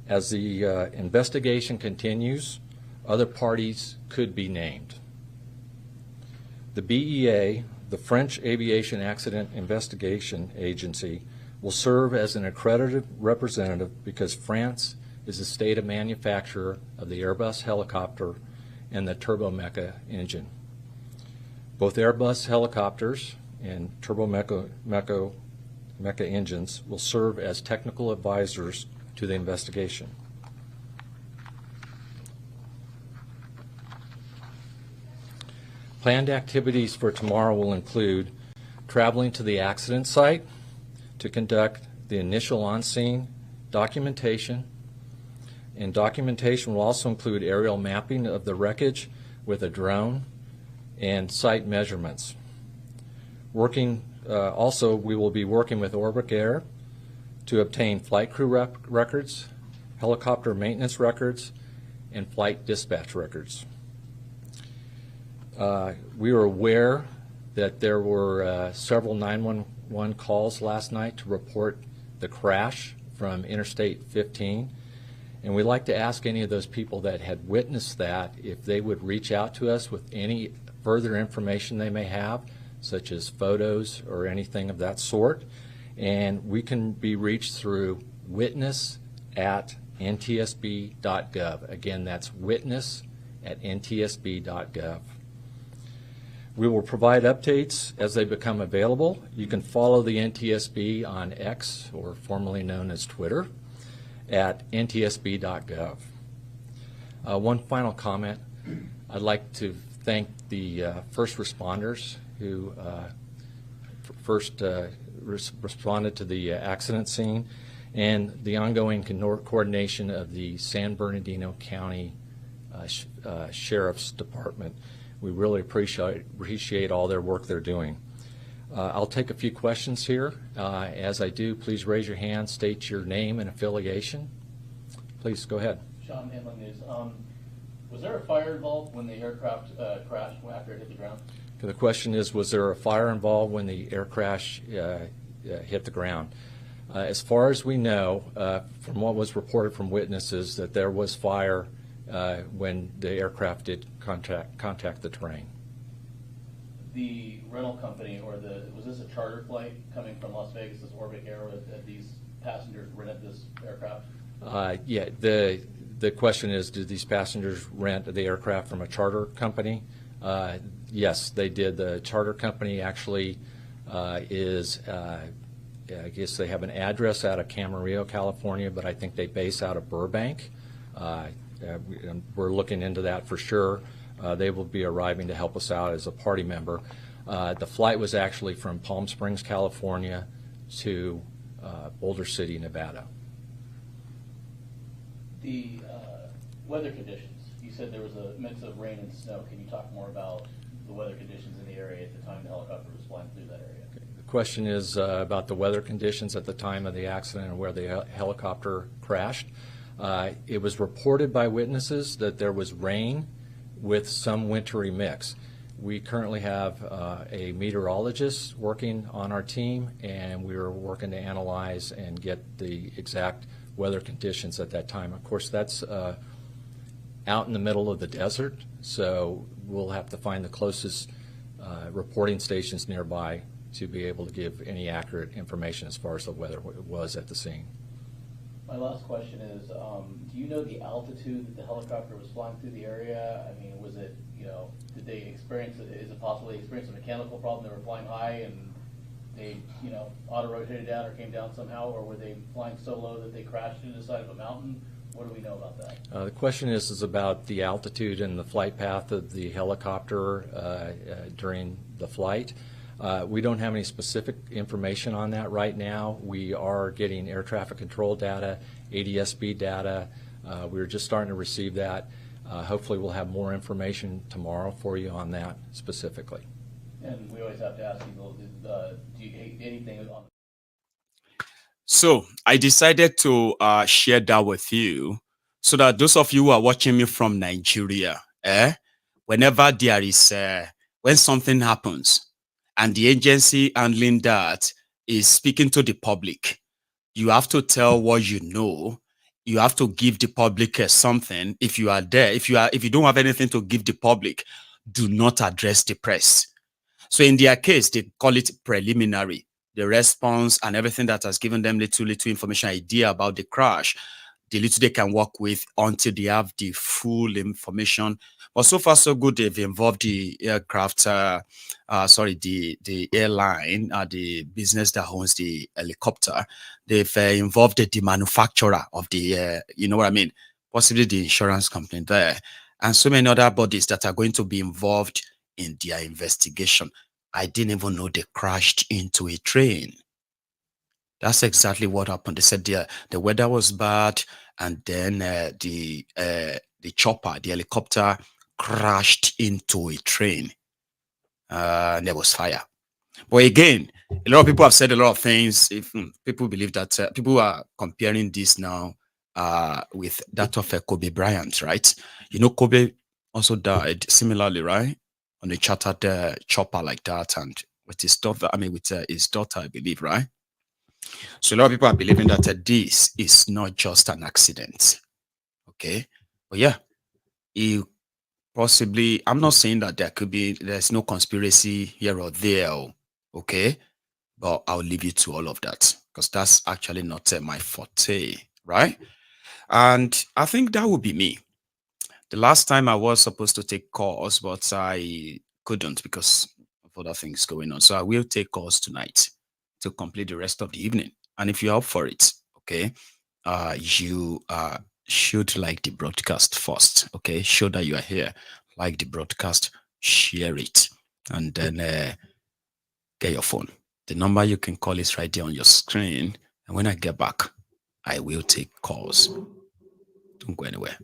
As the investigation continues, other parties could be named. The BEA, the French Aviation Accident Investigation Agency, will serve as an accredited representative because France is the state of manufacturer of the Airbus helicopter and the turbomeca engine. Both Airbus helicopters and turbomeca engines will serve as technical advisors to the investigation. Planned activities for tomorrow will include traveling to the accident site to conduct the initial on-scene documentation, and documentation will also include aerial mapping of the wreckage with a drone and site measurements. Also, we will be working with Orbic Air to obtain flight crew records, helicopter maintenance records, and flight dispatch records. We are aware that there were several 911 calls last night to report the crash from Interstate 15, and we'd like to ask any of those people that had witnessed that if they would reach out to us with any further information they may have, such as photos or anything of that sort, and we can be reached through witness@ntsb.gov. Again, that's witness@ntsb.gov. We will provide updates as they become available. You can follow the NTSB on X, or formerly known as Twitter, at ntsb.gov. One final comment. I'd like to thank the first responders who first responded to the accident scene, and the ongoing coordination of the San Bernardino County Sheriff's Department. We really appreciate all their work they're doing. I'll take a few questions here. As I do, please raise your hand, state your name and affiliation. Please go ahead. Sean Hanlon News. Was there a fire involved when the aircraft crashed after it hit the ground? The question is, was there a fire involved when the air crash hit the ground? As far as we know, from what was reported from witnesses, that there was fire when the aircraft did contact the terrain. The rental company, or was this a charter flight coming from Las Vegas, this Orbit Air, that these passengers rented this aircraft? Yeah, the question is, did these passengers rent the aircraft from a charter company? Yes, they did. The charter company actually is, I guess they have an address out of Camarillo, California, but I think they base out of Burbank. We're looking into that for sure. They will be arriving to help us out as a party member. The flight was actually from Palm Springs, California to Boulder City, Nevada. The weather conditions, you said there was a mix of rain and snow. Can you talk more about the weather conditions in the area at the time the helicopter was flying through that area? Okay. The question is about the weather conditions at the time of the accident and where the helicopter crashed. It was reported by witnesses that there was rain with some wintry mix. We currently have a meteorologist working on our team, and we are working to analyze and get the exact weather conditions at that time. Of course, that's out in the middle of the desert, so we'll have to find the closest reporting stations nearby to be able to give any accurate information as far as the weather was at the scene. My last question is, do you know the altitude that the helicopter was flying through the area? I mean, was it, did they experience, is it possible they experienced a mechanical problem? They were flying high and they, auto-rotated down or came down somehow, or were they flying so low that they crashed into the side of a mountain? What do we know about that? The question is about the altitude and the flight path of the helicopter during the flight. We don't have any specific information on that right now. We are getting air traffic control data, ADSB data. We're just starting to receive that. Hopefully we'll have more information tomorrow for you on that specifically. And we always have to ask people, do you hate anything on? So I decided to share that with you so that those of you who are watching me from Nigeria, whenever there is, when something happens and the agency handling that is speaking to the public, you have to tell what you know. You have to give the public something. If you are there, if you don't have anything to give the public, do not address the press. So in their case, they call it preliminary. The response and everything that has given them little information idea about the crash, the little they can work with until they have the full information. But so far so good, they've involved the aircraft, the airline, the business that owns the helicopter. They've involved the manufacturer of the, you know what I mean, possibly the insurance company there, and so many other bodies that are going to be involved in their investigation. I didn't even know they crashed into a train. That's exactly what happened. They said the weather was bad, and then the chopper, the helicopter, crashed into a train. And there was fire. But again, a lot of people have said a lot of things. If people believe that people are comparing this now with that of Kobe Bryant, right? You know, Kobe also died similarly, right? On a chartered chopper like that, and with his daughter, I believe, right? So a lot of people are believing that this is not just an accident, okay? But yeah, possibly, I'm not saying that there's no conspiracy here or there, okay? But I'll leave you to all of that, because that's actually not my forte, right? And I think that would be me. The last time I was supposed to take calls, but I couldn't because of other things going on. So I will take calls tonight to complete the rest of the evening. And if you're up for it, okay, you should like the broadcast first. Okay, show that you are here. Like the broadcast, share it, and then get your phone. The number you can call is right there on your screen. And when I get back, I will take calls. Don't go anywhere.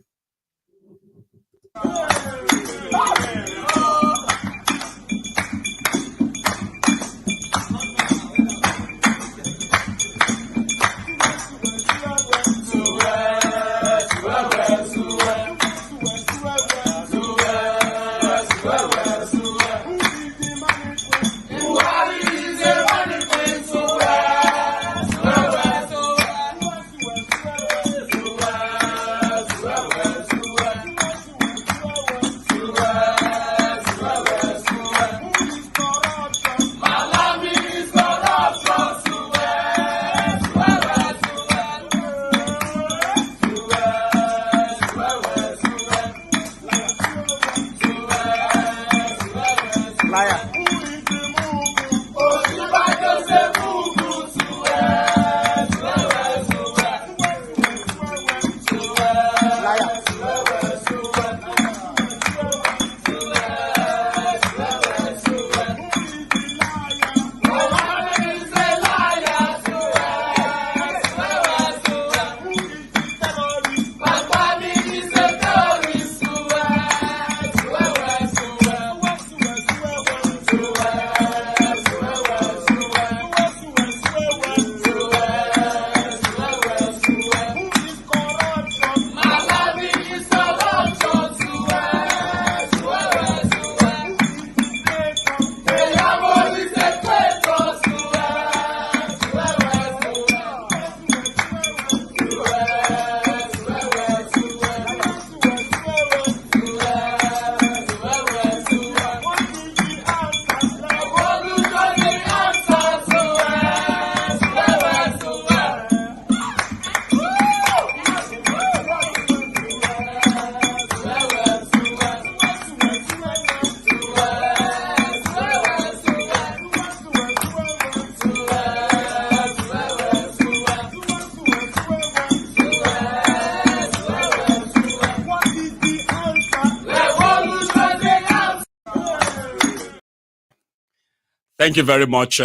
Thank you very much,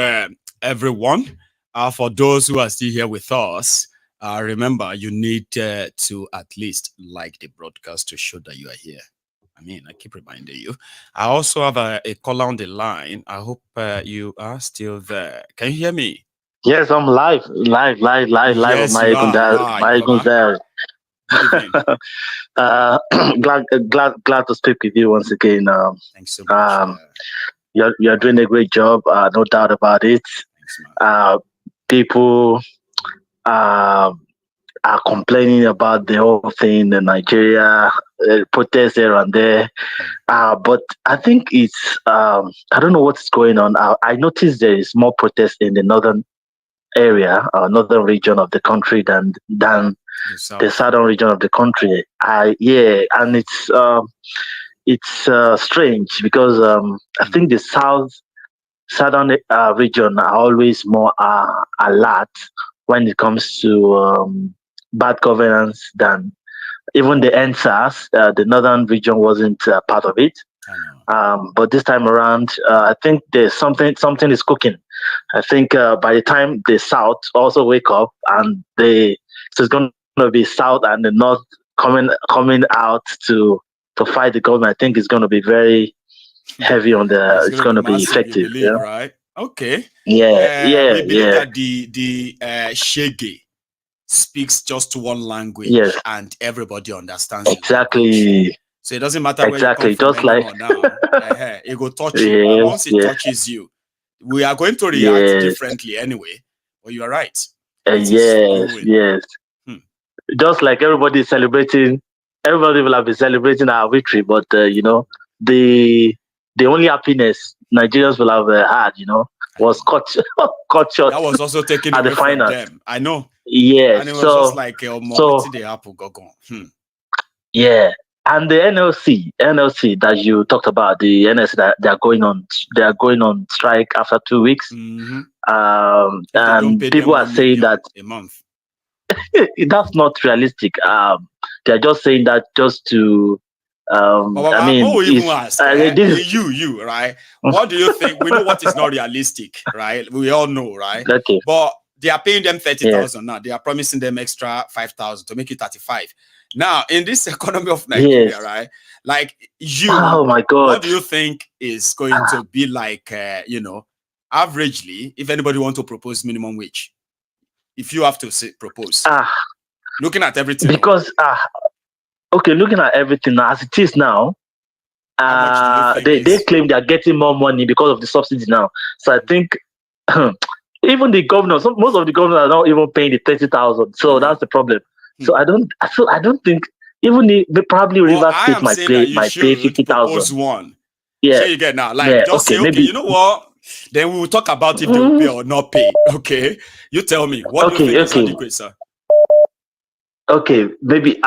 everyone. For those who are still here with us, remember, you need to at least like the broadcast to show that you are here. I mean, I keep reminding you. I also have a caller on the line. I hope you are still there. Can you hear me? Yes, I'm live on Maiyegun's glad to speak with you once again. Thanks so much. You're doing a great job, no doubt about it. Thanks, people are complaining about the whole thing in Nigeria, protests here and there. But I think it's, I don't know what's going on. I noticed there is more protest in the northern area, northern region of the country than the southern region of the country. And it's strange because I think the southern region are always more alert when it comes to bad governance than even the NSAS. The northern region wasn't part of it. But this time around, I think there's something is cooking. I think by the time the South also wake up and so it's going to be South and the North coming out to fight the government. I think it's going to be very heavy on the. It's going to be effective. Believe, right? Okay. We believe that the Shege speaks just one language and everybody understands exactly. So it doesn't matter where exactly. you come from just like now. It will touch you. And once it touches you, we are going to react differently anyway. But you are right. Yes. Just like everybody is celebrating, everybody will have been celebrating our victory. But the only happiness Nigerians will have had, was cut short. That was also taken at away the final. From them. I know. Yes. And it was just like the apple go gone. Yeah. And the NLC that you talked about, the NLC that they are going on strike after 2 weeks. Mm-hmm. And people are saying that a month. that's not realistic. They're just saying that just to. I mean, what we even ask, you, right? Mm. What do you think? We know what is not realistic, right? We all know, right? Okay. But they are paying them 30,000 now. They are promising them extra 5,000 to make it 35. Now, in this economy of Nigeria, right? Like you, oh my God, what do you think is going to be like? Averagely, if anybody want to propose minimum wage, if you have to propose, looking at everything, because okay, looking at everything as it is now, they claim they are getting more money because of the subsidy now. So I think even the governors, most of the governors are not even paying the 30,000. So that's the problem. So I don't think even probably Rivers State might pay 50,000. One. Yeah. So you get now, like just say, okay, you know what? Then we will talk about if they will pay or not pay. Okay, you tell me what do you think is adequate, sir? Okay, maybe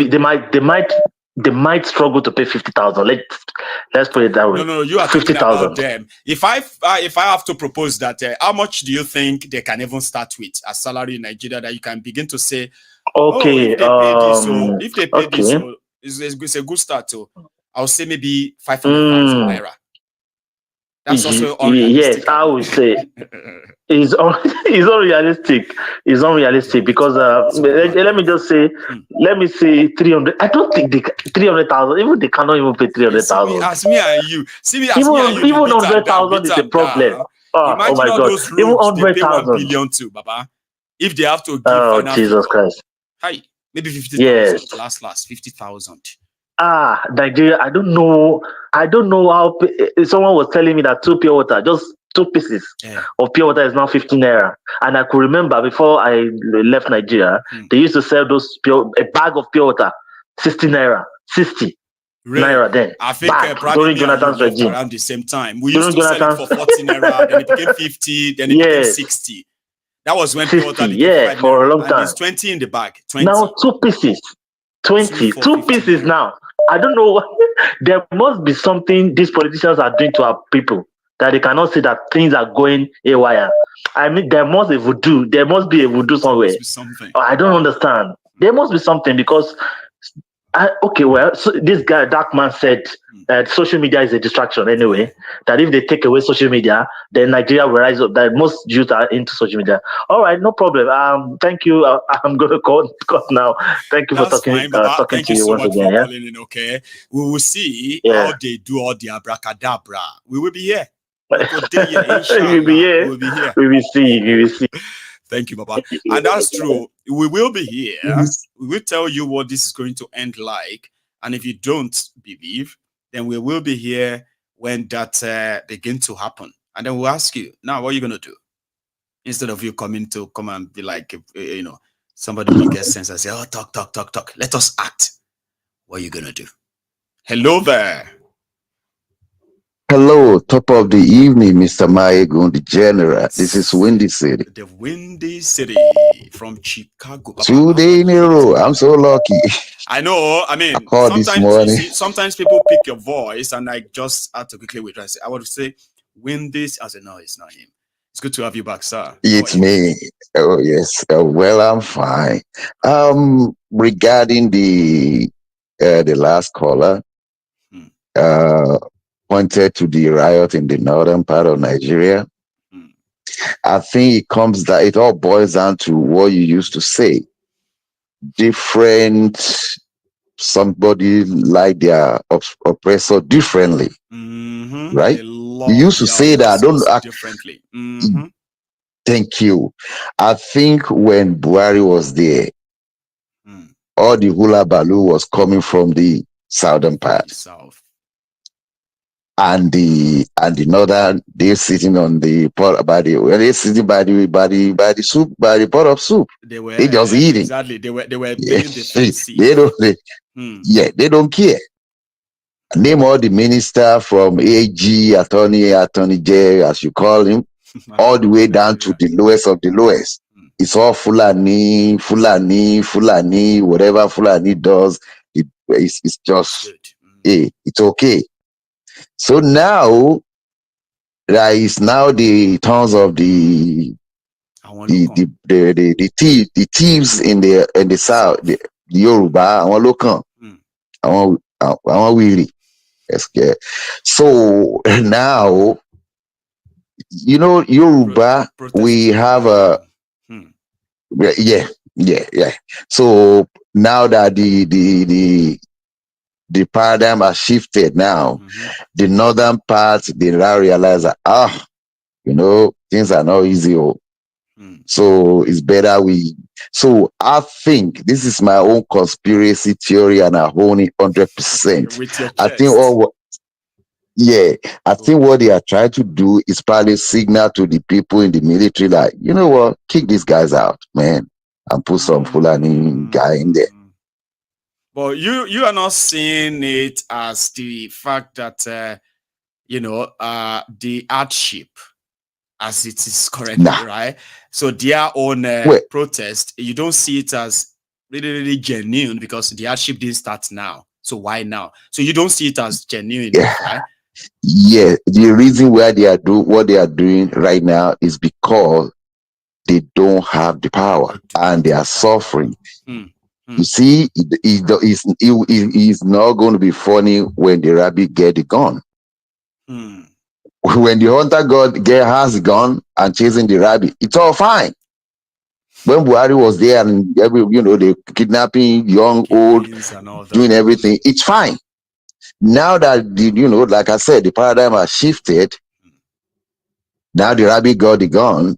they might struggle to pay 50,000. Let's put it that way. No, you are 50,000 about them. If I have to propose that, how much do you think they can even start with as salary in Nigeria that you can begin to say, okay, if they pay this, it's a good start. So I'll say maybe 500,000 naira. That's also unrealistic. Yes, I would say it's unrealistic. It's unrealistic because let me just say, let me say 300. I don't think 300,000. Even they cannot even pay 300,000. As me and you, even 100,000 is a problem. Oh my God! Even 100,000 billion too, Baba. If they have to give, Jesus Christ! Hi, maybe 50,000. Last 50,000. Nigeria. I don't know how. Someone was telling me that 2 pure water, just 2 pieces of pure water, is now 15 naira. And I could remember before I left Nigeria, they used to sell a bag of pure water, 60 naira, 60 naira. Then I think during Jonathan's regime, around the same time, we used to sell it for 40 naira. Then it became 50. Then it became 60. That was when pure water became 5 for a long time. It's 20 in the bag. 20. Now 2 pieces, 20, 2 pieces now. I don't know. There must be something these politicians are doing to our people that they cannot see that things are going haywire. I mean, there must be a voodoo somewhere. I don't understand. There must be something because, so this guy, Darkman, said that social media is a distraction anyway. That if they take away social media, then Nigeria will rise up. That most youth are into social media. All right, no problem. Thank you. I'm going to cut now. Thank you for talking to you once again. Yeah? Okay, we will see how they do all the abracadabra. We will be here. We will be here. We will see. Thank you, Baba. And that's true. We will be here. We will tell you what this is going to end like. And if you don't believe, then we will be here when that begins to happen. And then we'll ask you, now, what are you going to do? Instead of you come and be like, somebody will get sense and say, oh, talk. Let us act. What are you going to do? Hello there. Hello, top of the evening, Mr. Maiyegun, the general. This is Windy City. The Windy City from Chicago. 2 days in a row. I'm so lucky. I know. I mean, sometimes people pick your voice, and I just had to quickly wait. I want to say Windy. I said, no, it's not him. It's good to have you back, sir. It's me. Oh, yes. Well, I'm fine. Regarding the last caller, pointed to the riot in the northern part of Nigeria. I think it all boils down to what you used to say. Somebody like their oppressor differently, right? You used to say that. Don't act differently. Thank you. I think when Buhari was there, all the hula baloo was coming from the southern part. And the northern, they're sitting on the pot by the soup, by the pot of soup. They just eating. Exactly. They were the they don't care. Name all the minister from AG, attorney J, as you call him, all the way down to the lowest of the lowest. It's all Fulani, whatever Fulani does, it's just, it's okay. So now there is the turns of the thieves in the south, the Yoruba, àwọn ló kàn, àwọn wèrè. So now, you know, Yoruba, we have a yeah. So now that the paradigm has shifted now, the northern part, they now realize that you know, things are not easy. So it's better so I think this is my own conspiracy theory and I own it 100%. I think I think what they are trying to do is probably signal to the people in the military like, you know what, kick these guys out, man, and put some Fulani guy in there. But you are not seeing it as the fact that you know, the hardship as it is currently, right? So their own protest, you don't see it as really genuine because the hardship didn't start now. So why now? So you don't see it as genuine, right? Yeah, the reason why they are what they are doing right now is because they don't have the power and they are suffering. You see, it's not going to be funny when the rabbit get the gun. When the hunter has the gun and chasing the rabbit, it's all fine. When Buhari was there and they kidnapping young, old, doing everything, it's fine. Now that like I said, the paradigm has shifted. Now the rabbit got the gun,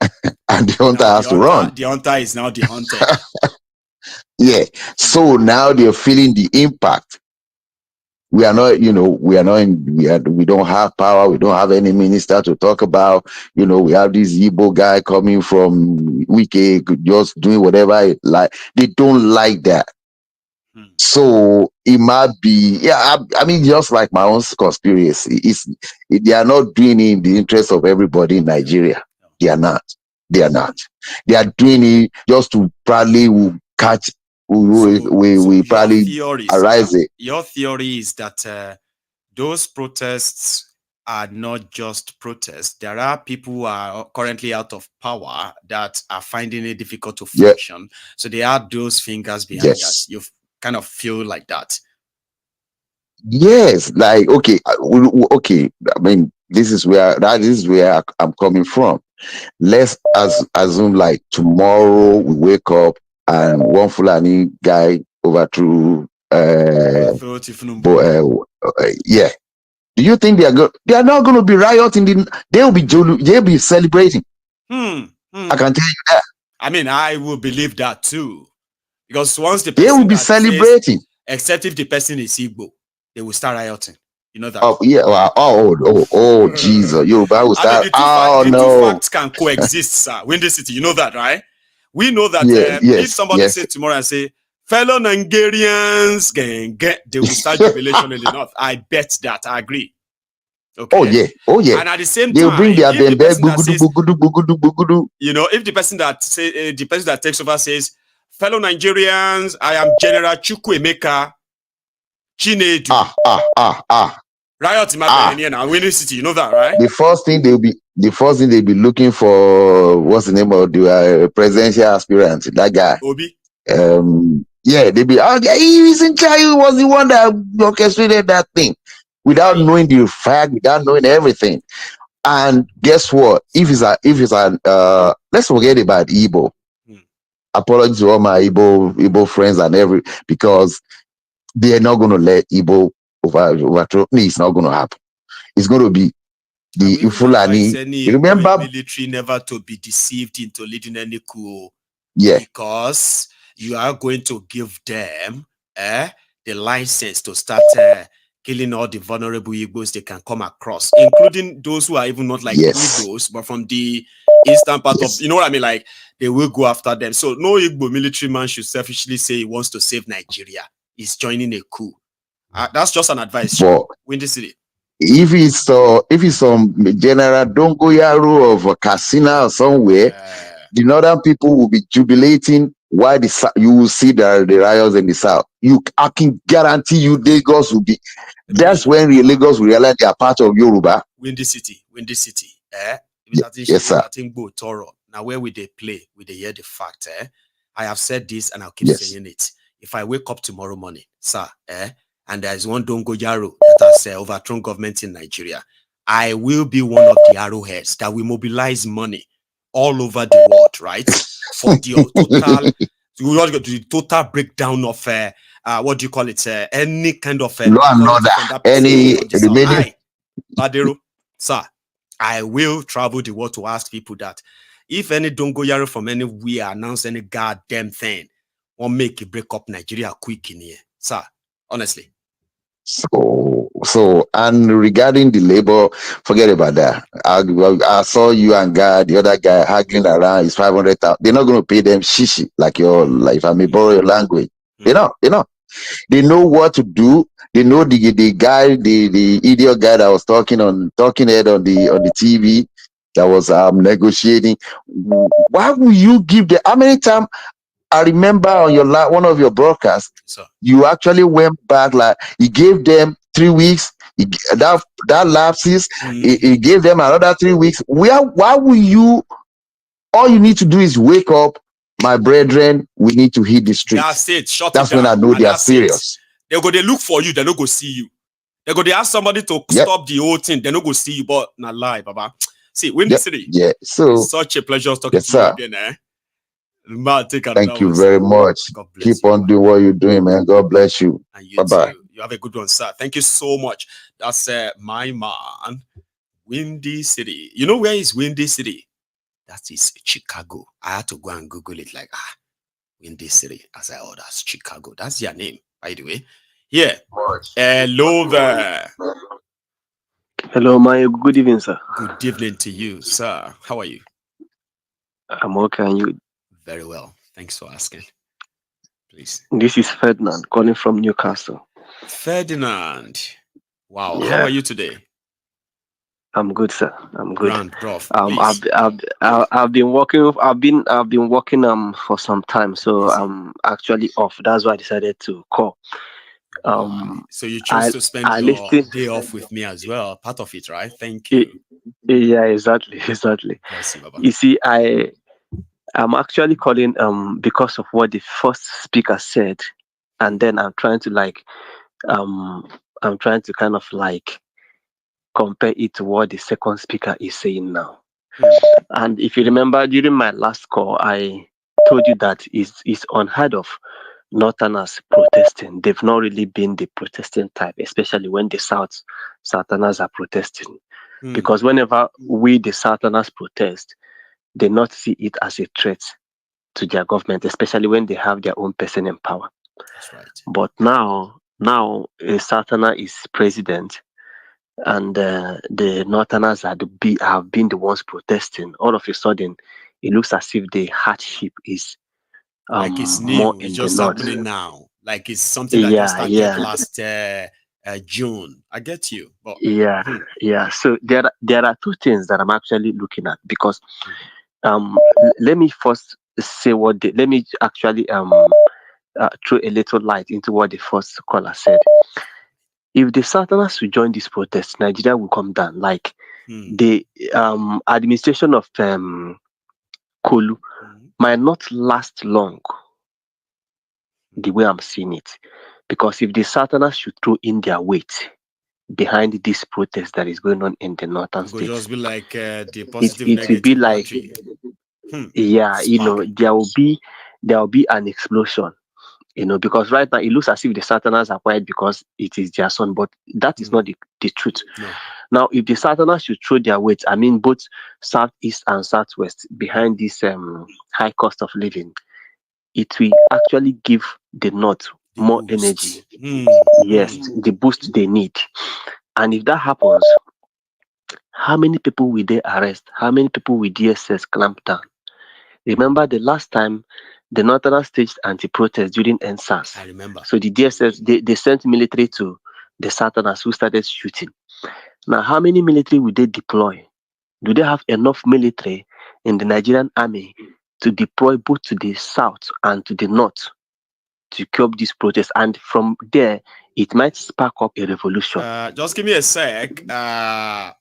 and the hunter has to run. The hunter is now the hunted. Yeah. So now they're feeling the impact. We are not, we don't have power. We don't have any minister to talk about. We have this Igbo guy coming from Wiki, just doing whatever like. They don't like that. So it might be, I mean, just like my own conspiracy. They are not doing it in the interest of everybody in Nigeria. They are not. They are doing it just to probably catch. We probably arise it. Your theory is that those protests are not just protests. There are people who are currently out of power that are finding it difficult to function. So they are those fingers behind that. You kind of feel like that. Yes, like okay. I mean, this is where I'm coming from. Let's assume like tomorrow we wake up and one Fulani guy overthrew Thiefnubu. Do you think they are not going to be rioting? They'll be celebrating. I can tell you that. I mean, I will believe that too, because once the they will be celebrating, except if the person is Igbo, they will start rioting. You know that? Oh yeah. Oh Jesus! Yoruba will start. I mean, the two facts can coexist, sir. Win the city. You know that, right? We know that if somebody say tomorrow and say, fellow Nigerians, they will start jubilation in the north. I bet that. I agree. Okay. Oh yeah. And at the same they'll time, bring their if the person that takes over says, fellow Nigerians, I am General Chukwuemeka Chinedu. Riot in my winning city. You know that, right? The first thing they'll be looking for, what's the name of the presidential aspirant? That guy. Obi. They'll be he's in charge. He was the one that orchestrated that thing without knowing the fact, without knowing everything. And guess what? If it's let's forget about Igbo. Apologies to all my Igbo friends and because they are not going to let Igbo overthrow. No, it's not going to happen. It's going to be the Fulani. Remember, military never to be deceived into leading any coup. Yeah, because you are going to give them the license to start killing all the vulnerable Igbos they can come across, including those who are even not like Igbos, but from the eastern part of, you know what I mean? Like, they will go after them. So no Igbo military man should selfishly say he wants to save Nigeria. He's joining a coup. That's just an advice. Win the city. If it's some general Dongoyaro of Katsina or somewhere, the northern people will be jubilating while you will see the riots in the south. I can guarantee you Lagos will be. That's when Lagos will realize they are part of Yoruba. Win the city. Yes, sir. Now where will they play? Will they hear the fact? I have said this and I'll keep saying it. If I wake up tomorrow morning, sir, and there is one Dongo Yaro that has overthrown government in Nigeria, I will be one of the arrowheads that will mobilize money all over the world, right? For the total, we want to go to the total breakdown of what do you call it? Any kind of any remaining. Badero, sir, I will travel the world to ask people that if any Dongoyaro from anywhere announce any goddamn thing, or make it break up Nigeria quick in here, sir. Honestly. So, and regarding the labor, forget about that. I saw you and God, the other guy, haggling around. It's 500,000. They're not going to pay them shishi like if I may borrow your language. They know. They know what to do. They know the guy, the idiot guy that was talking head on the TV that was negotiating. Why would you give them? How many times? I remember on your one of your broadcasts, you actually went back, like you gave them 3 weeks. That lapses. You gave them another 3 weeks. Why will you? All you need to do is wake up, my brethren. We need to hit the streets. That's it. That's when I know they are serious. They look for you. They don't go see you. They ask somebody to stop the whole thing. They don't go see you. But not lie, Baba. See, Windy City. Yeah. So it's such a pleasure talking to you again, eh? Thank you very much. Keep on doing what you're doing, man. God bless you. And you Bye-bye. too. You have a good one, sir. Thank you so much. That's my man, Windy City. You know where is Windy City? That is Chicago. I had to go and Google it like, Windy City. As that's Chicago. That's their name, by the way. Yeah. Hello there. Hello, Maiyegun. Good evening, sir. Good evening to you, sir. How are you? I'm okay, and you? Very well. Thanks for asking. Please. This is Ferdinand calling from Newcastle. Ferdinand. Wow. Yeah. How are you today? I'm good, sir. I'm good. Grand, prof. I've been working. I've been working for some time, so I'm actually off. That's why I decided to call. So you chose to spend your day off with me as well. Part of it, right? Thank you. Yeah, exactly. Bless you, Baba. You see, I'm actually calling because of what the first speaker said, and then I'm trying to kind of compare it to what the second speaker is saying now. And if you remember, during my last call, I told you that it's unheard of Northerners protesting. They've not really been the protesting type, especially when the Southerners are protesting. Because whenever we, the Southerners, protest, they not see it as a threat to their government, especially when they have their own person in power. That's right. But now a Southerner is president, and the Northerners have been the ones protesting. All of a sudden, it looks as if the hardship is like it's new. More it's in just the north. Happening now. Like it's something that just started last June. I get you. But So there are two things that I'm actually looking at, because let me first say let me actually throw a little light into what the first caller said. If the Southerners will join this protest, Nigeria will come down. Like the administration of Kolu might not last long, the way I'm seeing it. Because if the Southerners should throw in their weight behind this protest that is going on in the northern states, it will just be like the positive, it will be like, there will be an explosion. Because right now it looks as if the Southerners are quiet because it is their son, but that is not the truth. No. Now, if the Southerners should throw their weight, I mean both Southeast and Southwest, behind this high cost of living, it will actually give the North more energy. Yes, the boost they need. And if that happens, how many people will they arrest? How many people will DSS clamp down? Remember the last time the Northerners staged anti-protest during NSAS. I remember. So the DSS, they sent military to the Southerners who started shooting. Now, how many military will they deploy? Do they have enough military in the Nigerian army to deploy both to the south and to the north to curb this protest? And from there, it might spark up a revolution. Just give me a sec,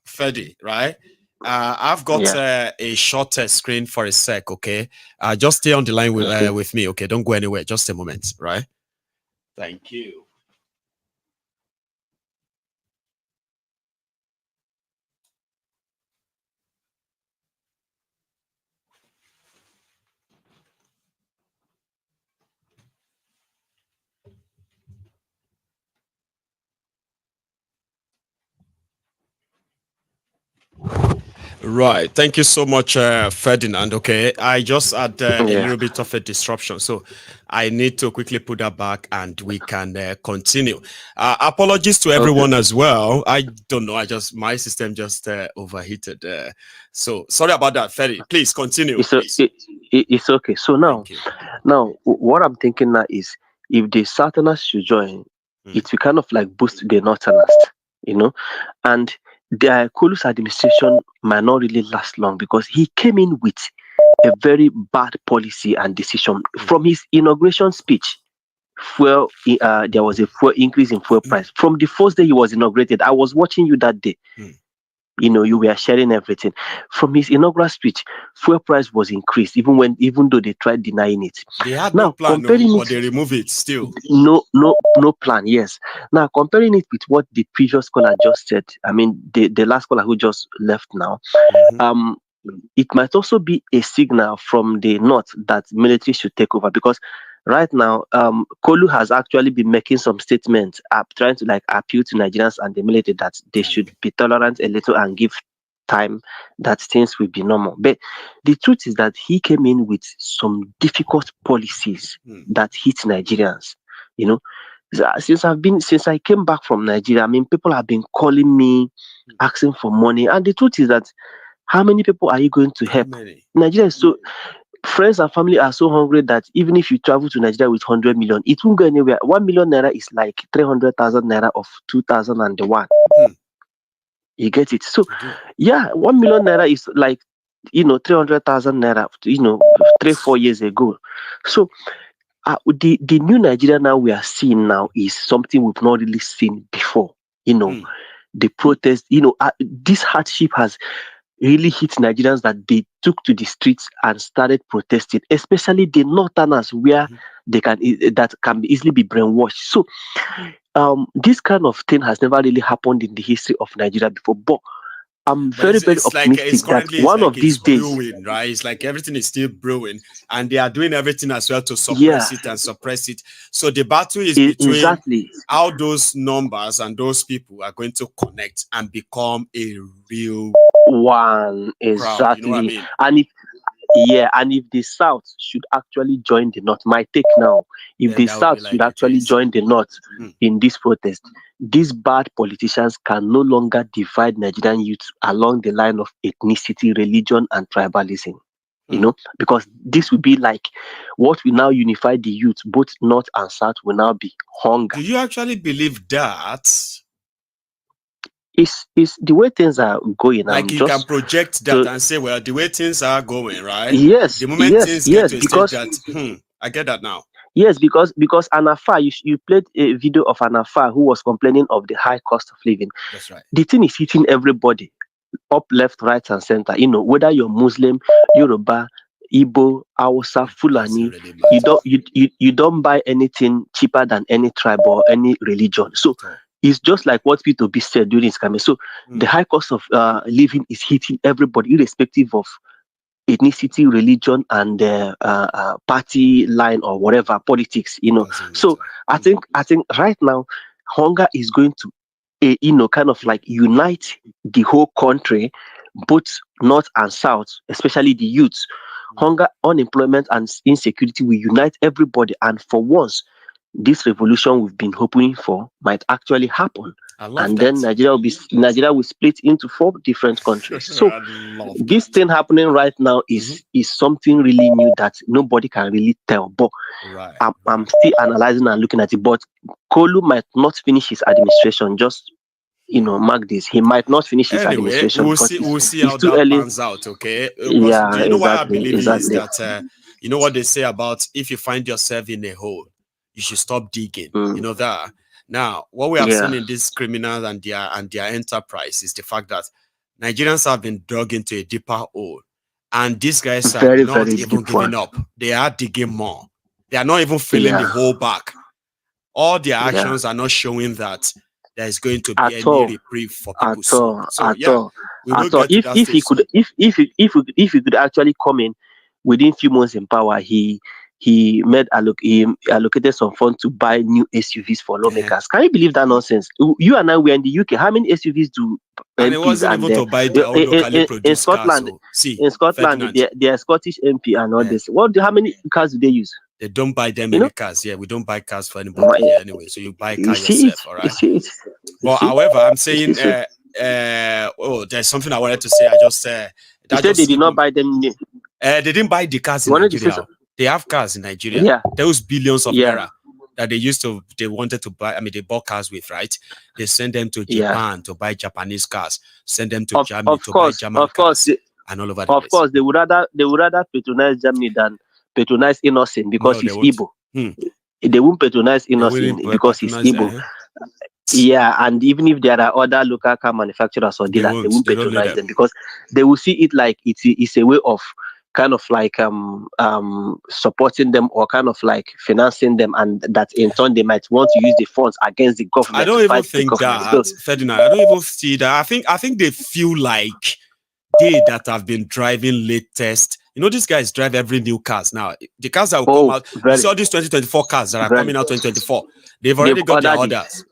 Freddy, right? I've got a shorter screen for a sec, okay? Just stay on the line with me, okay? Don't go anywhere. Just a moment, right? Thank you. Right. Thank you so much, Ferdinand. Okay. I just had a little bit of a disruption. So I need to quickly put that back and we can continue. Apologies to everyone as well. I don't know. My system just overheated. So sorry about that, Ferdy. Please continue. It's okay. So now what I'm thinking now is if the Southerners should join, it will kind of like boost the Northerners, and the Kolu's administration might not really last long because he came in with a very bad policy and decision. From his inauguration speech, there was a fuel increase in fuel price. From the first day he was inaugurated, I was watching you that day. You were sharing everything. From his inaugural speech, fuel price was increased, even though they tried denying it. They had no plan, but they remove it still. No plan. Yes. Now comparing it with what the previous caller just said, I mean the last caller who just left now, it might also be a signal from the north that military should take over because right now, Kolu has actually been making some statements, trying to like appeal to Nigerians and the military that they should be tolerant a little and give time that things will be normal. But the truth is that he came in with some difficult policies that hit Nigerians. Since I came back from Nigeria, I mean, people have been calling me, asking for money, and the truth is that how many people are you going to help? Nigeria is so. Friends and family are so hungry that even if you travel to Nigeria with 100 million, it won't go anywhere. 1 million naira is like 300,000 naira of 2001. You get it? So, 1 million naira is like, 300,000 naira, 3-4 years ago. So, the new Nigeria now we are seeing now is something we've not really seen before. The protest, this hardship has really hit Nigerians that they took to the streets and started protesting, especially the Northerners where that can easily be brainwashed. So this kind of thing has never really happened in the history of Nigeria before. But I'm very optimistic that one of these days, brewing, right? It's like everything is still brewing, and they are doing everything as well to suppress it. So the battle is between how those numbers and those people are going to connect and become a real one. Exactly. You know what I mean? And if the South should actually join the North, my take now, if the South should actually join the North in this protest, these bad politicians can no longer divide Nigerian youth along the line of ethnicity, religion, and tribalism. Because this will be like what will now unify the youth, both North and South, will now be hunger. Do you actually believe that? It's the way things are going. Like you can project that and say, well, the way things are going, right? Yes. The moment things get to a stage that, I get that now. Yes, because Anafa, you played a video of Anafa who was complaining of the high cost of living. That's right. The thing is hitting everybody, up, left, right, and center. Whether you're Muslim, Yoruba, Igbo, Hausa, Fulani, you don't buy anything cheaper than any tribe or any religion. So it's just like what P2B said during his campaign. So the high cost of living is hitting everybody, irrespective of ethnicity, religion, and party line or whatever politics. So I think right now hunger is going to kind of like unite the whole country, both North and South, especially the youths. Hunger, unemployment, and insecurity will unite everybody, and for once this revolution we've been hoping for might actually happen. Then Nigeria will split into 4 different countries. So this thing happening right now is something really new that nobody can really tell. But I'm still analyzing and looking at it. But Kolu might not finish his administration. Just mark this. He might not finish his administration. We'll see how that pans out. Okay. Do you know what I believe is that you know what they say about if you find yourself in a hole, you should stop digging. You know that. Now, what we have seen in these criminals and their enterprise is the fact that Nigerians have been dug into a deeper hole. And these guys are Very, not very even deep giving one. up. They are digging more. They are not even filling the hole back. All their actions are not showing that there is going to be At any all. reprieve for At people soon. all. So At yeah, all. we will At all. get to that If he stage could, soon. if he could actually come in within few months in power, he allocated some funds to buy new SUVs for lawmakers. Can you believe that nonsense? You and I were in the UK. How many SUVs do And it MPs wasn't and even to buy their own locally in produced Scotland? cars. So, see, in Scotland, Ferdinand, they are Scottish MP and all this. How many cars do they use? they don't buy them You any know? cars. Yeah, we don't buy cars for anybody here anyway. So you buy a car yourself, all right? But see? however, I'm saying, So- there's something I wanted to say. I just you that said just they did not buy them. they didn't buy the cars in You wanted to say Nigeria. They have cars in Nigeria. Yeah. Those billions of Yeah. naira that they wanted to buy. I mean, they bought cars with, right? They send them to Yeah. Japan to buy Japanese cars. Send them to Germany Of to course, buy German of course, cars, and all over the of place. course, they would rather patronize Germany than patronize Innocent because No, they he's won't. Igbo. They won't patronize They Innocent wouldn't because he's patronize Igbo. them. Yeah, and even if there are other local car manufacturers or dealers, they won't They don't need patronize them. them because they will see it like it's a way of kind of like supporting them or kind of like financing them, and that in turn they might want to use the funds against the government. I don't to even fight the think government. that, So, Ferdinand. I don't even see that. I think they feel like they that have been driving latest. You know, these guys drive every new cars now. The cars that will come out. You see all these 2024 cars that are coming out 2024. They've already got their ordered it. orders.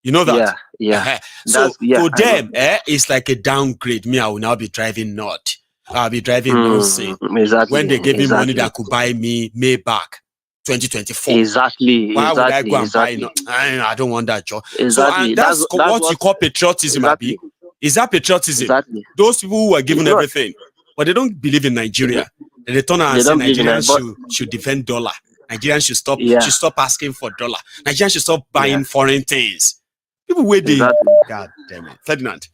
You know that? Yeah. So Yeah, to I know. them, it's like a downgrade. Me, I will now be driving not. I'll be driving nonsense. Exactly. When they gave me money Exactly. that could buy me Maybach 2024. Exactly. Why would I go and exactly. buy? No, I don't want that job. Exactly. So and that's what you call patriotism, Exactly. Abi. Is that patriotism? Exactly. Those people who are given It's not. everything, but they don't believe in Nigeria. They turn around and say don't believe in Nigerians it, should defend dollar. Nigerians should stop Yeah. asking for dollar. Nigerians should stop buying Yeah. foreign things. People waiting. Exactly. God damn it. Ferdinand,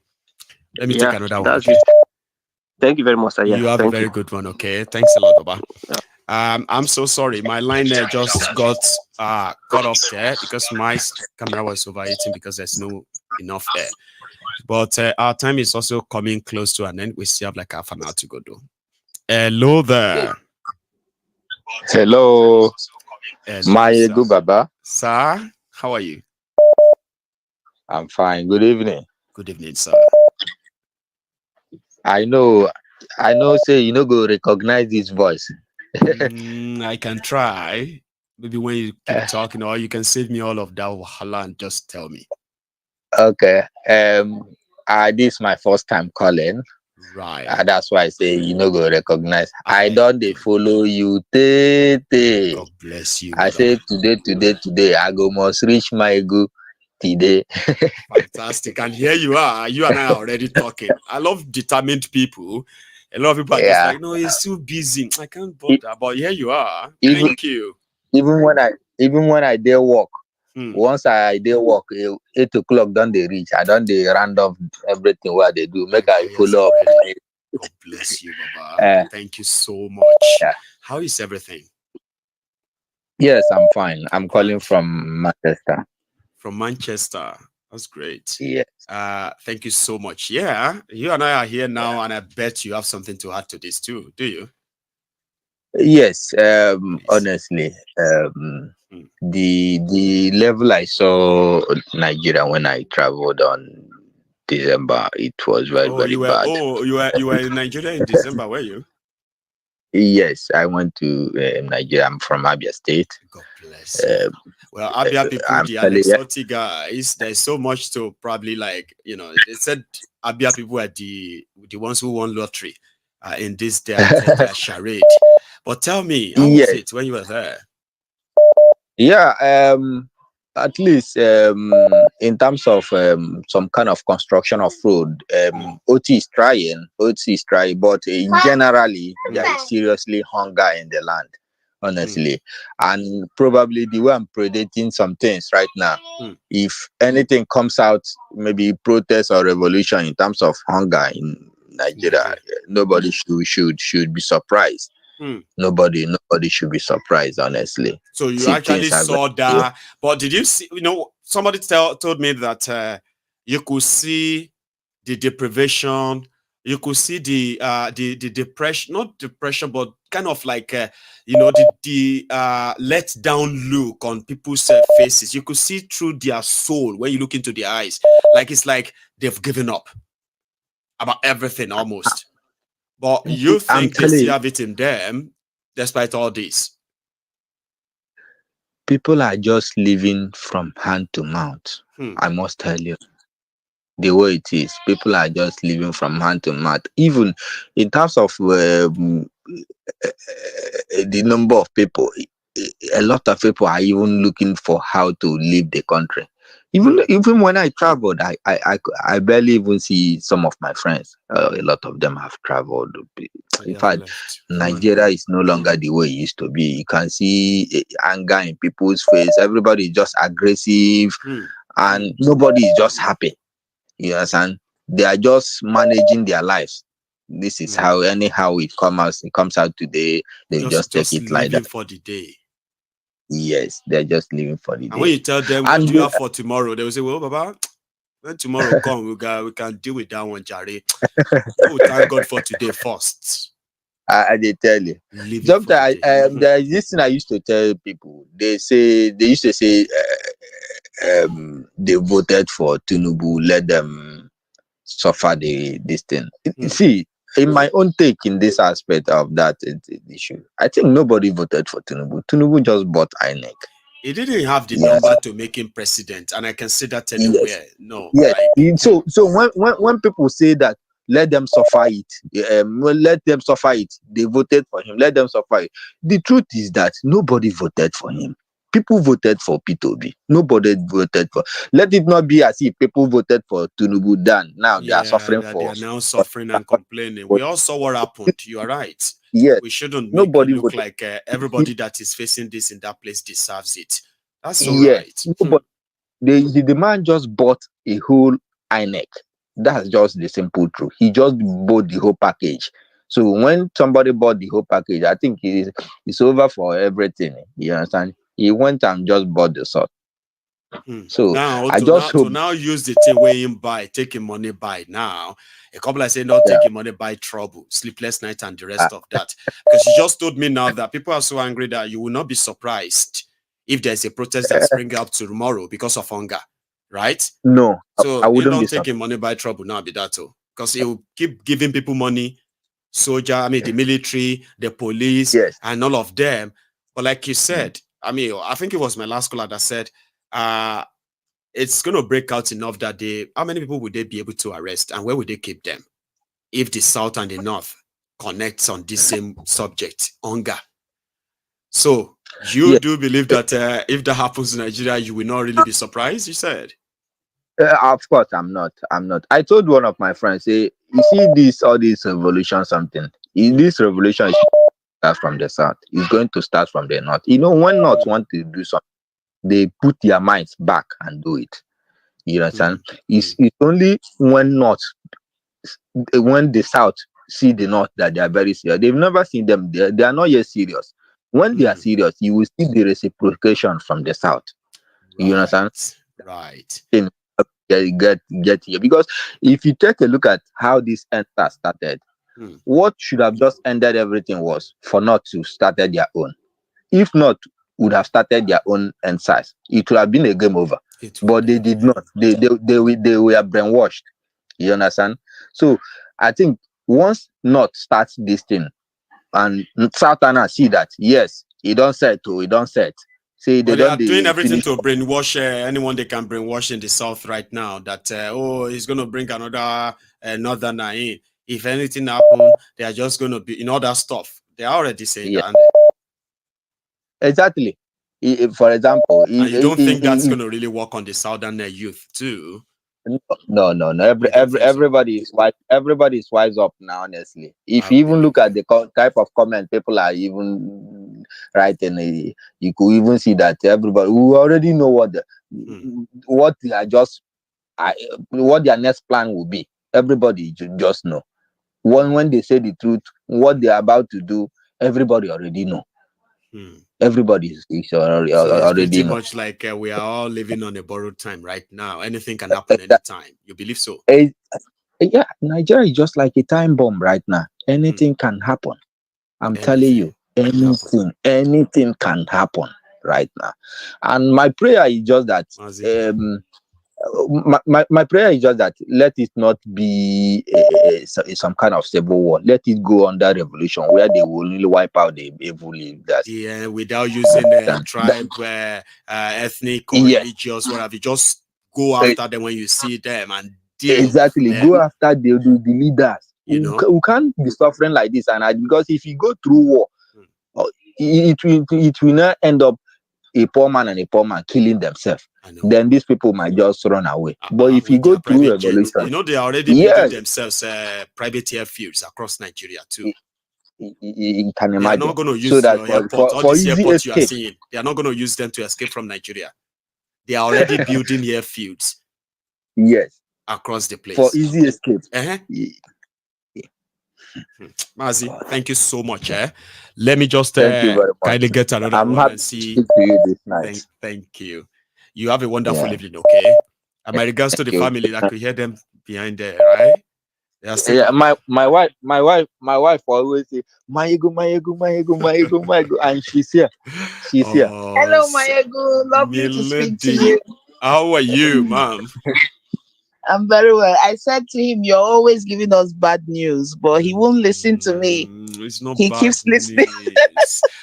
let me Yeah, take another one. that's Okay? it. Thank you very much, sir. Yeah, You have thank a very you. good one, okay? Thanks a lot, Baba. I'm so sorry. My line there just got cut off there because my camera was overheating because there's no enough air. But our time is also coming close to an end. We still have like half an hour to go though. Hello there. Hello. Maiyegun Baba. Sir, how are you? I'm fine. Good evening. Good evening, sir. I know, say you no go recognize this voice. I can try. Maybe when you keep talking, or you can save me all of that wahala and just tell me. Okay. This is my first time calling. Right. That's why I say you no go recognize. I don't they follow you. God bless you. I say today. I go must reach Maiyegun today. Fantastic. And here you are. You and I are already talking. I love determined people. A lot of people are just like, no, he's too busy. I can't bother. But here you are. Thank you. Even when I dare walk, once I dare walk, 8 o'clock done they reach. I done they round off everything what they do. Make I follow up. God bless you, Baba. Thank you so much. How is everything? Yes, I'm fine. I'm calling from Manchester. From Manchester. That's great. Yes. Thank you so much. Yeah, you and I are here now, and I bet you have something to add to this too. Do you? Yes. Honestly, the level I saw Nigeria when I traveled on December, it was very bad. You were in Nigeria in December, were you? Yes, I went to Nigeria. I'm from Abia State. God bless you. Well, Abia people, the exotic guys, there's so much to probably like, they said Abia people are the ones who won lottery in this their charade. But tell me, how was it when you were there? Yeah, at least in terms of some kind of construction of road, OT is trying, but generally there is seriously hunger in the land, honestly. And probably the way I'm predicting some things right now, if anything comes out, maybe protest or revolution in terms of hunger in Nigeria, nobody should be surprised. Nobody should be surprised, honestly. So you actually saw that, but did you see? Somebody told me that you could see the deprivation you could see the depression, not depression, but kind of like the let down look on people's faces. You could see through their soul when you look into their eyes, like it's like they've given up about everything almost. But you think they still have it in them despite all this? People are just living from hand to mouth. I must tell you. The way it is, people are just living from hand to mouth. Even in terms of the number of people, a lot of people are even looking for how to leave the country. Even when I traveled, I barely even see some of my friends. A lot of them have traveled. In fact, Nigeria is no longer the way it used to be. You can see anger in people's face. Everybody is just aggressive, and nobody is just happy. You understand? They are just managing their lives. This is how, anyhow it comes out today. They just take it like that. For the day. Yes, they're just living for the day. And when you tell them what do you have for tomorrow, they will say, "Well, Baba, when tomorrow comes, we can deal with that one, Charade. Oh, thank God for today first." I tell you. Sometimes there is this thing I used to tell people. They used to say they voted for Thiefnubu, let them suffer this thing. See, in my own take in this aspect of that issue, I think nobody voted for Thiefnubu. Thiefnubu just bought INEC. He didn't have the number to make him president, and I can see that anywhere. Yes. No. Yes. Like, so when people say that, let them suffer it, let them suffer it, they voted for him, let them suffer it. The truth is that nobody voted for him. People voted for P2B. Nobody voted for. Let it not be as if people voted for Thiefnubu. Then now they are suffering for. They are now suffering and complaining. We all saw what happened. You are right. Yes. We shouldn't make Nobody it look like everybody that is facing this in that place deserves it. That's all right. But the man just bought a whole INEC. That's just the simple truth. He just bought the whole package. So when somebody bought the whole package, I think it's over for everything. You understand? He went and just bought the salt. So now, I just hope to now use the thing where him buy, taking money buy now. A couple I say not taking money buy trouble, sleepless night, and the rest of that. Because you just told me now that people are so angry that you will not be surprised if there's a protest that spring up tomorrow because of hunger, right? No, so I wouldn't you be don't taking money by trouble now, be that all, because it will keep giving people money, the military, the police, and all of them. But like you said, I think it was my last caller that said, it's going to break out enough that how many people would they be able to arrest, and where would they keep them if the South and the North connects on this same subject, hunger? So you do believe that if that happens in Nigeria, you will not really be surprised, you said? Of course, I'm not. I told one of my friends, say, you see all this revolution, something. This revolution is start from the South. It's going to start from the North. When North want to do something, they put their minds back and do it. You understand? It's only when the South see the North that they are very serious. They've never seen them. They are not yet serious. When they are serious, you will see the reciprocation from the South. You understand? Right. Get here, because if you take a look at how this enter started, what should have just ended everything was for North to started their own. If not, would have started their own size, it would have been a game over. But they did not. They were brainwashed. You understand? So I think once North starts this thing, and Southerners see that yes, he don't set. See, they are doing everything to brainwash anyone they can brainwash in the South right now. That he's going to bring another Northerner in. If anything happens, they are just going to be in all that stuff. They are already saying that. Exactly. For example, and you don't think that's going to really work on the Southern youth too? No. Everybody is wise. Everybody is wise up now. Honestly, if you even look at the type of comment people are even writing, you could even see that everybody who already know what their next plan will be. Everybody just know. When they say the truth, what they are about to do, everybody already know. Everybody is already pretty much like we are all living on a borrowed time right now. Anything can happen anytime. You believe so? Yeah, Nigeria is just like a time bomb right now. Anything can happen. I'm telling you, anything can happen right now. And my prayer is just that my prayer is just that let it not be some kind of civil war. Let it go under revolution where they will only wipe out the evil leaders. Yeah, without using tribe, ethnic or religious, whatever. Just go after them when you see them and deal. Exactly, go after the leaders. We can't be suffering like this, and because if you go through war, it will not end up a poor man and a poor man killing themselves. Then these people might just run away. But if you go through revolution, they are already building themselves private airfields across Nigeria too. You can imagine. They are not going to use so that your airport. All these airports you are seeing, they are not going to use them to escape from Nigeria. They are already building airfields. Yes. Across the place. For easy escape. Mazi, thank you so much. Let me just kindly get another I'm one happy and see. to speak to you this night. Thank you. You have a wonderful evening, okay? And my regards to the you. family, I could hear them behind there, right? Yeah, my wife always say Maiyegun, and she's here. Hello, Maiyegun. Lovely to speak to you. How are you, ma'am? I'm very well. I said to him, "You're always giving us bad news," but he won't listen to me. It's not he bad keeps listening.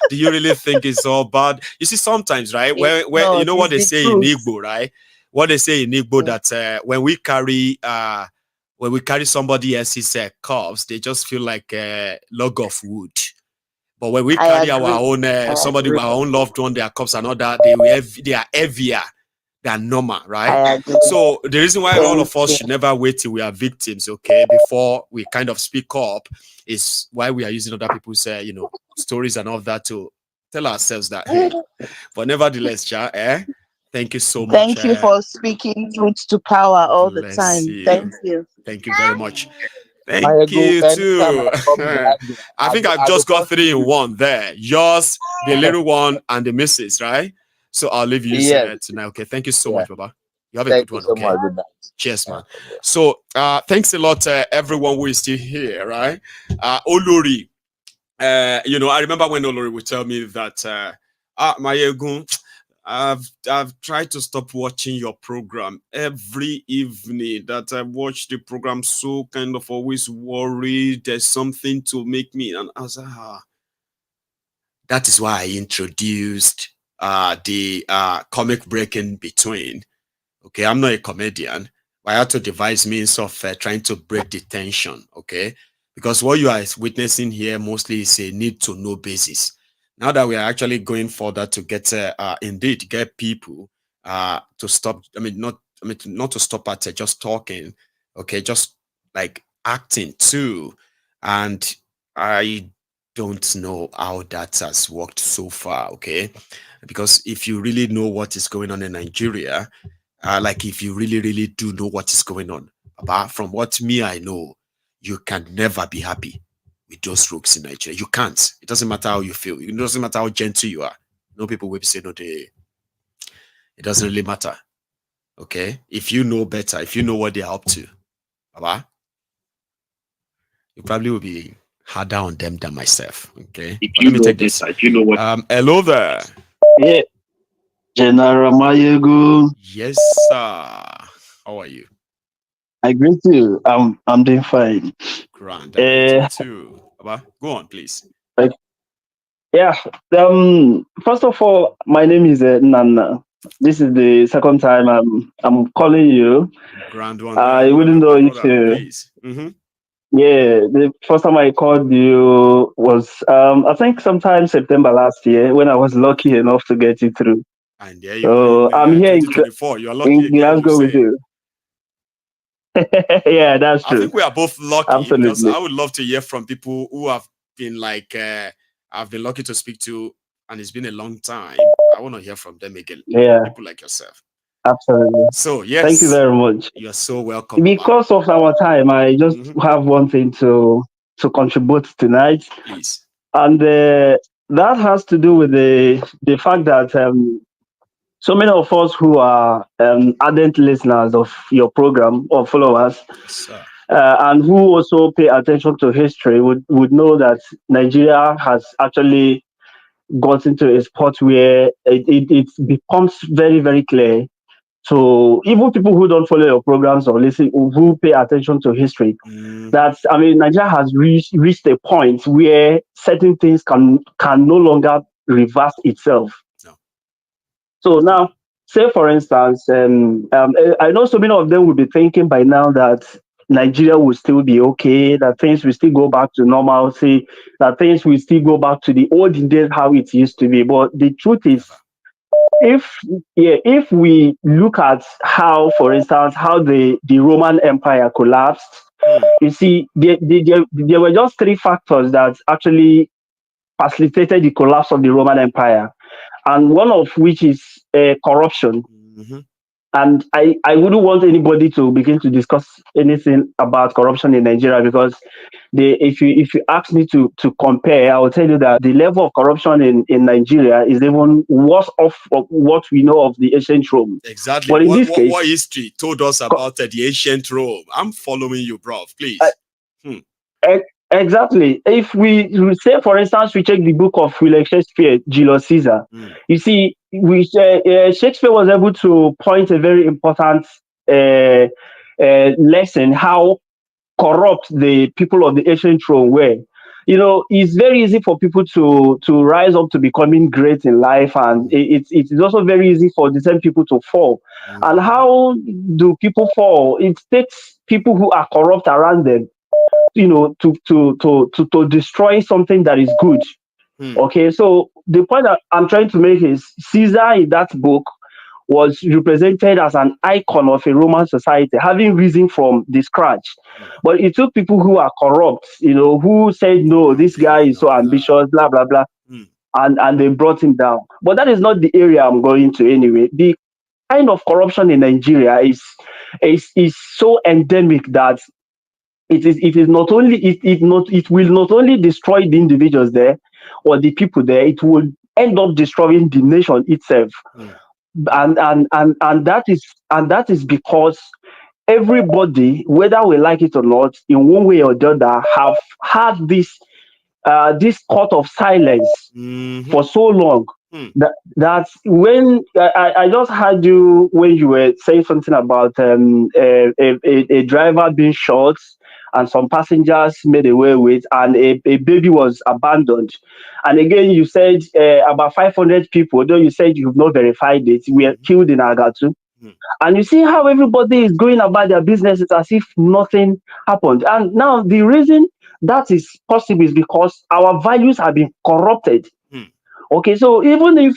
Do you really think it's all bad? You see, sometimes, right? Where you know what they say in Igbo, right? What they say in Igbo that when we carry somebody else's cups, they just feel like a log of wood. But when we carry our own somebody with our own loved one, their cups and all that, they are heavier than normal, right? So the reason why all of us should never wait till we are victims, okay, before we kind of speak up, is why we are using other people's stories and all that to tell ourselves that, hey, but nevertheless, thank you so much. Thank you for speaking truth to power all the time. Thank you. Thank you very much. Thank you too. I think I've just got 3 in 1 there. Yours, the little one, and the missus, right? So I'll leave you tonight. Okay. Thank you so much, Baba. You have a good one. Okay. Cheers, man. So thanks a lot, everyone who is still here, right? Olori. I remember when Olori would tell me that Maiyegun, I've tried to stop watching your program every evening. That I watch the program, so kind of always worried there's something to make me. And I was like, that is why I introduced the comic break in between. Okay, I'm not a comedian, but I had to devise means of trying to break the tension. Okay, because what you are witnessing here mostly is a need to know basis. Now that we are actually going further to get get people to stop. Not to stop at just talking. Okay, just like acting too. And I don't know how that has worked so far. Okay, because if you really know what is going on in Nigeria, like if you really do know what is going on, apart from what I know, you can never be happy with those rogues in Nigeria. You can't. It doesn't matter how you feel. It doesn't matter how gentle you are. No, people will say no. It doesn't really matter. Okay, if you know better, if you know what they're up to, Baba, you probably will be harder on them than myself. Okay, let me take this. You know what? Hello there. Yeah, General Maiyegun. Yes, sir. How are you? I greet you. I'm doing fine. Grand. I greet you too. Baba, go on, please. Yeah. First of all, my name is Nana. This is the second time I'm calling you. Grand one. I wouldn't know if please. Yeah, the first time I called you was I think sometime September last year when I was lucky enough to get you through. And there you so are. I'm here in 2024. You are lucky again. Glasgow with you. Yeah, that's true. I think we are both lucky. Absolutely. Because I would love to hear from people who have been like I've been lucky to speak to, and it's been a long time. I want to hear from them again. Yeah. People like yourself. Absolutely. So yes. Thank you very much. You are so welcome. Because of our time, I just have one thing to contribute tonight. Please. And that has to do with the fact that so many of us who are ardent listeners of your program or followers, and who also pay attention to history would know that Nigeria has actually got into a spot where it becomes very, very clear to even people who don't follow your programs or listen, who pay attention to history, that Nigeria has reached a point where certain things can no longer reverse itself. No. So now, say for instance, I know so many of them will be thinking by now that Nigeria will still be okay, that things will still go back to normalcy, that things will still go back to the old days how it used to be. But the truth is, if we look at how, for instance, how the Roman Empire collapsed, you see, there were just three factors that actually facilitated the collapse of the Roman Empire, and one of which is corruption. And I wouldn't want anybody to begin to discuss anything about corruption in Nigeria, because if you ask me to compare, I will tell you that the level of corruption in Nigeria is even worse off of what we know of the ancient Rome. Exactly. But in this case, what history told us about the ancient Rome? I'm following you, bro. Please. Exactly. If we say, for instance, we check the book of William Shakespeare, Julius Caesar, you see, Shakespeare was able to point a very important lesson how corrupt the people of the ancient Rome were. You know, it's very easy for people to rise up to becoming great in life, and it is also very easy for the same people to fall. And how do people fall? It takes people who are corrupt around them, you know, to destroy something that is good. Okay, so the point that I'm trying to make is Caesar in that book was represented as an icon of a Roman society, having risen from the scratch. But it took people who are corrupt, you know, who said, no, this guy is so ambitious, blah, blah, blah, and they brought him down. But that is not the area I'm going to anyway. The kind of corruption in Nigeria is so endemic that it will not only destroy the individuals there or the people there, it will end up destroying the nation itself. And that is because everybody, whether we like it or not, in one way or the other, have had this court of silence for so long. That when I just heard you when you were saying something about a driver being shot and some passengers made away with, and a baby was abandoned. And again, you said about 500 people, though you said you've not verified it, were killed in Agatu. And you see how everybody is going about their businesses as if nothing happened. And now the reason that is possible is because our values have been corrupted. Okay, so even if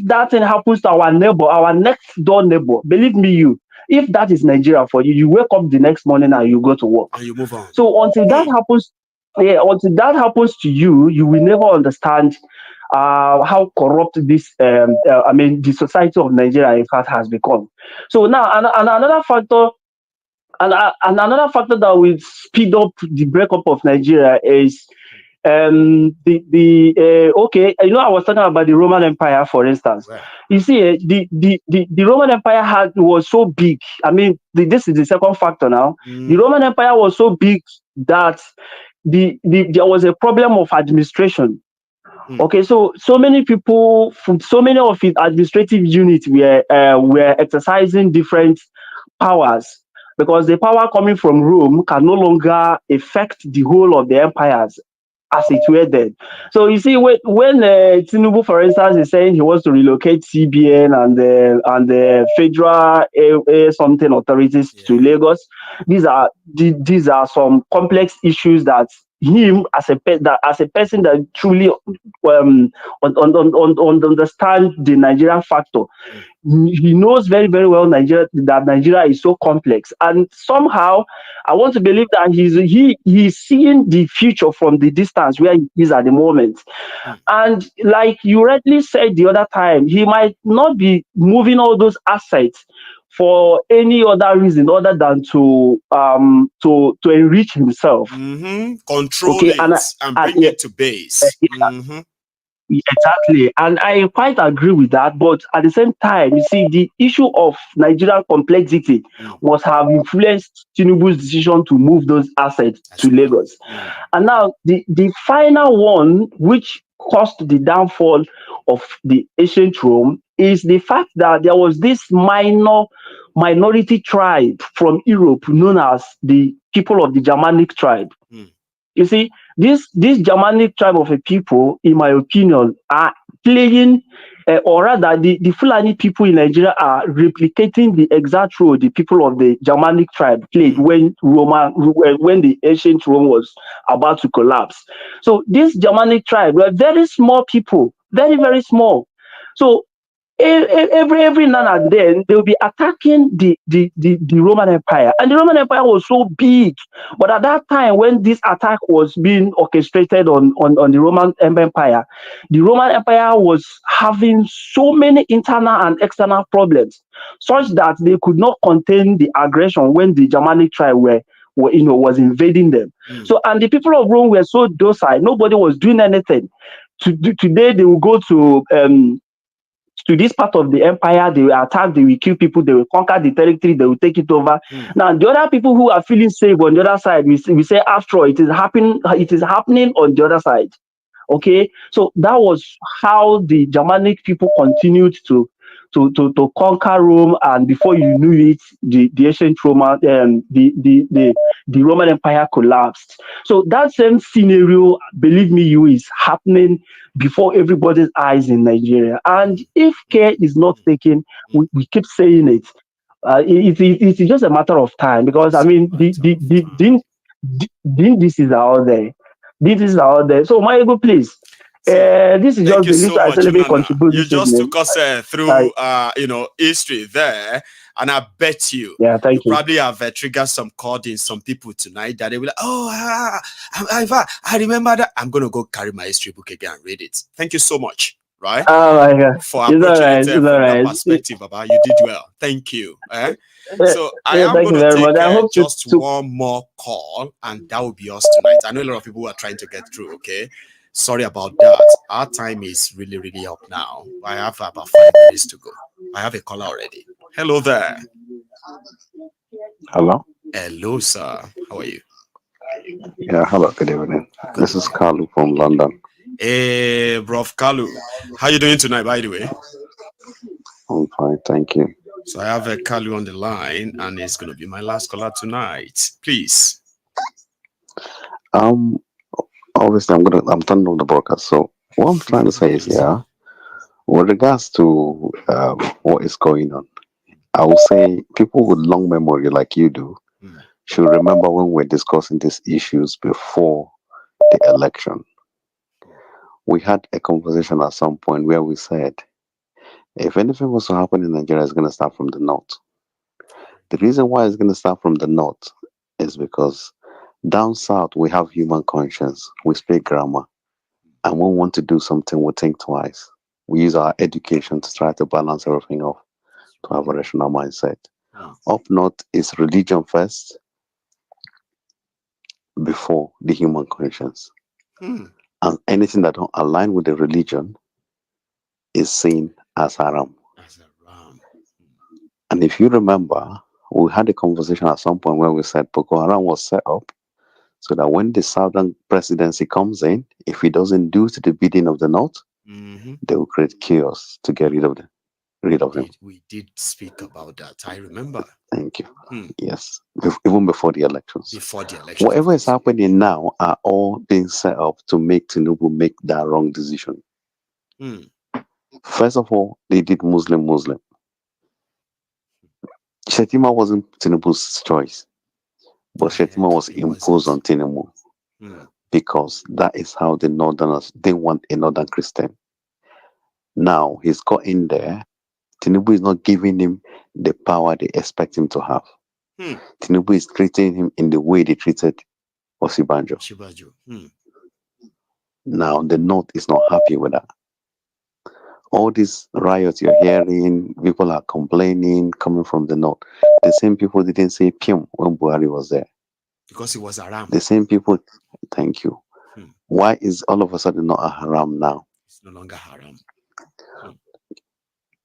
that thing happens to our neighbor, our next door neighbor, believe me, if that is Nigeria for you, you wake up the next morning and you go to work. And you move on. So until that happens to you, you will never understand how corrupt this the society of Nigeria in fact has become. So now another factor that will speed up the breakup of Nigeria is okay, you know, I was talking about the Roman Empire, for instance. Right. You see, the Roman Empire was so big. I mean, this is the second factor now. The Roman Empire was so big that there was a problem of administration. Okay, so many people from so many of its administrative units were exercising different powers, because the power coming from Rome can no longer affect the whole of the empires as it were then. So you see, when Thiefnubu, for instance, is saying he wants to relocate CBN and the federal something authorities to Lagos, these are some complex issues that him as a person that truly understand the Nigerian factor. He knows very, very well that Nigeria is so complex, and somehow I want to believe that he's seeing the future from the distance where he is at the moment. And like you rightly said the other time, he might not be moving all those assets for any other reason other than to enrich himself. Control it and bring it to base. Exactly, and I quite agree with that. But at the same time, you see, the issue of Nigerian complexity must have influenced Tinubu's decision to move those assets to Lagos. And now, the final one, which caused the downfall of the ancient Rome, is the fact that there was this minority tribe from Europe known as the people of the Germanic tribe. You see, this Germanic tribe of a people, in my opinion, are playing, or rather, the Fulani people in Nigeria are replicating the exact role the people of the Germanic tribe played when the ancient Rome was about to collapse. So this Germanic tribe were very small people, very, very small. So every now and then they'll be attacking the Roman Empire, and the Roman Empire was so big. But at that time, when this attack was being orchestrated on the Roman Empire, the Roman Empire was having so many internal and external problems, such that they could not contain the aggression when the Germanic tribe was invading them. So, and the people of Rome were so docile; nobody was doing anything. Today, they will go to this part of the empire, they will attack, they will kill people, they will conquer the territory, they will take it over. Now, the other people who are feeling safe on the other side, we say, after all, it is happening on the other side. Okay, so that was how the Germanic people continued to conquer Rome, and before you knew it, the ancient Roman the Roman Empire collapsed. So that same scenario, believe me, is happening before everybody's eyes in Nigeria. And if care is not taken, we keep saying it. It's just a matter of time, because I mean this is out there. This is out there. So Maiyegun, please. This is just the so little I much, celebrate Nana. contribution. You just took us through history there, and I bet you thank you. probably have triggered some chord in some people tonight that they will like, I remember that. I'm gonna go carry my history book again and read it. Thank you so much. Right? Oh my God. For approaching it from that perspective, Baba, you did well. Thank you. So I am going to take just one more call, and that will be us tonight. I know a lot of people are trying to get through. Okay, sorry about that. Our time is really, really up now. I have about 5 minutes to go. I have a caller already. Hello there. Hello. Hello, sir. How are you? Yeah, hello. Good evening. This is Kalu from London. Hey, bro, Kalu. How you doing tonight, by the way? I'm fine, thank you. So I have a Kalu on the line, and it's going to be my last caller tonight. Please. Obviously, I'm turning on the broadcast. So what I'm trying to say is, with regards to what is going on, I will say people with long memory like you do should remember when we're discussing these issues before the election. We had a conversation at some point where we said, if anything was to happen in Nigeria, it's going to start from the north. The reason why it's going to start from the north is because down south, we have human conscience. We speak grammar. And when we want to do something, we think twice. We use our education to try to balance everything off, to have a rational mindset. Up north is religion first, before the human conscience. And anything that don't align with the religion is seen as haram. And if you remember, we had a conversation at some point where we said Boko Haram was set up so that when the southern presidency comes in, if he doesn't do to the bidding of the north, they will create chaos to get rid of him. We did speak about that. I remember. Thank you. Yes, even before the elections. Before the elections. Whatever is happening now are all being set up to make Thiefnubu make that wrong decision. First of all, they did Muslim. Shetima wasn't Tinubu's choice, but Shetima was imposed on Thiefnubu because that is how the Northerners, they want a Northern Christian. Now he's got in there. Thiefnubu is not giving him the power they expect him to have. Thiefnubu is treating him in the way they treated Osibanjo. Now the North is not happy with that. All these riots you're hearing, people are complaining coming from the North. The same people didn't say Pium when Buhari was there. Because it was haram. The same people, thank you. Why is all of a sudden not a haram now? It's no longer haram.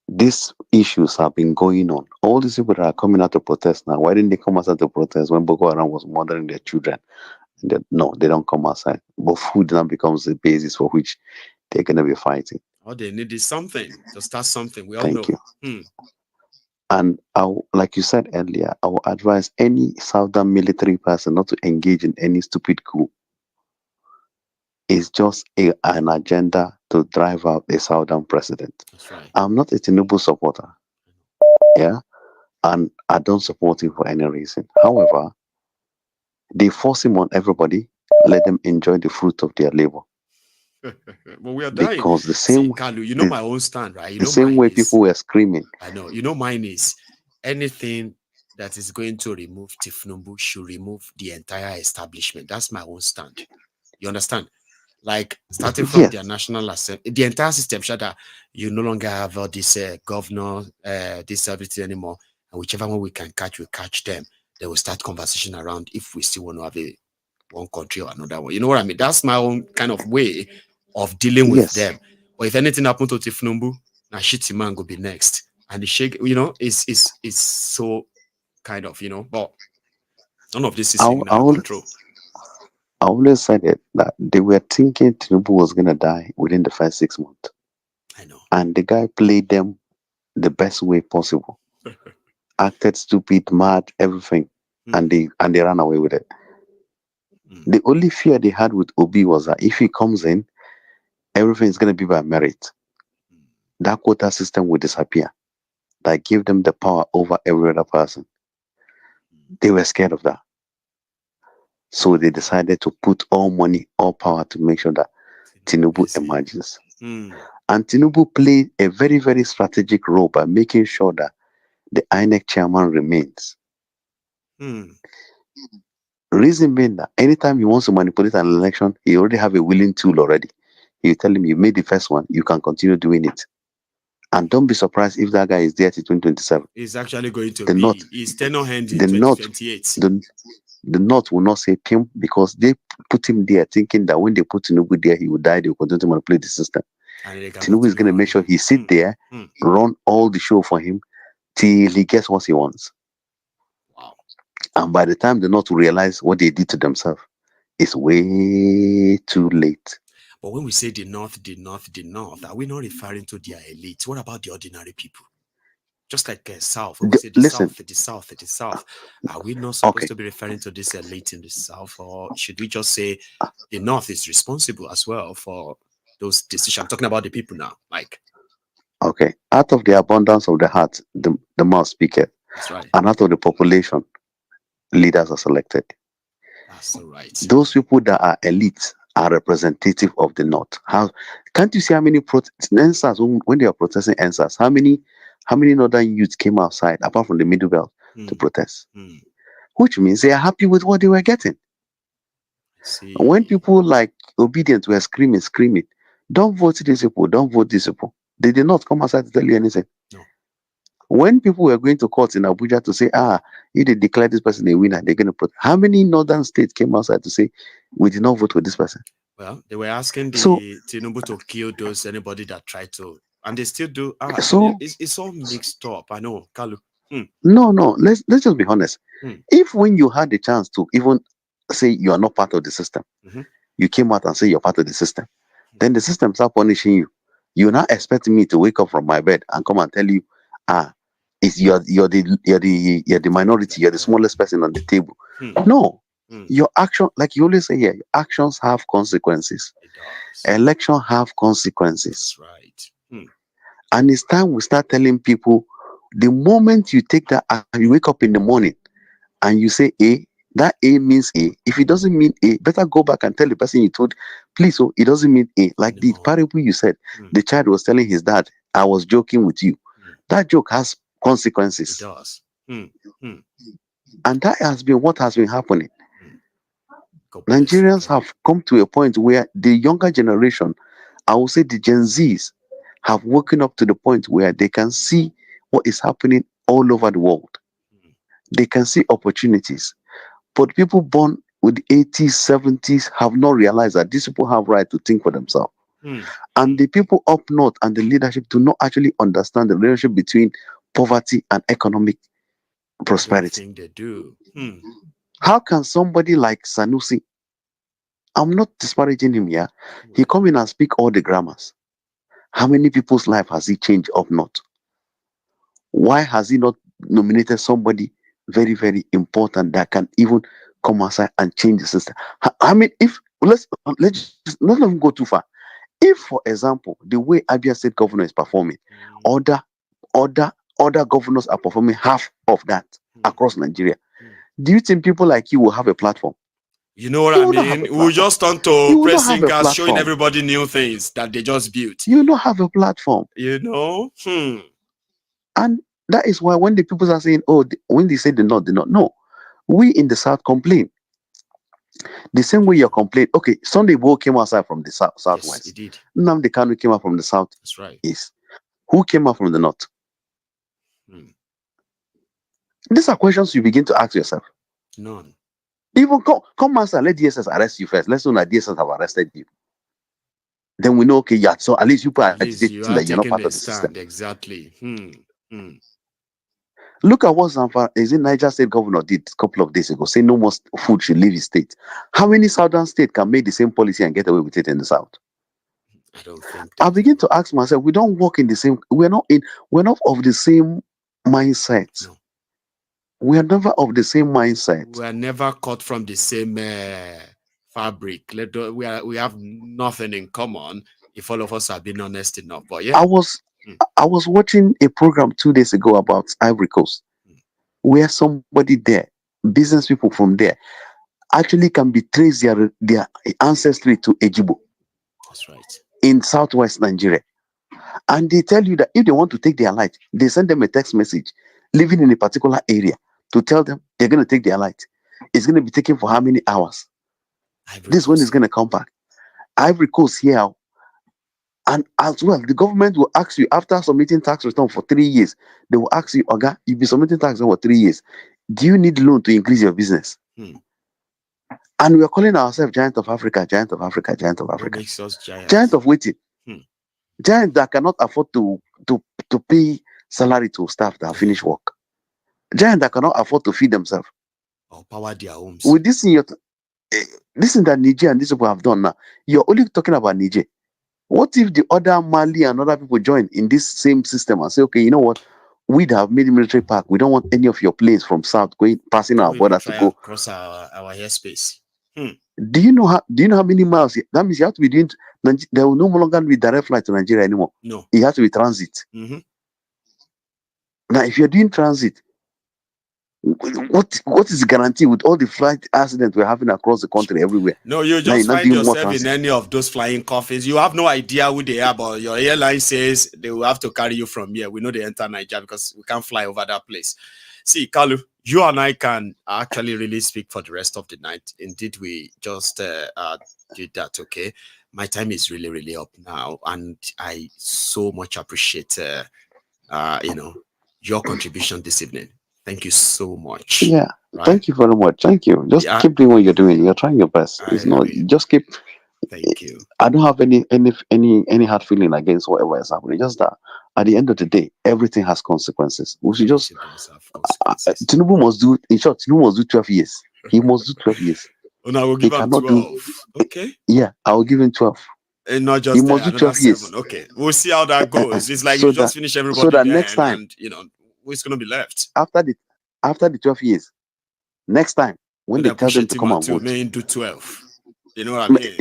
These issues have been going on. All these people that are coming out to protest now, why didn't they come outside to protest when Boko Haram was murdering their children? No, they don't come outside. But food now becomes the basis for which they're going to be fighting. All they need is something to start something. We all Thank know. you. And like you said earlier, I will advise any Southern military person not to engage in any stupid coup. It's just an agenda to drive out a Southern president. That's right. I'm not a Thiefnubu supporter. Yeah. And I don't support him for any reason. However, they force him on everybody, let them enjoy the fruit of their labor. But we are dying. Because the same See, Kalu, you know my own stand, right? You the know same way is, people were screaming. I know. You know mine is anything that is going to remove Thiefnubu should remove the entire establishment. That's my own stand. You understand? Like starting from their national assembly, the entire system, that you no longer have all this governor, this everything anymore. And whichever one we can catch, we catch them. They will start conversation around if we still want to have one country or another one. You know what I mean? That's my own kind of way of dealing with them. Or if anything happened to Thiefnubu, now shitty man go be next. And the shake, you know, is so kind of, you know, but none of this is in our control. I always said it that they were thinking Thiefnubu was gonna die within the first 6 months. I know. And the guy played them the best way possible. Acted stupid, mad, everything. And they ran away with it. The only fear they had with Obi was that if he comes in, everything is gonna be by merit. That quota system will disappear. That gave them the power over every other person. They were scared of that. So they decided to put all money, all power to make sure that Thiefnubu emerges. And Thiefnubu played a very, very strategic role by making sure that the INEC chairman remains. Reason being that anytime he wants to manipulate an election, he already have a willing tool already. You tell him you made the first one, you can continue doing it. And don't be surprised if that guy is there till 2027. He's actually going to the be. North, He's tenor hand in the North, 2028. the North will not say him because they put him there thinking that when they put Thiefnubu there, he will die. They will continue to manipulate the system. Thiefnubu is going to make sure he sit there, run all the show for him till he gets what he wants. Wow. And by the time the North will realize what they did to themselves, it's way too late. But when we say the North, are we not referring to their elite? What about the ordinary people? Just like South, when we say the South. Are we not supposed to be referring to this elite in the South? Or should we just say the North is responsible as well for those decisions? I'm talking about the people now. Okay. Out of the abundance of the heart, the mouth speaketh. That's right. And out of the population, leaders are selected. That's all right. Those people that are elite are representative of the North. Can't you see how many NSAS, when they are protesting NSAS, how many northern youths came outside apart from the middle belt to protest? Which means they are happy with what they were getting. When people like Obedient were screaming, don't vote these people, don't vote these people, they did not come outside to tell you anything. No. When people were going to court in Abuja to say, if they declare this person a winner, they're going to put. How many northern states came outside to say, we did not vote for this person? Well, they were asking the Thiefnubu to kill anybody that tried to, and they still do. It's all mixed up. I know, Kalu. No. Let's just be honest. If when you had the chance to even say you are not part of the system, you came out and say you're part of the system, then the system start punishing you. You're not expecting me to wake up from my bed and come and tell you, you're the minority, you're the smallest person on the table. No. Your action, like you always say here, your actions have consequences. Election have consequences. That's right. And it's time we start telling people, the moment you take that, you wake up in the morning and you say A, that A means A. If it doesn't mean A, better go back and tell the person you told, please, it doesn't mean A. Like the parable you said, the child was telling his dad, I was joking with you. That joke has consequences. It does. And that has been what has been happening. Nigerians have come to a point where the younger generation, I will say the Gen Zs, have woken up to the point where they can see what is happening all over the world. They can see opportunities. But people born with the 80s, 70s have not realized that these people have right to think for themselves. And the people up north and the leadership do not actually understand the relationship between poverty and economic prosperity. I think they do. How can somebody like Sanusi, I'm not disparaging him here, he come in and speak all the grammars? How many people's life has he changed up north? Why has he not nominated somebody very, very important that can even come outside and change the system? I mean, if let's just not even go too far. If, for example, the way Abia State governor is performing, other governors are performing half of that across Nigeria, do you think people like you will have a platform? You know what I mean? We'll just turn to pressing gas, showing everybody new things that they just built. You don't have a platform. You know? And that is why when the people are saying, oh, when they say they not, no. We in the South complain. The same way you complain. Okay, Sunday Bo came outside from the southwest. Yes, he did. Nnamdi Kanu came out from the south. That's right. East. Who came out from the north? These are questions you begin to ask yourself. None. Even come master, let DSS arrest you first. Let's know that DSS have arrested you. Then we know, okay, yeah, so at least you are agitating that you're not part of the system. Exactly. Look at what Niger State governor did a couple of days ago, say no more food should leave his state. How many southern states can make the same policy and get away with it in the south? I don't think I begin to ask myself, we don't work in the same, we're not of the same mindset. No. We are never of the same mindset. We are never cut from the same fabric. We have nothing in common if all of us have been honest enough. But yeah. I was watching a program 2 days ago about Ivory Coast, where somebody there, business people from there, actually can be traced their ancestry to Ejibo. That's right. In southwest Nigeria. And they tell you that if they want to take their light, they send them a text message living in a particular area to tell them they're going to take their light. It's going to be taken for how many hours? This one is going to come back. Ivory Coast here. And as well, the government will ask you, after submitting tax return for 3 years, they will ask you, Oga, you've been submitting tax return for 3 years. Do you need loan to increase your business? And we are calling ourselves Giant of Africa, Giant of Africa, Giant of Africa. What makes us giants? Giant of waiting. Giant that cannot afford to pay salary to staff that have finished work. Giant that cannot afford to feed themselves. Or power their homes. With this thing that Niger and these people have done now, you're only talking about Niger. What if the other Mali and other people join in this same system and say, okay, you know what? We have made a military park. We don't want any of your planes from south passing our border to go across our airspace. Do you know how many miles? That means you have to be doing. There will no longer be direct flight to Nigeria anymore. No, it has to be transit. Now, if you're doing transit, what is the guarantee with all the flight accidents we're having across the country everywhere? No, you just find yourself in any of those flying coffins. You have no idea who they are, but your airline says they will have to carry you from here. We know they enter Niger because we can't fly over that place. See, Kalu, you and I can actually really speak for the rest of the night. Indeed, we just did that, okay? My time is really, really up now, and I so much appreciate, your contribution this evening. Thank you so much. Yeah, right? Thank you very much. Thank you. Just keep doing what you're doing. You're trying your best. Just keep. Thank you. I don't have any hard feeling against whatever is happening. Just that at the end of the day, everything has consequences. We should just. Thiefnubu must do. In short, Thiefnubu must do 12 years. He must do 12 years. Oh, no, I will give him 12. Okay. Yeah, I will give him 12. And not just he must do 12 years. 7. Okay, we'll see how that goes. It's like you just finish everybody so that there, next time, and who's going to be left after the 12 years? Next time when they tell them to come and vote, may do 12. You know what I mean?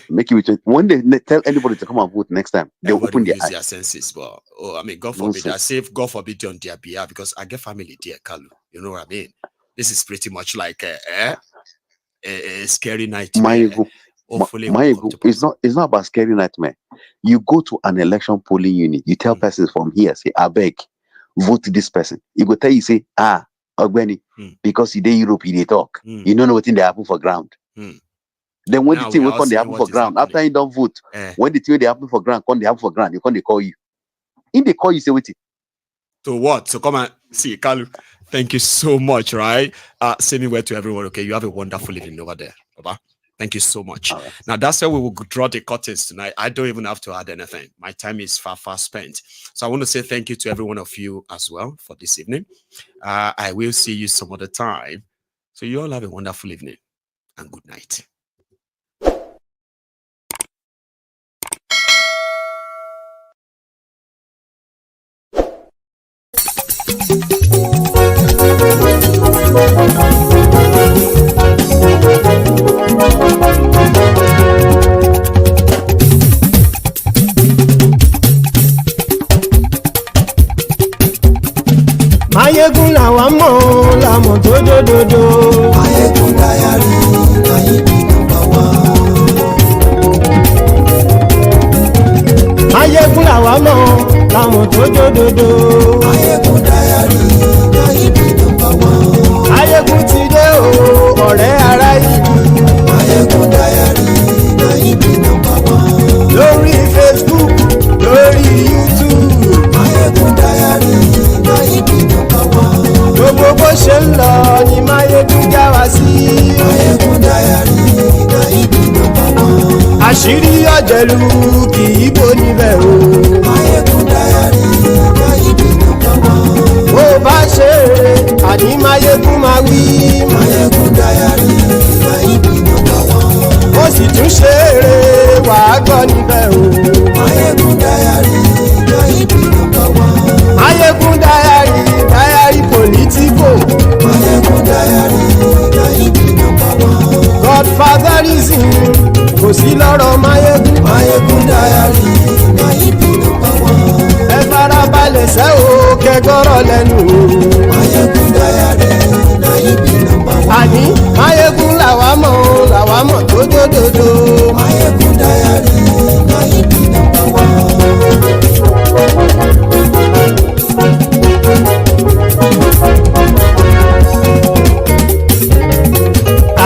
Make it when they tell anybody to come and vote next time, they open their eyes. Their senses. But God forbid, I say God forbid on their behalf because I get family there, Kalu. You know what I mean? This is pretty much like a scary nightmare. Maiyegun, it's not about scary nightmare. You go to an election polling unit, you tell persons from here, say, I beg, vote this person. You go tell you, say, Ogbeni, because you dey Europe, you talk. You don't know what they happen for ground. Then when the thing will come, they happen for ground. After you don't vote, when the thing they happen for ground, come they happen for ground, you come they call you. In they call you, say wait. So what? So come and see, Kalu. Thank you so much, right? Sending word to everyone. Okay, you have a wonderful evening over there. Bye-bye. Thank you so much. Now, that's where we will draw the curtains tonight. I don't even have to add anything. My time is far spent. So I want to say thank you to every one of you as well for this evening. I will see you some other time. So you all have a wonderful evening and good night. Maiyegun làwa mọ̀ làmọ̀ tó dòdòdò. Maiyegun Diary láyé bí nọ́mbà wá. Maiyegun làwa mọ̀ làmọ̀ tó dòdòdò. Maiyegun Diary láyé bí nọ́mbà wá. Maiyegun ti dé o ọ̀rẹ́ ará ìlú. Maiyegun Diary láyé bí nọ́mbà wá. Lórí Facebook lórí YouTube. Maiyegun Diary láyé bí nọ́mbà wá. Gbogbo bó ṣe ń lọ ni Maiyegun já wa sí. Maiyegun Diary láyé bí nọ́mbà wá. Àṣírí ọ̀jẹ̀lú kì í bò níbẹ̀ o. Maiyegun Diary láyé bí nọ́mbà wá. Bó bá ṣe eré àní Maiyegun máa wí. Maiyegun Diary láyé bí nọ́mbà wá. Ó sì tún ṣe eré wàá gbọ́ níbẹ̀ o. Maiyegun Diary láyé bí nọ́mbà wá. Maiyegun Diary, Diary Politico. Maiyegun Diary láyé bí nọ́mbà wá. Godfatherism kò sí lọ́rọ̀ Maiyegun. Maiyegun Diary láyé bí nọ́mbà wá. Ẹ farabalẹ̀ sẹ́ o kẹgọ́rọ̀ lẹ́nu o. Maiyegun Diary láyé bí nọ́mbà wá. Àní Maiyegun làwa mọ̀ tó dòdòdò. Maiyegun Diary láyé bí nọ́mbà wá.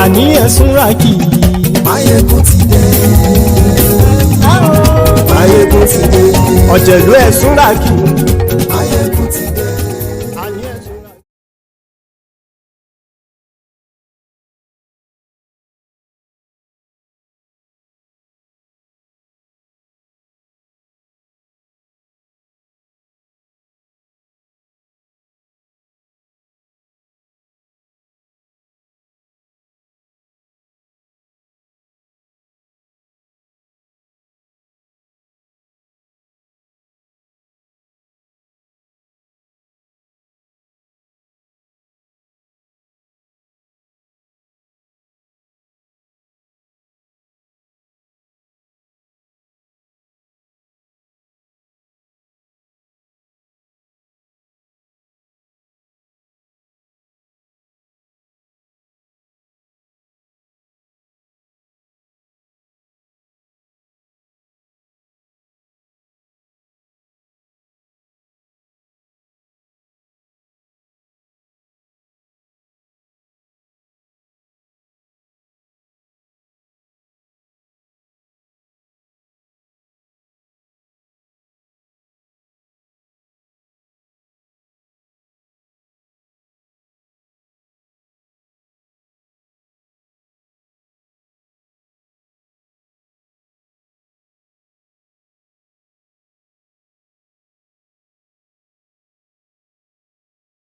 Àní ẹ̀sùn rákì. Maiyegun ti dé. Maiyegun ti dé. Ọ̀jẹ̀lú ẹ̀sùn rákì.